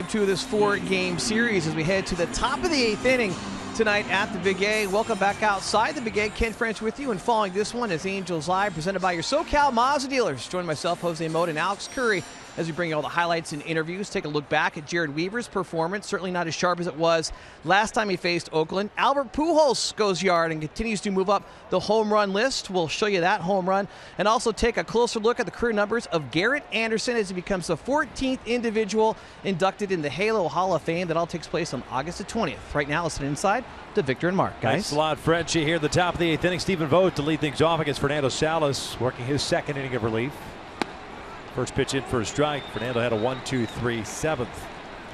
2 of this 4-game series as we head to the top of the 8th inning tonight at the Big A. Welcome back outside the Big A. Ken French with you, and following this one is Angels Live, presented by your SoCal Mazda dealers. Join myself, Jose Mode, and Alex Curry as we bring you all the highlights and interviews. Take a look back at Jared Weaver's performance, certainly not as sharp as it was last time he faced Oakland. Albert Pujols goes yard and continues to move up the home run list. We'll show you that home run and also take a closer look at the career numbers of Garrett Anderson as he becomes the 14th individual inducted in the Halo Hall of Fame. That all takes place on August the 20th. Right now, listen inside to Victor and Mark. Guys. Thanks a lot, Frenchie. Here at the top of the 8th inning, Stephen Vogt to lead things off against Fernando Salas, working his 2nd inning of relief. First pitch in for a strike. Fernando had a 1-2-3 7th.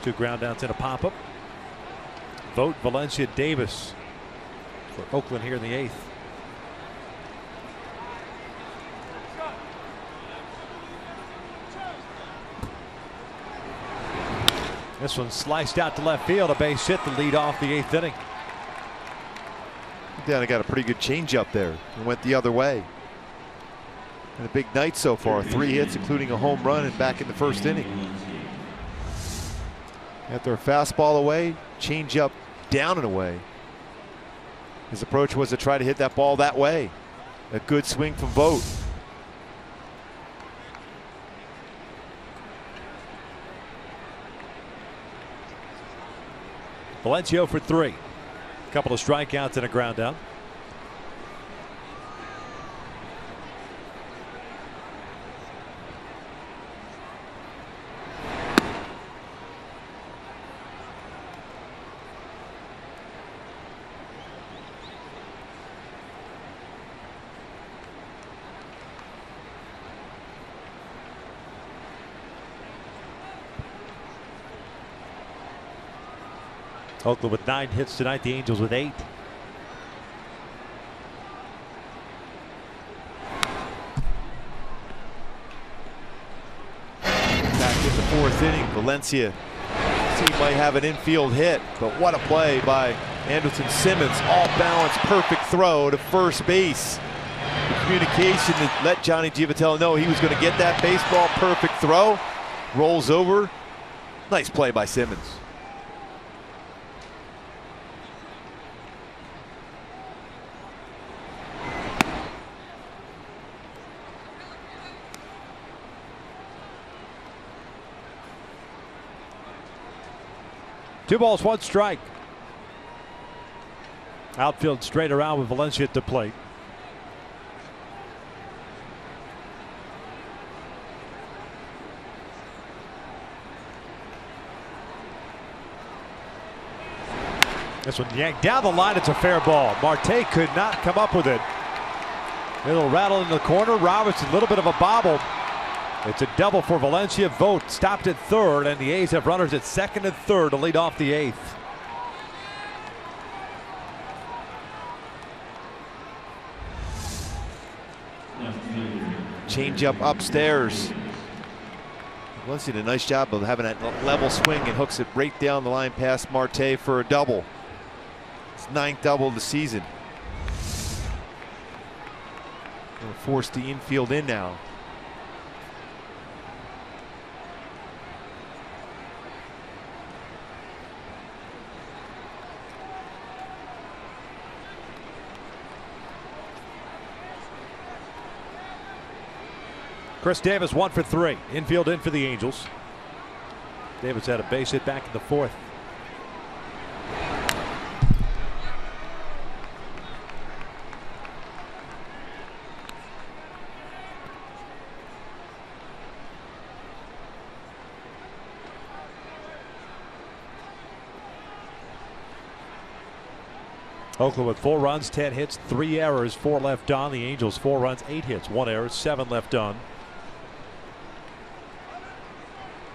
2 ground outs and a pop-up. Vogt, Valencia, Davis for Oakland here in the 8th. This one sliced out to left field. A base hit to lead off the 8th inning. Down, got a pretty good changeup there and went the other way. And a big night so far. 3 hits, including a home run, and back in the 1st inning. After a fastball away, changeup down and away. His approach was to try to hit that ball that way. A good swing from Vogt. Valencia for 3. A couple of strikeouts and a ground out. Oakland with 9 hits tonight, the Angels with 8. Back in the 4th inning, Valencia might have an infield hit, but what a play by Anderson Simmons. All balanced, perfect throw to first base. The communication that let Johnny Givitello know he was going to get that baseball. Perfect throw. Rolls over. Nice play by Simmons. Two balls, 1 strike. Outfield straight around with Valencia at the plate. This one yanked down the line. It's a fair ball. Marte could not come up with it. A little rattle in the corner. Robertson, a little bit of a bobble. It's a double for Valencia. Vogt stopped at 3rd, and the A's have runners at 2nd and 3rd to lead off the 8th. Change up upstairs. Valencia did a nice job of having that level swing and hooks it right down the line past Marte for a double. It's 9th double of the season. Gonna force the infield in now. Chris Davis 1 for 3. Infield in for the Angels. Davis had a base hit back in the 4th. Oakland with 4 runs, 10 hits, 3 errors, 4 left on. The Angels 4 runs, 8 hits, 1 error, 7 left on.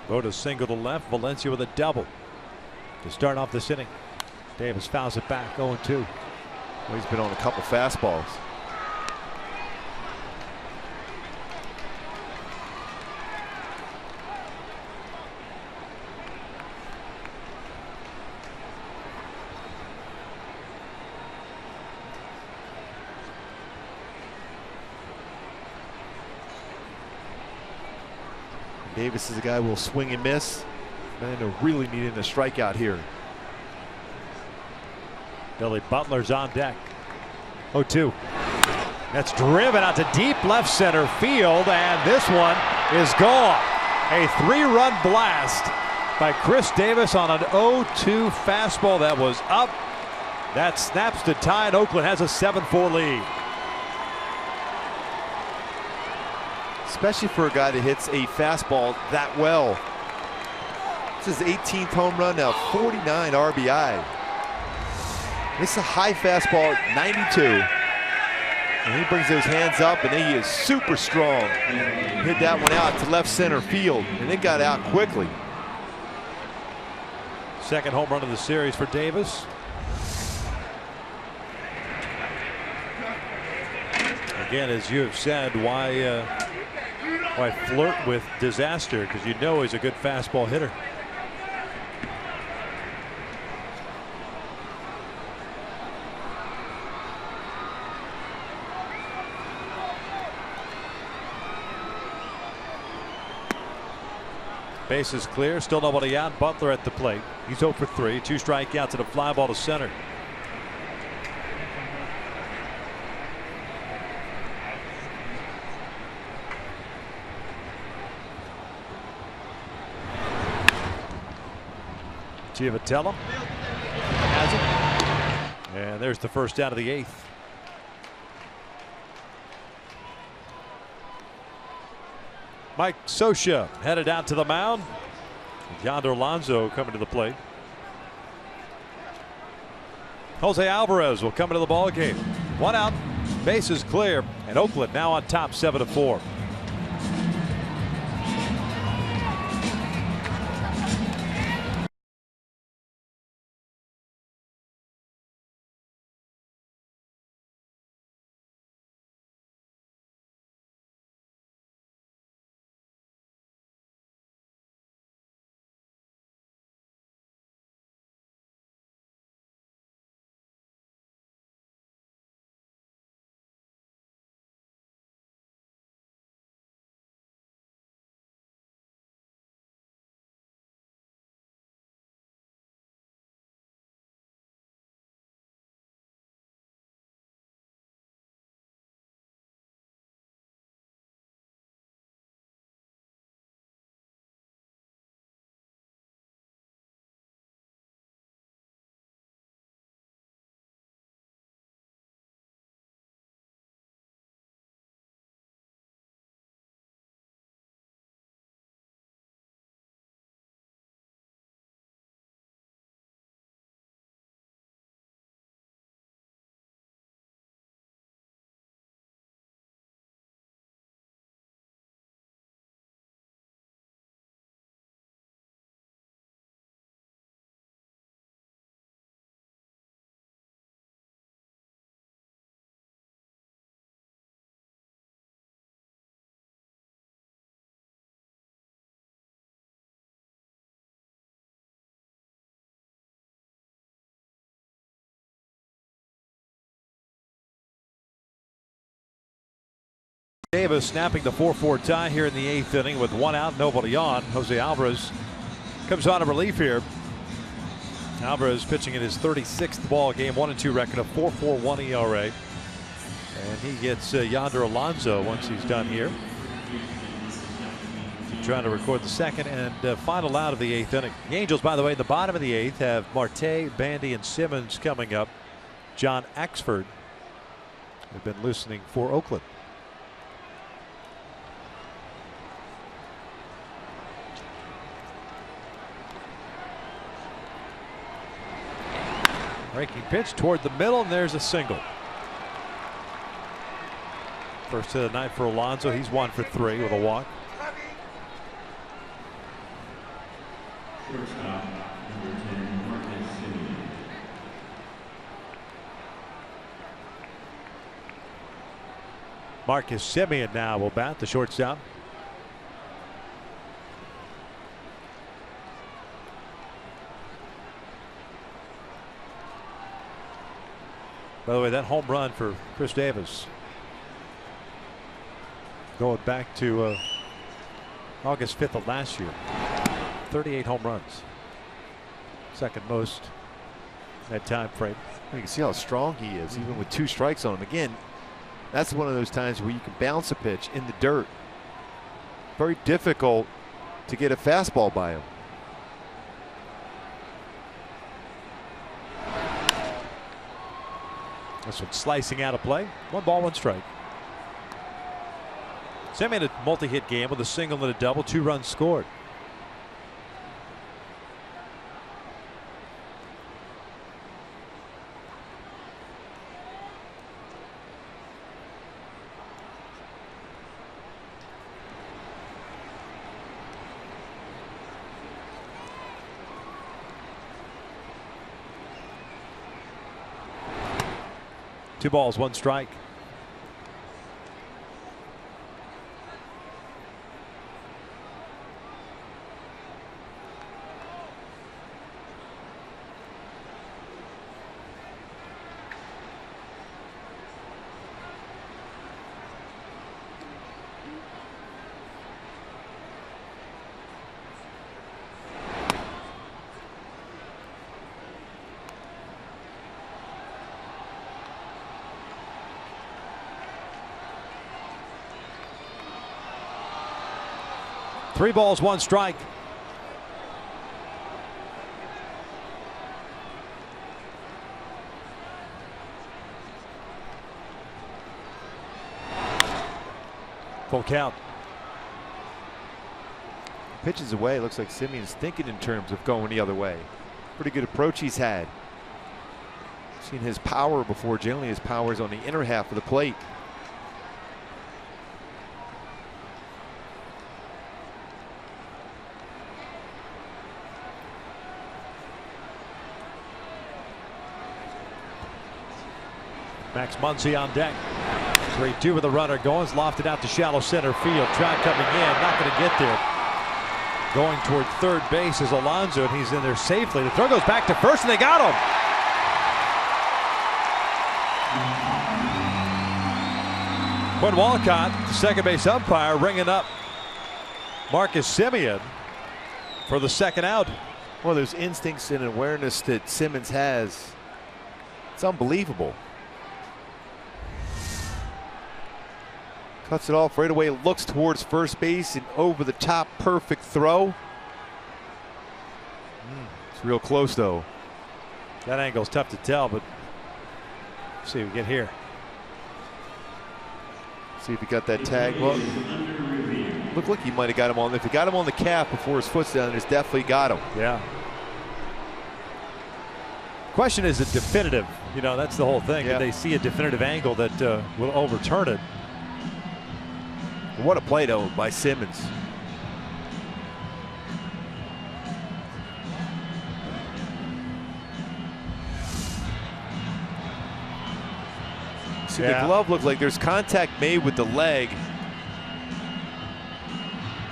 Vogt a single to left. Valencia with a double to start off this inning. Davis fouls it back, 0-2. Well, he's been on a couple fastballs. Davis is a guy who will swing and miss. Man, they're really needing a strikeout here. Billy Butler's on deck. 0-2. That's driven out to deep left center field, and this one is gone. A 3-run blast by Chris Davis on an 0-2 fastball that was up. That snaps to tie, and Oakland has a 7-4 lead. Especially for a guy that hits a fastball that well. This is 18th home run now, 49 RBI. This is a high fastball at 92. And he brings those hands up, and he is super strong. Hit that one out to left center field, and it got out quickly. Second home run of the series for Davis. Again, as you have said, why flirt with disaster? Because you know he's a good fastball hitter. Base is clear, still nobody out. Butler at the plate. He's 0 for 3, 2 strikeouts and a fly ball to center. Giavatello has it. And there's the first out of the 8th. Mike Scioscia headed out to the mound. Yonder Alonso coming to the plate. Jose Alvarez will come into the ball game. 1 out, base is clear, and Oakland now on top 7-4. Davis snapping the 4-4 tie here in the 8th inning with 1 out, nobody on. Jose Alvarez comes on in relief here. Alvarez pitching in his 36th ball game, 1-2 record, a 4.41 ERA, and he gets Yonder Alonso once he's done here. Trying to record the second and final out of the 8th inning. The Angels, by the way, in the bottom of the 8th have Marte, Bandy, and Simmons coming up. John Axford have been loosening for Oakland. Breaking pitch toward the middle, and there's a single. First hit of the night for Alonso. He's 1 for 3 with a walk. Shortstop, number 10, Marcus Semien. Marcus Semien now will bat, the shortstop. By the way, that home run for Chris Davis going back to August 5th of last year. 38 home runs. Second most in that time frame. You can see how strong he is, even with 2 strikes on him. Again, that's one of those times where you can bounce a pitch in the dirt. Very difficult to get a fastball by him. This one slicing out of play. 1 ball, 1 strike. Semien had a multi-hit game with a single and a double, 2 runs scored. Two balls, 1 strike. Three balls, 1 strike. Full count. Pitches away. Looks like Semien's thinking in terms of going the other way. Pretty good approach he's had. Seen his power before. Generally, his power is on the inner half of the plate. Max Muncy on deck. 3-2 with a runner going. Lofted out to shallow center field. Trout coming in. Not going to get there. Going toward third base is Alonso, and he's in there safely. The throw goes back to first, and they got him. Quinn Walcott, the second base umpire, ringing up Marcus Semien for the second out. Well, there's instincts and awareness that Simmons has. It's unbelievable. Cuts it off right away, looks towards first base and over the top, perfect throw. It's real close though. That angle's tough to tell, but let's see if we get here. See if he got that tag. Well, looked like he might have got him on. If he got him on the calf before his foot's down, it's definitely got him. Yeah. Question is it definitive? You know, that's the whole thing. Yeah. Did they see a definitive angle that will overturn it? What a play though by Simmons. See, the glove looked like there's contact made with the leg.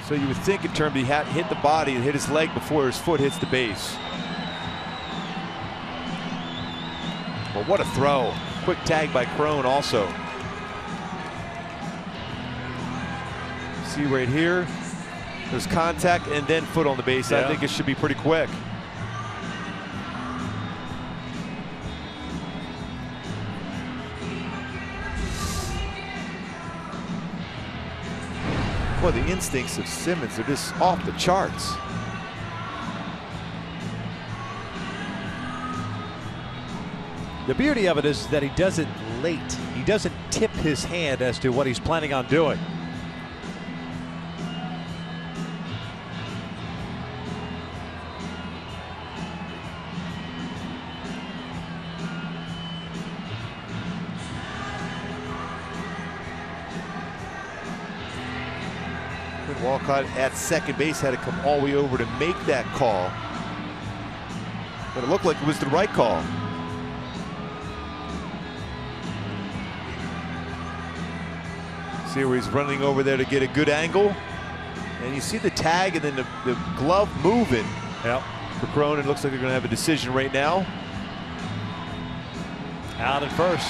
So you would think in terms he had hit the body and hit his leg before his foot hits the base. But what a throw. Quick tag by Crone also. See right here, there's contact and then foot on the base. I think it should be pretty quick. Well, the instincts of Simmons are just off the charts. The beauty of it is that he does it late. He doesn't tip his hand as to what he's planning on doing. Walcott at second base had to come all the way over to make that call. But it looked like it was the right call. See where he's running over there to get a good angle. And you see the tag and then the glove moving. Yep. For Crone, it looks like they're going to have a decision right now. Out at first.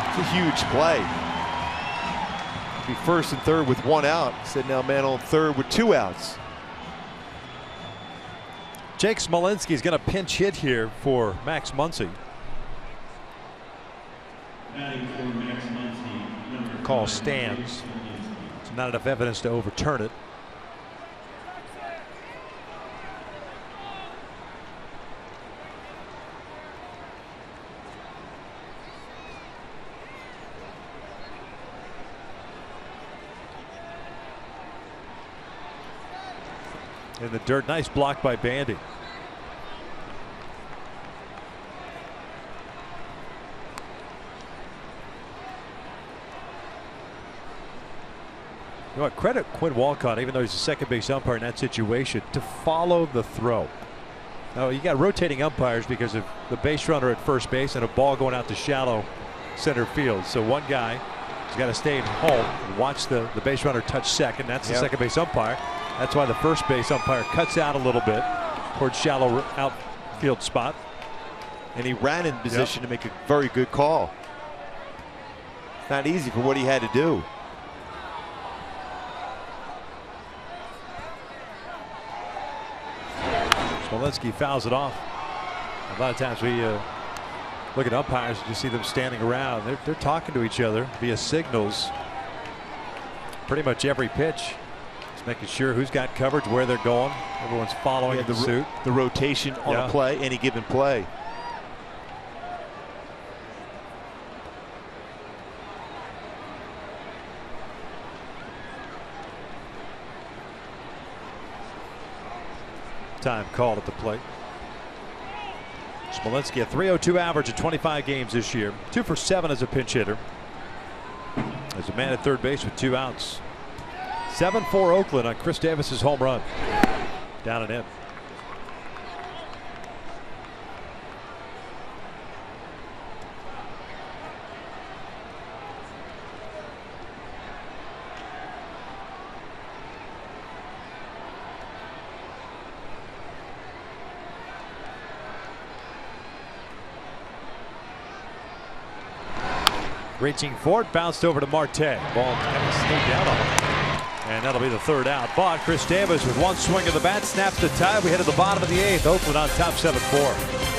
It's a huge play. Be first and third with 1 out. Said now man on third with 2 outs. Jake Smolinski is going to pinch hit here for Max Muncy. Call stands. There's not enough evidence to overturn it. In the dirt, nice block by Bandy. You know what, credit Quinn Walcott, even though he's a second base umpire in that situation, to follow the throw. Now you got rotating umpires because of the base runner at first base and a ball going out to shallow center field. So one guy has got to stay at home and watch the base runner touch second. That's the second base umpire. That's why the first base umpire cuts out a little bit towards shallow outfield spot. And he ran in position to make a very good call. Not easy for what he had to do. Smolinski fouls it off. A lot of times we look at umpires and you see them standing around. They're talking to each other via signals pretty much every pitch. Just making sure who's got coverage, where they're going. Everyone's following the suit. The rotation on a play, any given play. Time called at the plate. Smolinski, a .302 average in 25 games this year. 2 for 7 as a pinch hitter. As a man at third base with 2 outs. 7-4 Oakland on Chris Davis's home run. Down and in. Reaching for it, bounced over to Marte. Ball kind of sneaked out on him. And that'll be the 3rd out. But Chris Davis with 1 swing of the bat snaps the tie. We head to the bottom of the 8th. Oakland on top 7-4.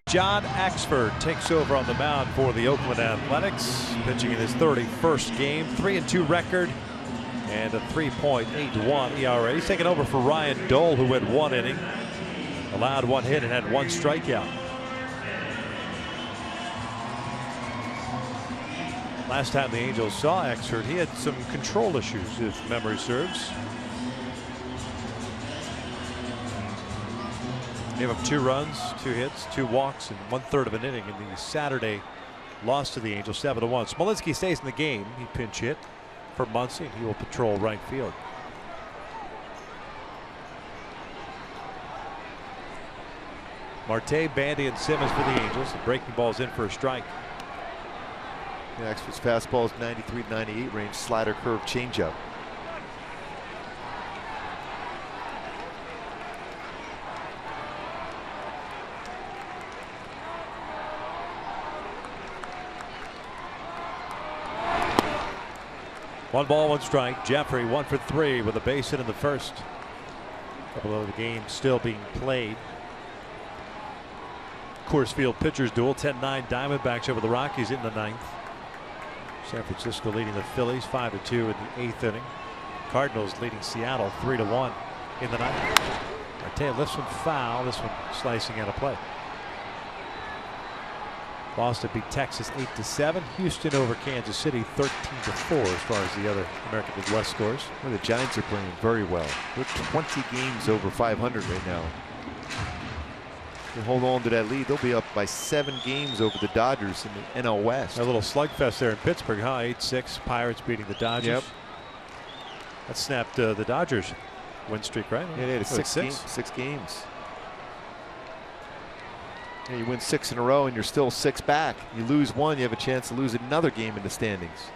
John Axford takes over on the mound for the Oakland Athletics, pitching in his 31st game, 3-2 record and a 3.81 ERA. He's taking over for Ryan Dole, who went 1 inning, allowed 1 hit and had 1 strikeout. Last time the Angels saw Axford, he had some control issues, if memory serves. Gave him 2 runs, 2 hits, 2 walks, and 1/3 of an inning in the Saturday loss to the Angels, 7-1. Smolinski stays in the game. He pinch hit for Muncy, and he will patrol right field. Marte, Bandy, and Simmons for the Angels. The breaking ball's in for a strike. Yeah, Expert's fastball is 93 to 98 range. Slider, curve, changeup. One ball, 1 strike. Jeffrey 1 for 3 with a base hit in the first. Couple of the game still being played. Coors Field pitchers duel. 10-9 Diamondbacks over the Rockies in the 9th. San Francisco leading the Phillies 5-2 in the 8th inning. Cardinals leading Seattle 3-1 in the 9th. Marte lifts one foul. This one slicing out of play. Boston beat Texas 8-7. Houston over Kansas City 13-4 as far as the other American Midwest scores. Well, the Giants are playing very well. They're 20 games over 500 right now. They hold on to that lead. They'll be up by 7 games over the Dodgers in the NL West. A little slugfest there in Pittsburgh, huh? 8-6. Pirates beating the Dodgers. Yep. That snapped the Dodgers win streak, right? Yeah, they had a 6 games. Yeah, you win 6 in a row and you're still 6 back. You lose 1, you have a chance to lose another game in the standings.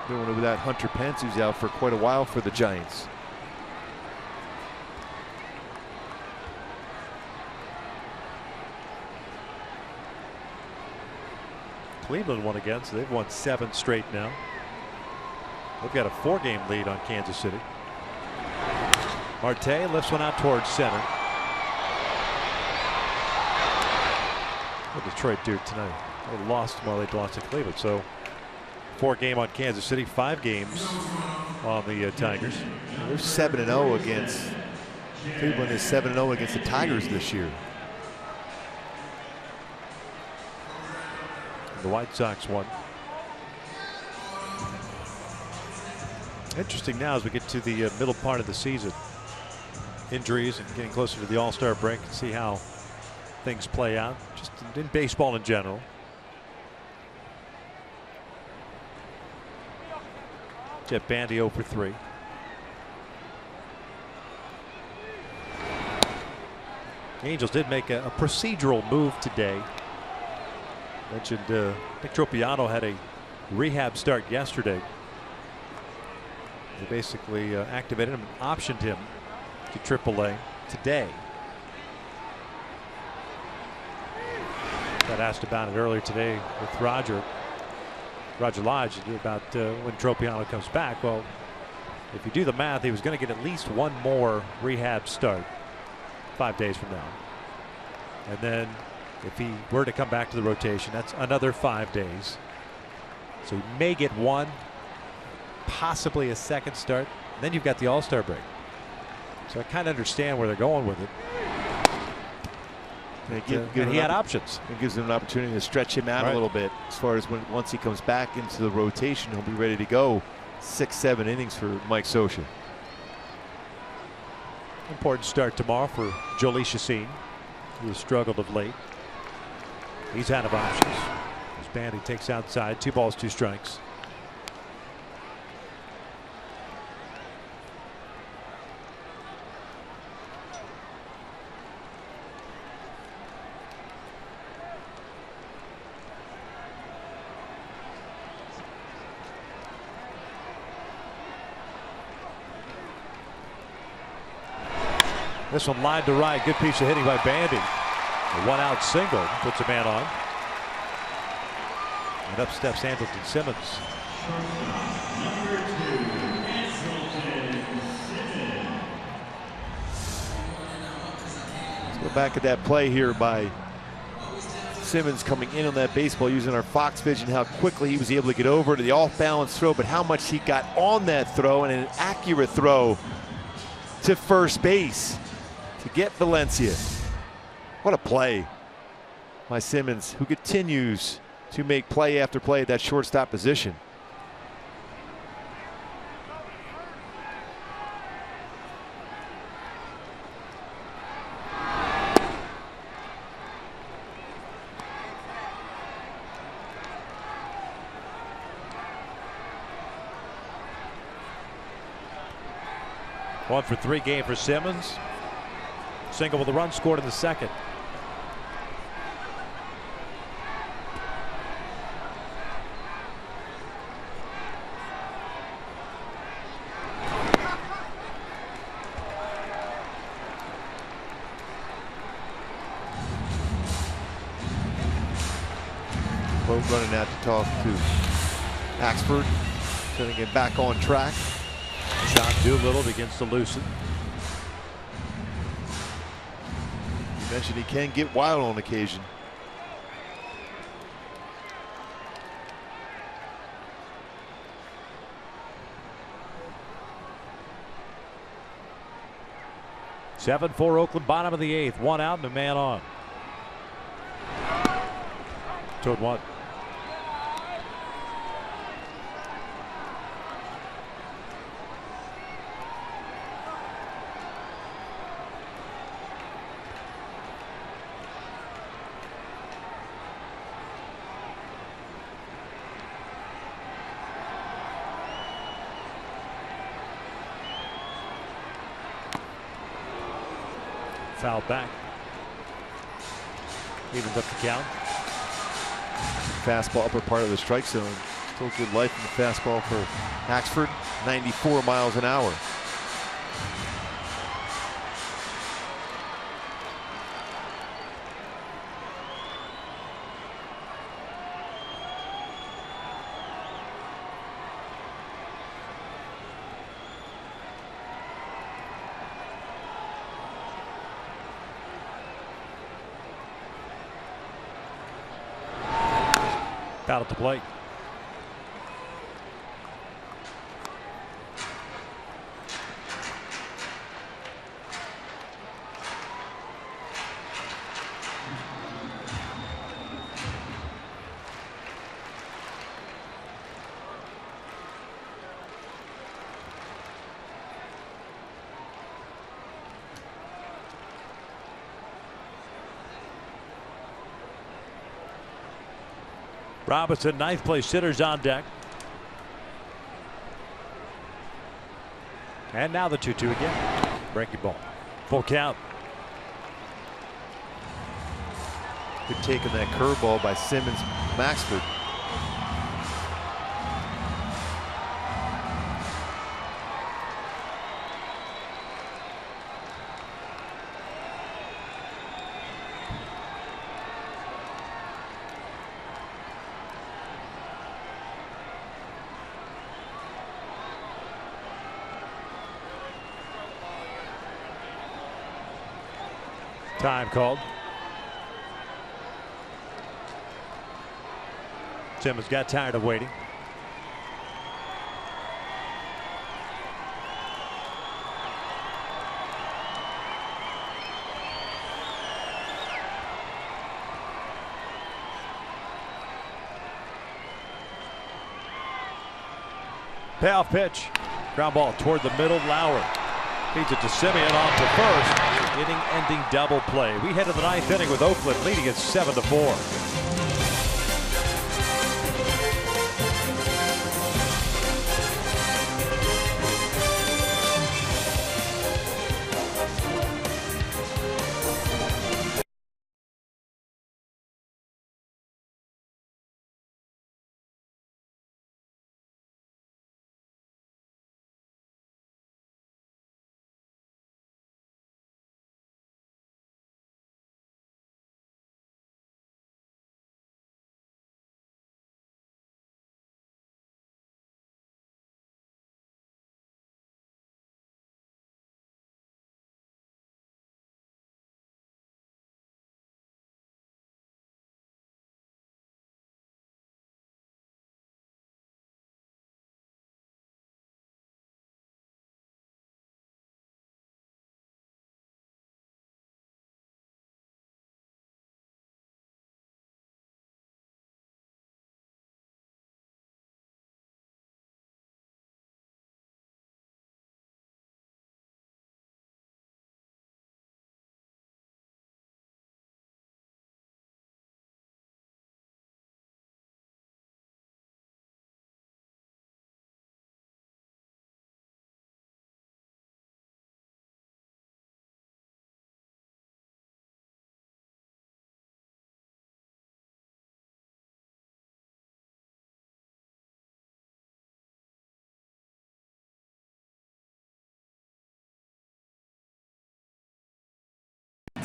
Doing it without Hunter Pence, who's out for quite a while for the Giants. Cleveland won again, so they've won 7 straight now. They've got a 4-game lead on Kansas City. Marte lifts one out towards center. What did Detroit do tonight? They lost to Cleveland. So 4-game on Kansas City, 5 games on the Tigers. They're 7-0 against Cleveland. Is 7-0 against the Tigers this year. The White Sox won. Interesting now as we get to the middle part of the season. Injuries and getting closer to the All-Star break, and see how things play out just in baseball in general. Jeff Bandy 0 for 3. The Angels did make a procedural move today. Mentioned Nick Tropiano had a rehab start yesterday. They basically activated him and optioned him to AAA today. Got asked about it earlier today with Roger Lodge about when Tropiano comes back. Well, if you do the math, he was going to get at least 1 more rehab start 5 days from now. And then if he were to come back to the rotation, that's another 5 days. So he may get 1, possibly a second start. And then you've got the All-Star break. So I kind of understand where they're going with it. And he had options. It gives him an opportunity to stretch him out a little bit as far as once he comes back into the rotation, he'll be ready to go 6-7 innings for Mike Scioscia. Important start tomorrow for Jolie Chacin, who has struggled of late. He's out of options. As Bandy takes outside, 2 balls, 2 strikes. This one line to right. Good piece of hitting by Bandy. A 1-out single puts a man on. And up steps Andrelton Simmons. Let's go back at that play here by Simmons coming in on that baseball using our Fox vision, how quickly he was able to get over to the off-balance throw, but how much he got on that throw, and an accurate throw to first base to get Valencia. What a play by Simmons, who continues to make play after play at that shortstop position. 1 for 3 game for Simmons. Single with a run scored in the second. Both running out to talk to Axford, trying to get back on track. John Doolittle begins to loosen. You mentioned he can get wild on occasion. Seven for Oakland, bottom of the 8th. 1 out and a man on. 2-1. Foul back. Evens up the count. Fastball upper part of the strike zone. Still good life in the fastball for Axford. 94 miles an hour. Out at the plate. Robinson, 9th place hitters on deck. And now the 2-2 again. Breaking ball. Full count. Good take on that curveball by Simmons. Maxford. Time called. Simmons got tired of waiting. Payoff pitch. Ground ball toward the middle. Lauer feeds it to Simeon off to first. Inning-ending double play. We head to the 9th inning with Oakland leading at 7-4.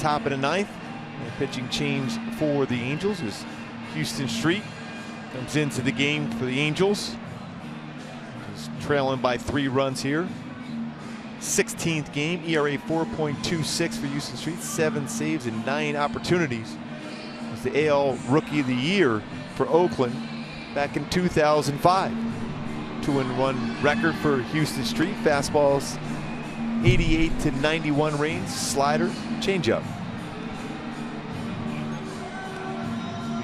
top of the ninth. And pitching change for the Angels is Houston Street comes into the game for the Angels. He's trailing by 3 runs here. 16th game, ERA 4.26 for Houston Street, 7 saves and 9 opportunities. Was the AL Rookie of the Year for Oakland back in 2005. 2-1 record for Houston Street. Fastballs 88 to 91 range, slider, changeup.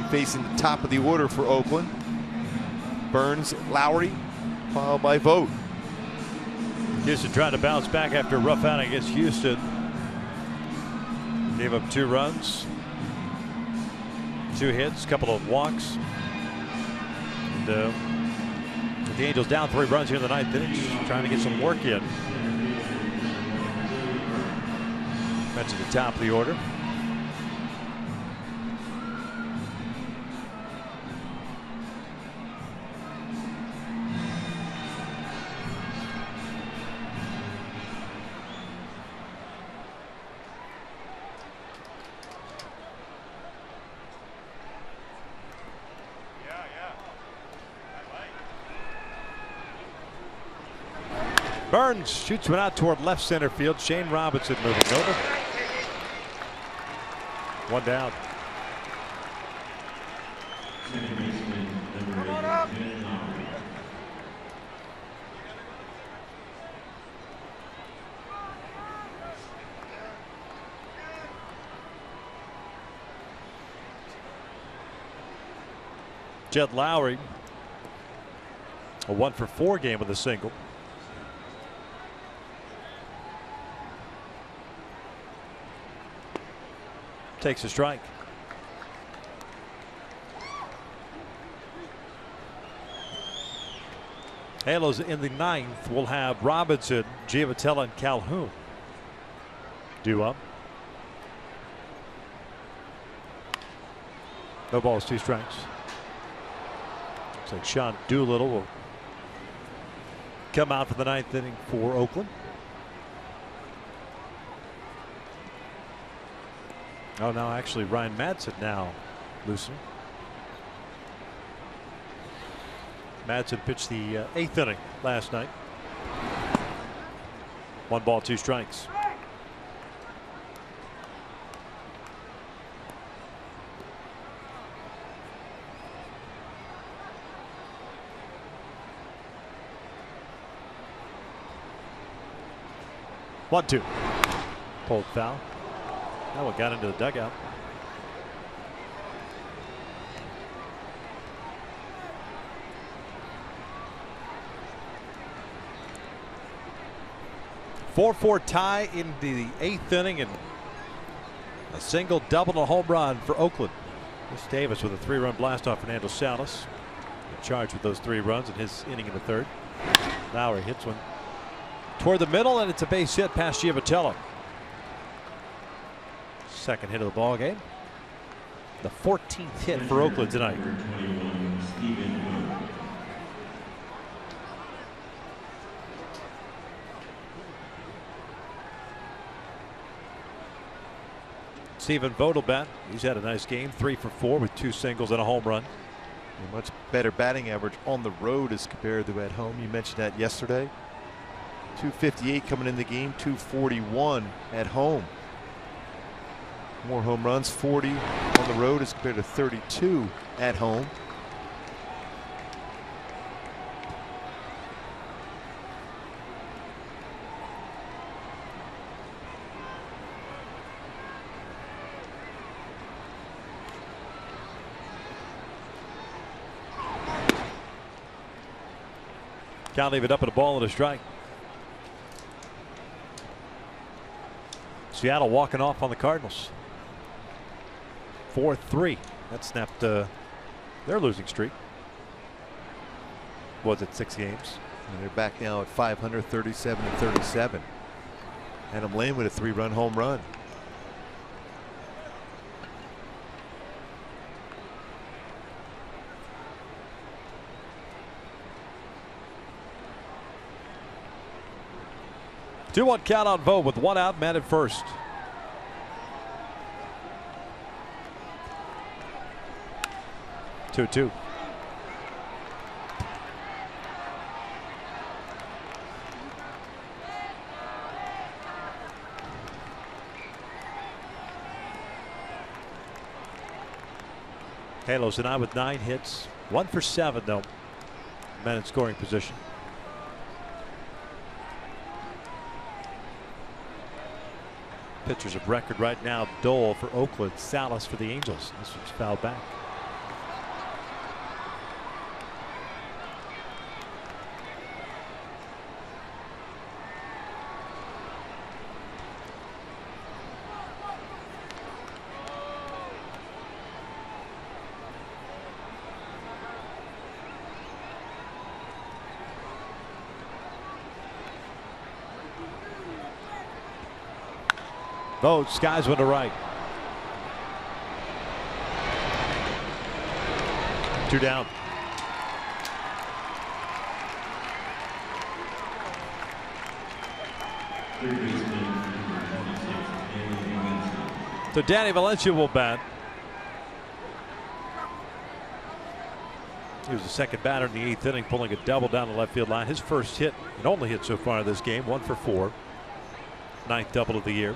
Facing the top of the order for Oakland. Burns, Lowry, followed by Vogt. Houston trying to bounce back after a rough outing against Houston. Gave up 2 runs, 2 hits, a couple of walks. And the Angels down 3 runs here in the 9th inning, trying to get some work in. Mentioned the top of the order. Burns shoots one out toward left center field. Shane Robinson moving over. 1 down. Come on up. Jed Lowry, a 1-for-4 game with a single. Takes a strike. Halos in the 9th will have Robinson, Giavotella, and Calhoun due up. No balls, 2 strikes. Looks like Sean Doolittle will come out for the 9th inning for Oakland. Oh, no, actually Ryan Madsen now loosening. Madsen pitched the 8th inning last night. 1 ball, 2 strikes. One, 2. Pulled foul. That one got into the dugout. Four tie in the 8th inning, and a single, double, and a home run for Oakland. Chris Davis with a 3-run blast off Fernando Salas. Charged with those 3 runs in his inning in the 3rd. Lowry hits one toward the middle, and it's a base hit past Giavotella. 2nd hit of the ball game. The 14th hit for Oakland tonight. Stephen Vogelbach, he's had a nice game, 3 for 4 with 2 singles and a home run. A much better batting average on the road as compared to at home. You mentioned that yesterday. 258 coming in the game, 241 at home. More home runs, 40 on the road as compared to 32 at home. Can't leave it up at a ball and a strike. Seattle walking off on the Cardinals. 4-3. That snapped their losing streak. Was it 6 games? And they're back now at 500, 37-37. Adam Lane with a 3-run home run. Two-one count on Vogt with 1 out, man at first. 2-2. Halos tonight with 9 hits, 1 for 7 though. Men in scoring position. Pitchers of record right now: Dole for Oakland, Salas for the Angels. This one's fouled back. Both skies one to right. 2 down. So Danny Valencia will bat. He was the second batter in the 8th inning, pulling a double down the left field line. His first hit and only hit so far in this game, 1 for 4. 9th double of the year.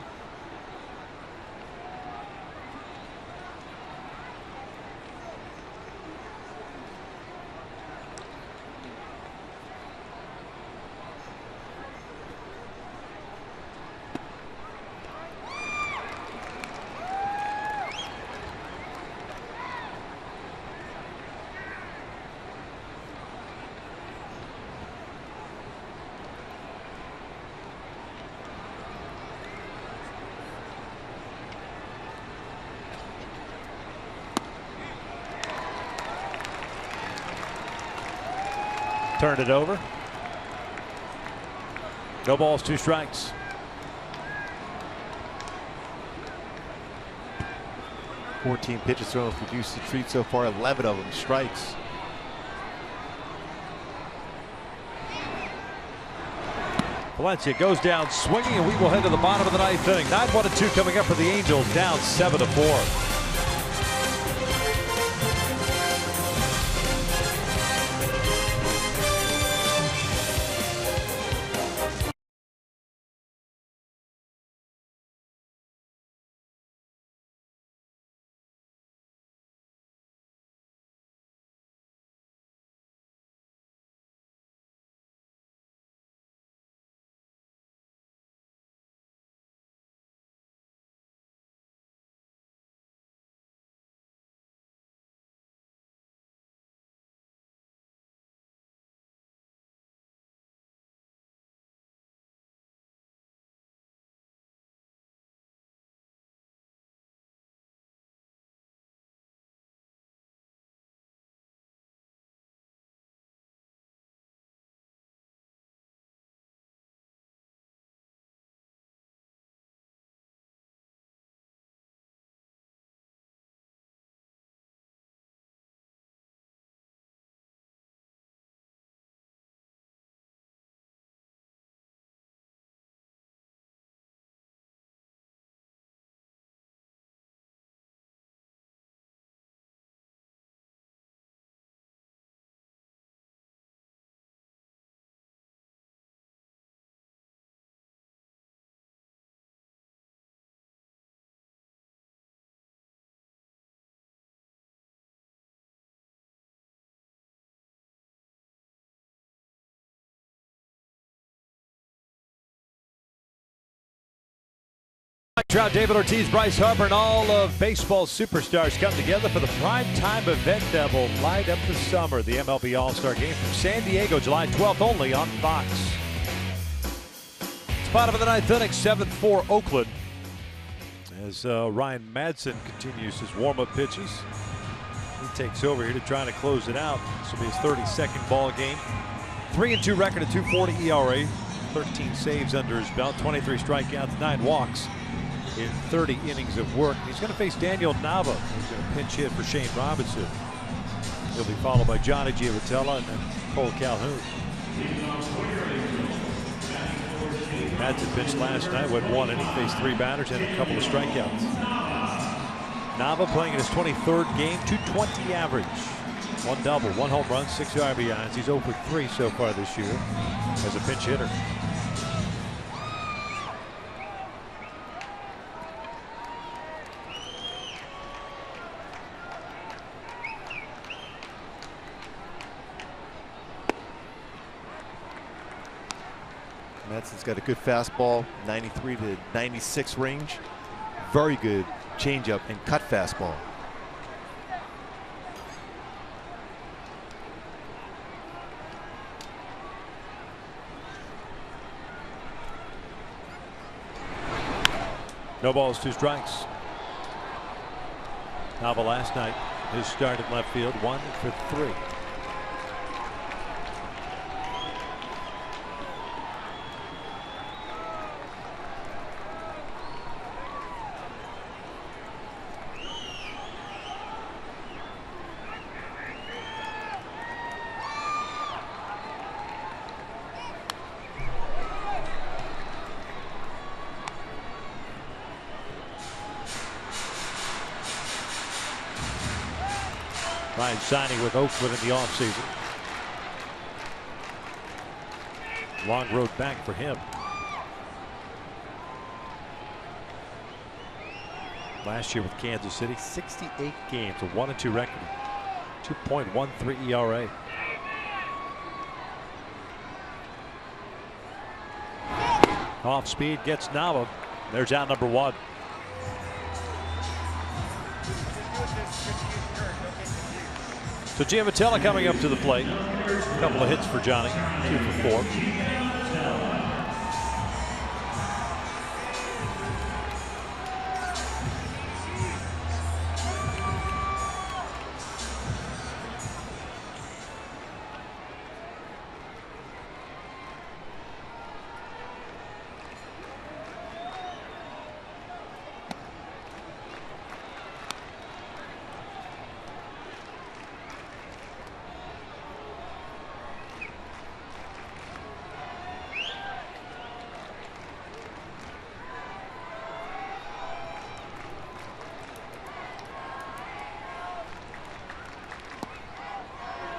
Turned it over. No balls, 2 strikes. $14 pitches thrown for Deuce the Treat so far, 11 of them strikes. Valencia goes down swinging, and we will head to the bottom of the 9th inning. 9-1-2 coming up for the Angels, down 7-4. Trout, David Ortiz, Bryce Harper, and all of baseball's superstars come together for the primetime event that will light up the summer. The MLB All-Star Game from San Diego, July 12th, only on Fox. It's bottom of the 9th inning, 7-4 Oakland. As Ryan Madsen continues his warm-up pitches. He takes over here to try to close it out. This will be his 32nd ball game. 3-2 record, a 2.40 ERA. 13 saves under his belt, 23 strikeouts, 9 walks in 30 innings of work. He's going to face Daniel Nava, who's going to pinch hit for Shane Robinson. He'll be followed by Johnny Giavotella and then Cole Calhoun. Madsen pitched last night, went 1 inning, faced 3 batters and a couple of strikeouts. Nava playing in his 23rd game, .220 average. 1 double, 1 home run, 6 RBIs. He's 0 for 3 so far this year as a pinch hitter. Matson's got a good fastball, 93 to 96 range. Very good changeup and cut fastball. No balls, 2 strikes. Nava last night, his start at left field, 1 for 3. Ryan signing with Oakland in the offseason. Long road back for him. Last year with Kansas City, 68 games, a 1-2 record, 2.13 ERA. Off speed gets Nava. There's out number 1. So Giamatelli coming up to the plate. A couple of hits for Johnny, 2 for 4.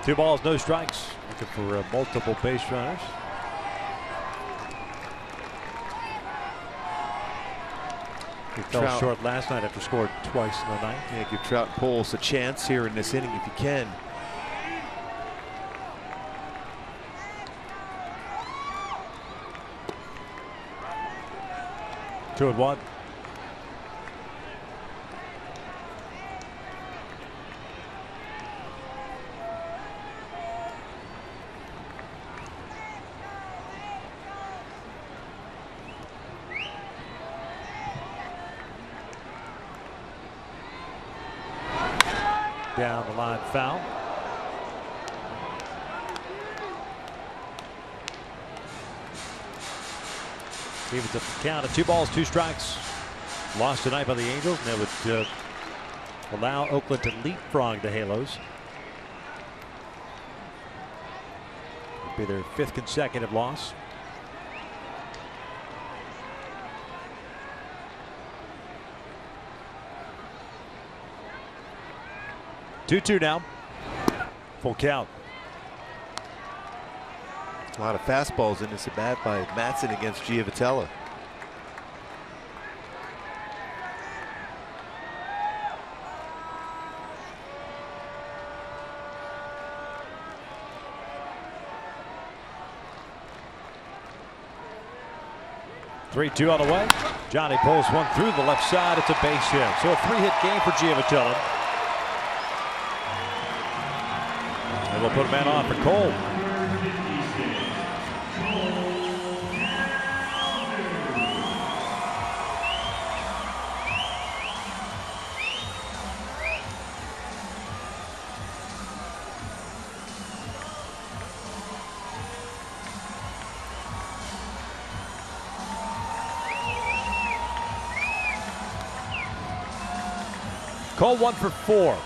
Two balls, no strikes. Looking for multiple base runners. He fell short last night after scored twice in the ninth. Yeah, give Trout and Poles a chance here in this inning if you can. Two and 1. Down the line, foul. Evens up the count at 2 balls, 2 strikes. Lost tonight by the Angels, and that would allow Oakland to leapfrog the Halos. It'll be their 5th consecutive loss. Two now. Full count. A lot of fastballs in this at bat by Matson against Giamatelli. Three-two on the way. Johnny pulls one through the left side. It's a base hit. So a 3-hit game for Giamatelli. And we'll put a man on for Cole. Cole 1 for 4.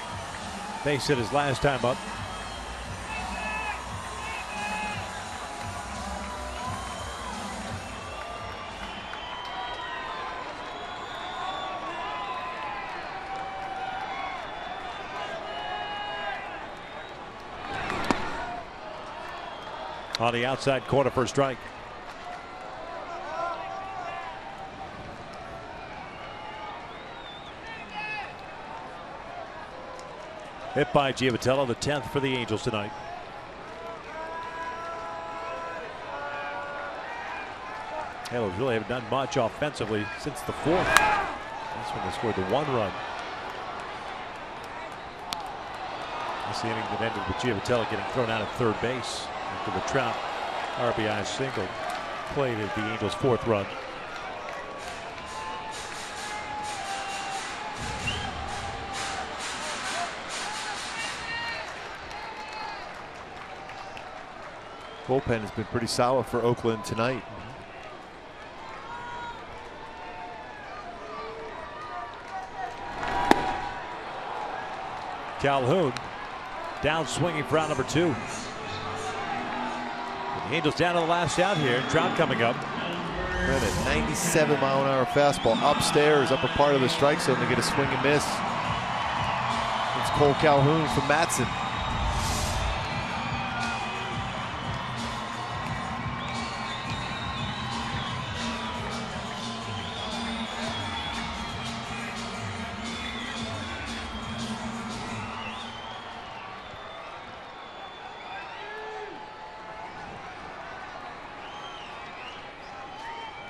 Base hit his last time up. On the outside corner for a strike. Hit by Giavitello, the 10th for the Angels tonight. Halos really haven't done much offensively since the 4th. That's when they scored the 1 run. That's the inning that ended with Giavitello getting thrown out at third base after the Trout RBI single played at the Angels' 4th run. Bullpen has been pretty solid for Oakland tonight. Calhoun down swinging for out number 2. The Angels down to the last out here. Trout coming up. At a 97-mile-an-hour fastball upstairs, upper part of the strike zone to get a swing and miss. It's Cole Calhoun from Matson.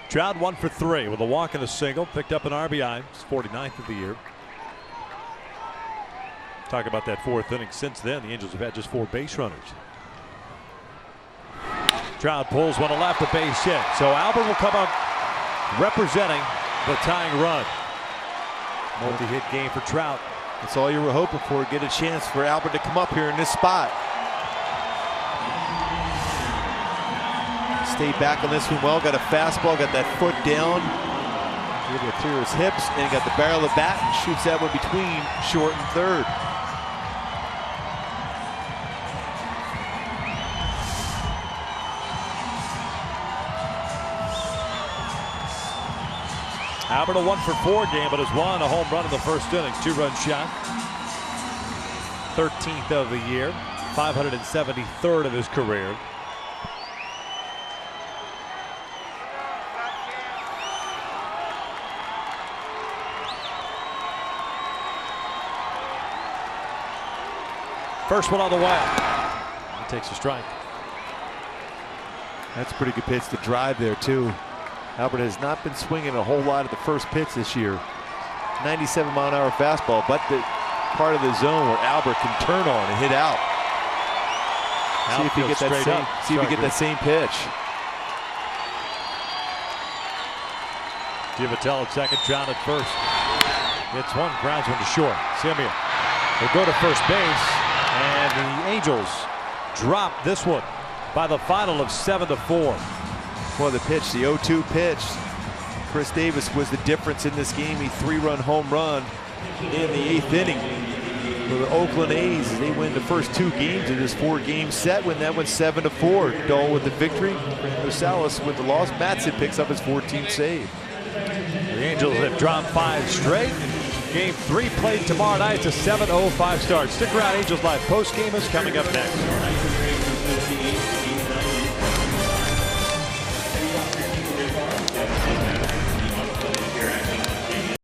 Trout 1 for 3 with a walk and a single. Picked up an RBI. It's 49th of the year. Talk about that 4th inning. Since then, the Angels have had just 4 base runners. Trout pulls one to left, a base hit. So Albert will come up representing the tying run. Multi-hit game for Trout. That's all you were hoping for. Get a chance for Albert to come up here in this spot. Stayed back on this one well, got a fastball, got that foot down, able to clear his hips, and got the barrel of the bat and shoots that one between short and third. Albert a 1 for 4 game, but has won a home run in the first inning. 2-run shot. 13th of the year, 573rd of his career. First one on the way. He takes a strike. That's a pretty good pitch to drive there too. Albert has not been swinging a whole lot at the first pitch this year. 97-mile-an-hour fastball, but the part of the zone where Albert can turn on and hit out. See if he get that same. See if he get that same pitch. Giavitello at second, Trout at first. Hits one, grounds one to short. Simeon will go to first base. And the Angels drop this one by the final of 7-4. Well, the pitch, the 0-2 pitch. Chris Davis was the difference in this game. A 3-run home run in the 8th inning for the Oakland A's. They win the first 2 games of this 4-game set. When that went 7-4. Dahl with the victory. Rosales with the loss. Matson picks up his 14th save. The Angels have dropped 5 straight. Game 3 played tomorrow night. It's a 7:05 start. Stick around. Angels Live post game is coming up next.